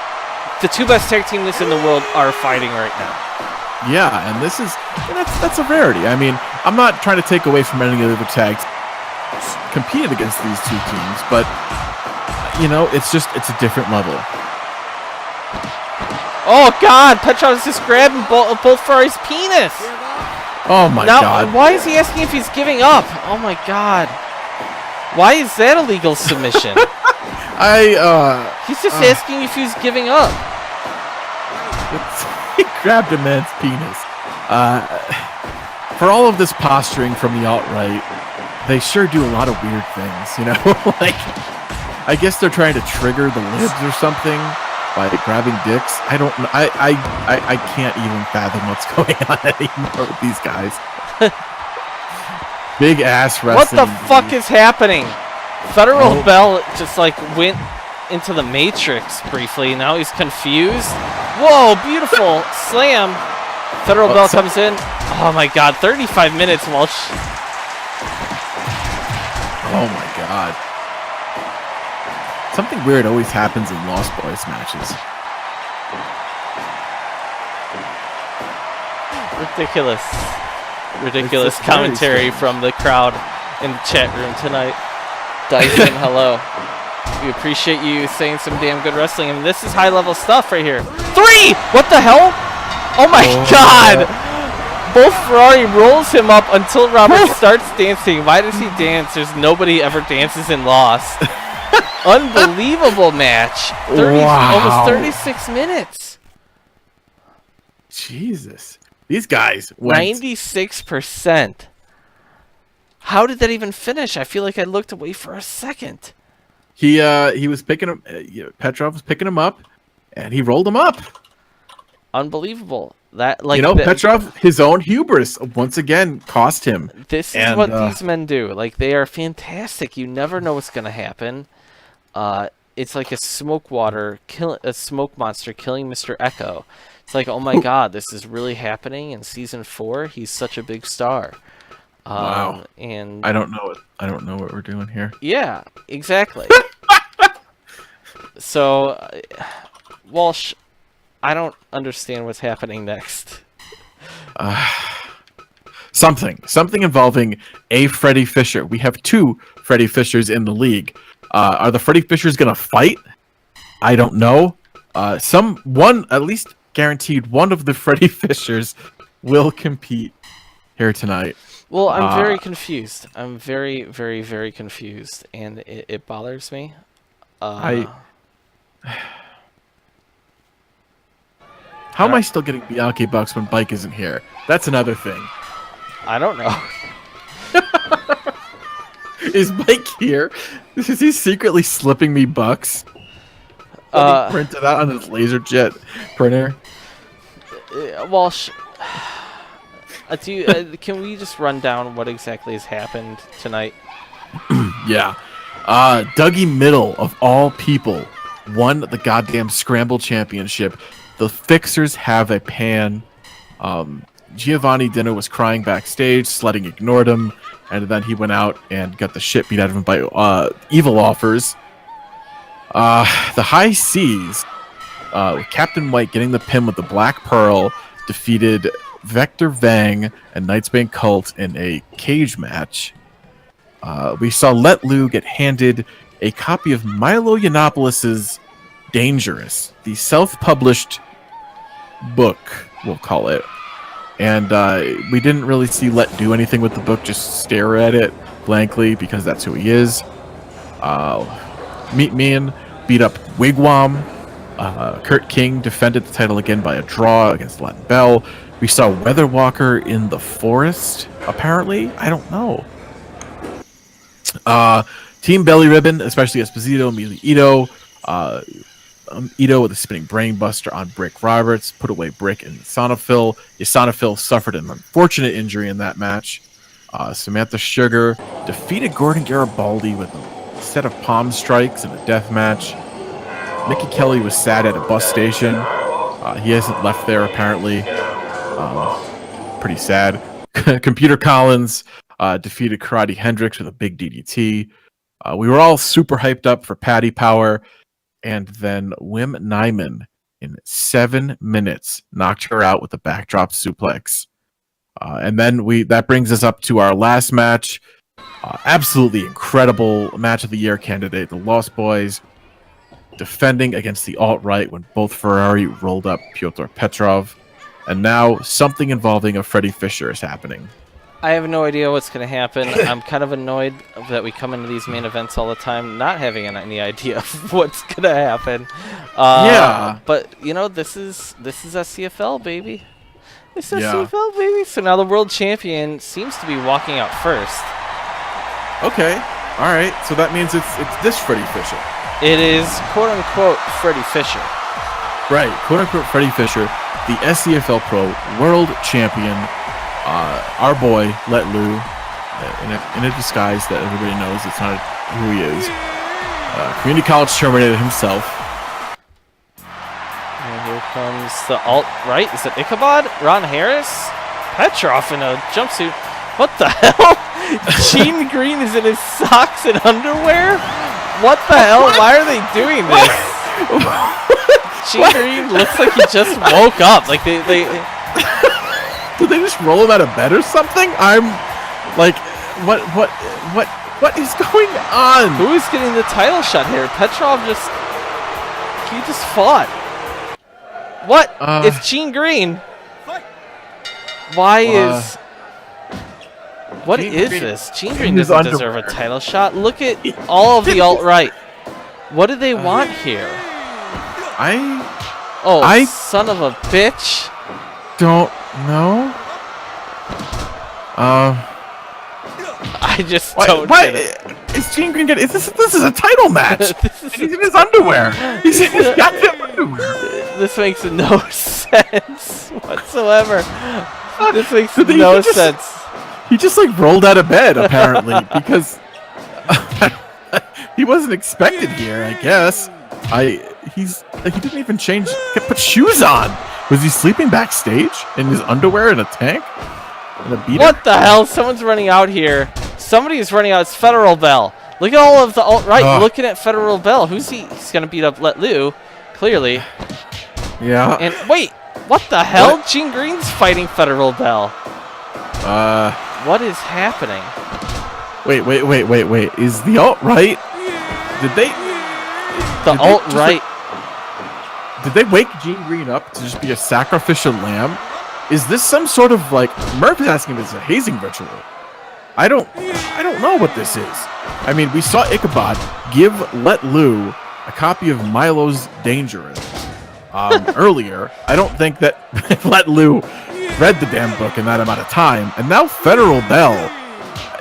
the two best tag teams in the world are fighting right now. Yeah, and that's a rarity. I mean, I'm not trying to take away from any of the other tags competing against these two teams, but you know, it's a different level. Oh God, Petrov's just grabbing both Ferrari's penis. Oh my God! Why is he asking if he's giving up? Oh my God! Why is that a legal submission? He's just asking if he's giving up. He grabbed a man's penis. For all of this posturing from the alt-right, they sure do a lot of weird things, you know? Like, I guess they're trying to trigger the libs or something by grabbing dicks. I don't know. I can't even fathom what's going on anymore with these guys. Big ass wrestling. What the fuck is happening? Federal Bell just like went into the Matrix briefly. Now he's confused. Whoa, beautiful slam. Federal Bell comes in. Oh my God, 35 minutes, Walsh. Oh my God. Something weird always happens in Lost Boys matches. Ridiculous commentary from the crowd in the chat room tonight. Dyson, hello. We appreciate you saying some damn good wrestling. I mean, this is high-level stuff right here. 3! What the hell? Oh my God! Both Ferrari rolls him up until Robert starts dancing. Why does he dance? There's nobody ever dances in Lost. Unbelievable match. Almost 36 minutes. Jesus. These guys went 96%. How did that even finish? I feel like I looked away for a second. He was picking him. Petrov was picking him up, and he rolled him up. Unbelievable. That Petrov, his own hubris once again cost him. This is what these men do. Like, they are fantastic. You never know what's gonna happen. It's like a smoke monster killing Mr. Echo. It's like, oh my God, this is really happening in season 4. He's such a big star. Wow. And I don't know what we're doing here. Yeah, exactly. So, Walsh, I don't understand what's happening next. Something involving a Freddy Fisher. We have 2 Freddy Fishers in the league. Are the Freddy Fishers gonna fight? I don't know. One at least guaranteed one of the Freddy Fishers will compete here tonight. Well, I'm very confused. I'm very, very, very confused, and it bothers me. How am I still getting Bianchi bucks when Bike isn't here? That's another thing. I don't know. Is Mike here? Is he secretly slipping me bucks? He printed out on his LaserJet printer. Walsh, can we just run down what exactly has happened tonight? Yeah. Dougie Middle, of all people, won the goddamn Scramble Championship. The Fixers have a pan. Giovanni Dino was crying backstage. Sledding ignored him. And then he went out and got the shit beat out of him by Evil Offers. The High Seas, with Captain White getting the pin with the Black Pearl, defeated Vector Vang and Knightsbane Cult in a cage match. We saw Let Liu get handed a copy of Milo Yiannopoulos' Dangerous, the self-published book, we'll call it. And we didn't really see Let do anything with the book, just stare at it blankly because that's who he is. Meat Man beat up Wigwam. Kurt King defended the title again by a draw against Latin Bell. We saw Weatherwalker in the forest, apparently. I don't know. Team Belly Ribbon, especially Esposito, Mili Ito. Ito with a spinning brainbuster on Brick Roberts, put away Brick and Yasanafil. Yasanafil suffered an unfortunate injury in that match. Samantha Sugar defeated Gordon Garibaldi with a set of palm strikes in a death match. Mickey Kelly was sad at a bus station. He hasn't left there, apparently. Pretty sad. Computer Collins defeated Karate Hendricks with a big DDT. We were all super hyped up for Patty Power, and then Wim Nyman in 7 minutes knocked her out with a backdrop suplex. And then that brings us up to our last match. Absolutely incredible match of the year candidate. The Lost Boys defending against the alt-right when both Ferrari rolled up Pyotr Petrov. And now something involving a Freddie Fisher is happening. I have no idea what's going to happen. I'm kind of annoyed that we come into these main events all the time not having any idea of what's going to happen. Yeah. But, you know, this is SCFL, baby. It's SCFL, baby. So now the world champion seems to be walking out first. Okay. All right. So that means it's this Freddie Fisher. It is, quote-unquote, Freddie Fisher. Right. Quote-unquote Freddie Fisher, the SCFL Pro world champion. Our boy, Let Liu, in a disguise that everybody knows it's not who he is. Community college terminated himself. And here comes the alt-right. Is it Ichabod? Ron Harris? Petrov in a jumpsuit. What the hell? Gene Green is in his socks and underwear? What the hell? Why are they doing this? Gene Green looks like he just woke up. Like they Did they just roll him out of bed or something? I'm like, what is going on? Who is getting the title shot here? Petrov just fought. What? It's Gene Green. What is this? Gene Green doesn't deserve a title shot. Look at all of the alt-right. What do they want here? Son of a bitch. Don't know. I just don't get it. Is Gene Green getting? This is a title match. He's in his underwear. He's in his goddamn underwear. This makes no sense whatsoever. This makes no sense. He just like rolled out of bed apparently because he wasn't expected here. I guess. He didn't even change. He put shoes on. Was he sleeping backstage in his underwear in a tank? In a beater? What the hell? Someone's running out here. Somebody is running out. It's Federal Bell. Look at all of the alt-right looking at Federal Bell. Who's he? He's going to beat up Let Liu, clearly. Yeah. And wait, what the hell? What? Gene Green's fighting Federal Bell. What is happening? Wait. Is the alt-right? Did they... The alt-right... Did they wake Gene Green up to just be a sacrificial lamb? Is this some sort of like Murph is asking if it's a hazing ritual? I don't know what this is. I mean, we saw Ichabod give Let Liu a copy of Milo's Dangerous earlier. I don't think that Let Liu read the damn book in that amount of time, and now Federal Bell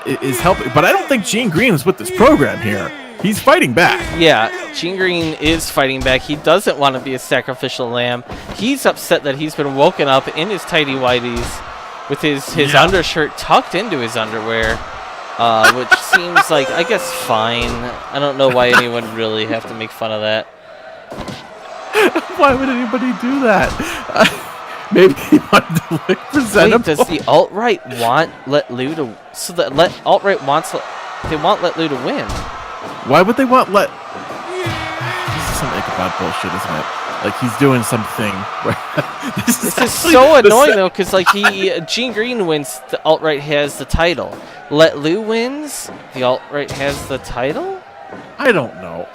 is helping. But I don't think Gene Green is with this program here. He's fighting back. Yeah, Gene Green is fighting back. He doesn't want to be a sacrificial lamb. He's upset that he's been woken up in his tighty whities with his undershirt tucked into his underwear, which seems like, I guess, fine. I don't know why anyone would really have to make fun of that. Why would anybody do that? Maybe he wanted to look presentable. Wait, does the alt-right want Let Liu to... So the alt-right wants... They want Let Liu to win. Why would they want This is some Ichabod bullshit, isn't it? Like he's doing something. This is so annoying though, because like Gene Green wins, the alt-right has the title. Let Liu wins, the alt-right has the title. I don't know.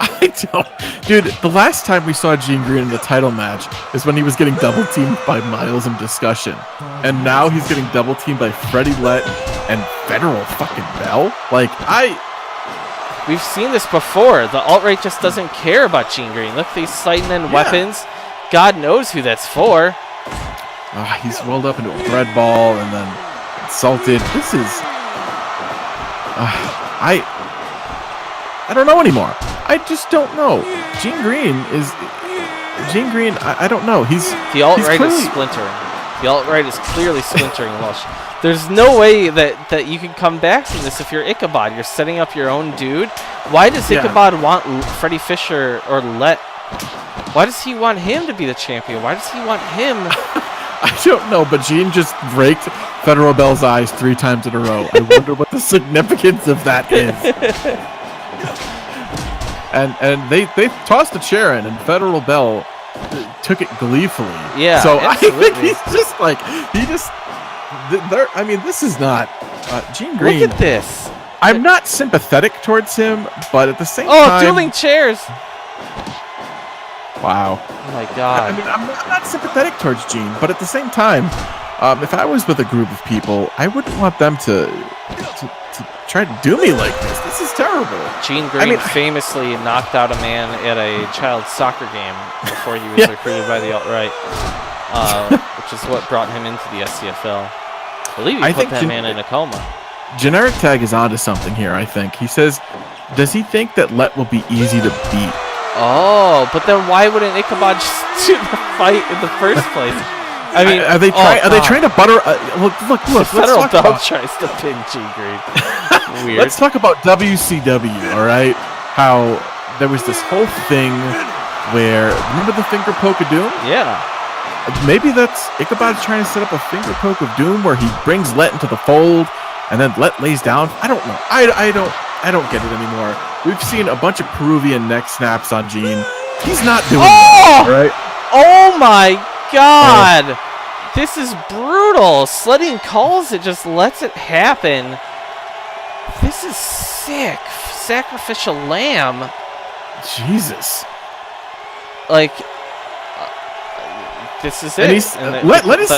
Dude, the last time we saw Gene Green in the title match is when he was getting double teamed by Miles in Discussion, and now he's getting double teamed by Freddie Let and Federal fucking Bell. Like We've seen this before. The alt-right just doesn't care about Gene Green. Look, he's sighting in weapons. God knows who that's for. He's rolled up into a bread ball and then insulted. This is... I don't know anymore. I just don't know. Gene Green, I don't know. The alt-right is splintering. The alt-right is clearly splintering, Walsh. There's no way that you can come back from this if you're Ichabod. You're setting up your own dude. Why does Ichabod want Freddie Fisher or why does he want him to be the champion? Why does he want him? I don't know, but Gene just raked Federal Bell's eyes 3 times in a row. I wonder what the significance of that is. and they tossed a chair in, and Federal Bell took it gleefully. Yeah, So absolutely. I think he's just like I mean, this is not Gene Green. Look at this. I'm not sympathetic towards him, but at the same Oh, time, dueling chairs. wow. Oh my I God. mean, I'm not sympathetic towards Gene, but at the same time, if I was with a group of people, I wouldn't want them to try to do me like this. This is terrible. Gene Green famously knocked out a man at a child's soccer game before he was recruited by the alt-right, which is what brought him into the SCFL. I believe he put that man in a coma. Generic Tag is onto something here, I think. He says, does he think that Let will be easy to beat? Oh, but then why wouldn't Ichabod just do the fight in the first place? I mean, are they trying to butter? Look. Federal Bell tries to pin Gene Green. Weird. Let's talk about WCW. All right, how there was this whole thing where remember the finger poke of doom? Yeah. Maybe that's Ichabod's trying to set up a finger poke of doom where he brings Let into the fold and then Let lays down. I don't know. I don't get it anymore. We've seen a bunch of Peruvian neck snaps on Gene. He's not doing that, right? Oh my God! This is brutal. Sledding calls it, just lets it happen. This is sick. Sacrificial lamb. Jesus. Like, this is it. And he's Let is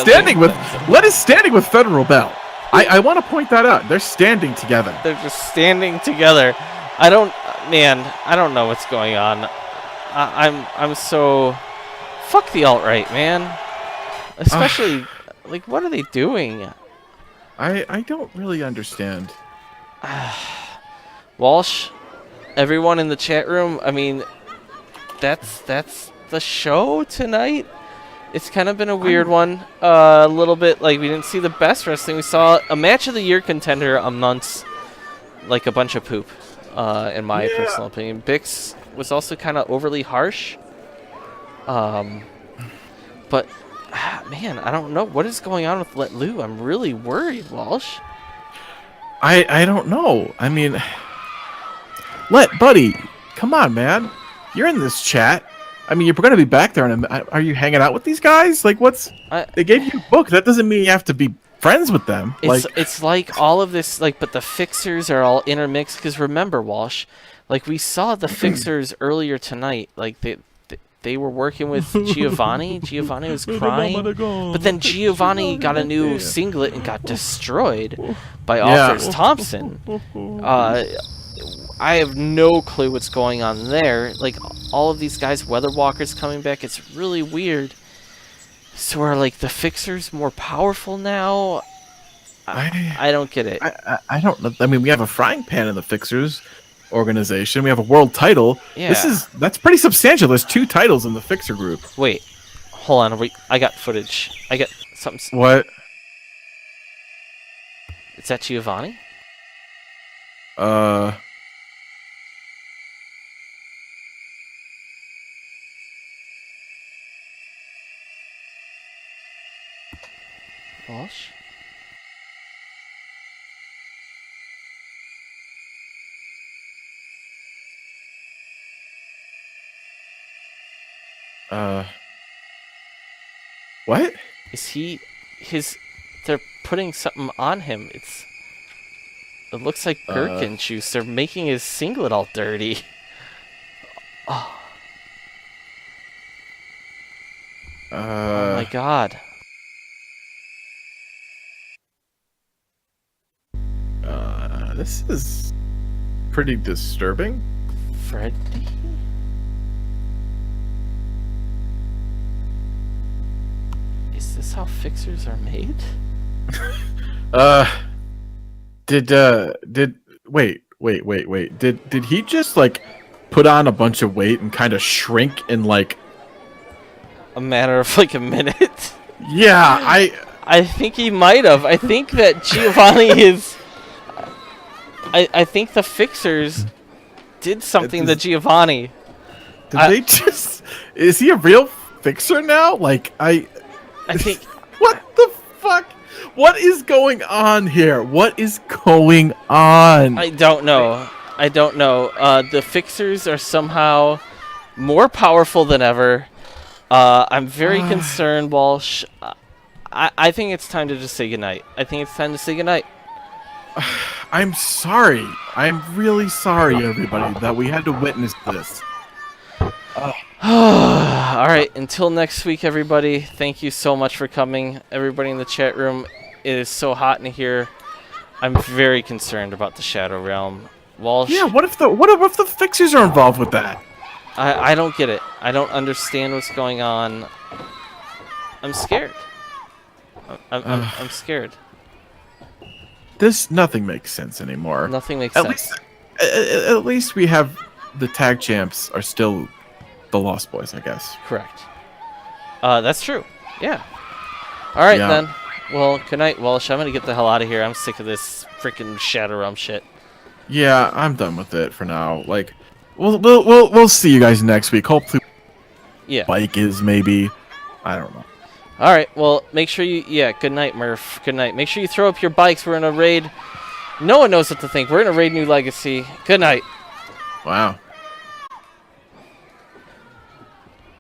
standing with Federal Bell. I want to point that out. They're standing together. They're just standing together. I don't know what's going on. I'm so fuck the alt-right, man. Especially like, what are they doing? I don't really understand. Walsh, everyone in the chat room, I mean, that's the show tonight. It's kind of been a weird one. A little bit like we didn't see the best wrestling. We saw a match of the year contender amongst like a bunch of poop, in my personal opinion. Bix was also kind of overly harsh. But man, I don't know what is going on with Let Liu. I'm really worried, Walsh. I don't know. I mean, Let, buddy, come on, man. You're in this chat. I mean, you're going to be back there, and are you hanging out with these guys? Like, they gave you a book. That doesn't mean you have to be friends with them. It's like all of this, like, but the fixers are all intermixed. Because remember, Walsh, like we saw the fixers earlier tonight. Like they were working with Giovanni. Giovanni was crying, but then Giovanni got a new singlet and got destroyed by Offers Thompson. I have no clue what's going on there. Like, all of these guys, Weather Walkers coming back, it's really weird. So are, like, the fixers more powerful now? I don't get it. I don't know. I mean, we have a frying pan in the Fixers organization. We have a world title. Yeah. That's pretty substantial. There's 2 titles in the Fixer group. Wait. Hold on. I got footage. I got something. What? Is that Giovanni? Walsh? What? Is he they're putting something on him. It looks like gherkin juice. They're making his singlet all dirty. Oh. Oh my God. This is pretty disturbing. Freddy? Is this how fixers are made? Wait. Did he just like put on a bunch of weight and kind of shrink in like a matter of like a minute? Yeah, I think he might have. I think that Giovanni is. I think the fixers did something to Giovanni. Did they just? Is he a real fixer now? Like I think. What the fuck? What is going on here? What is going on? I don't know. I don't know. The Fixers are somehow more powerful than ever. I'm very concerned, Walsh. I think it's time to just say goodnight. I think it's time to say goodnight. I'm sorry. I'm really sorry, everybody, that we had to witness this. All right, until next week, everybody. Thank you so much for coming. Everybody in the chat room, it is so hot in here. I'm very concerned about the Shadow Realm. Walsh. Yeah, what if the Fixers are involved with that? I don't get it. I don't understand what's going on. I'm scared. I'm scared. Nothing makes sense anymore. Nothing makes At sense. At least we have the tag champs are still the Lost Boys, I guess. Correct. That's true. Yeah. All right, Yeah. then. Well, good night, Walsh. I'm going to get the hell out of here. I'm sick of this freaking Shadow Realm shit. Yeah, I'm done with it for now. Like, we'll see you guys next week. Hopefully, Yeah. Bike is maybe. I don't know. All right. Well, make sure you. Yeah. Good night, Murph. Good night. Make sure you throw up your bikes. We're in a raid. No one knows what to think. We're in a raid New Legacy. Good night. Wow.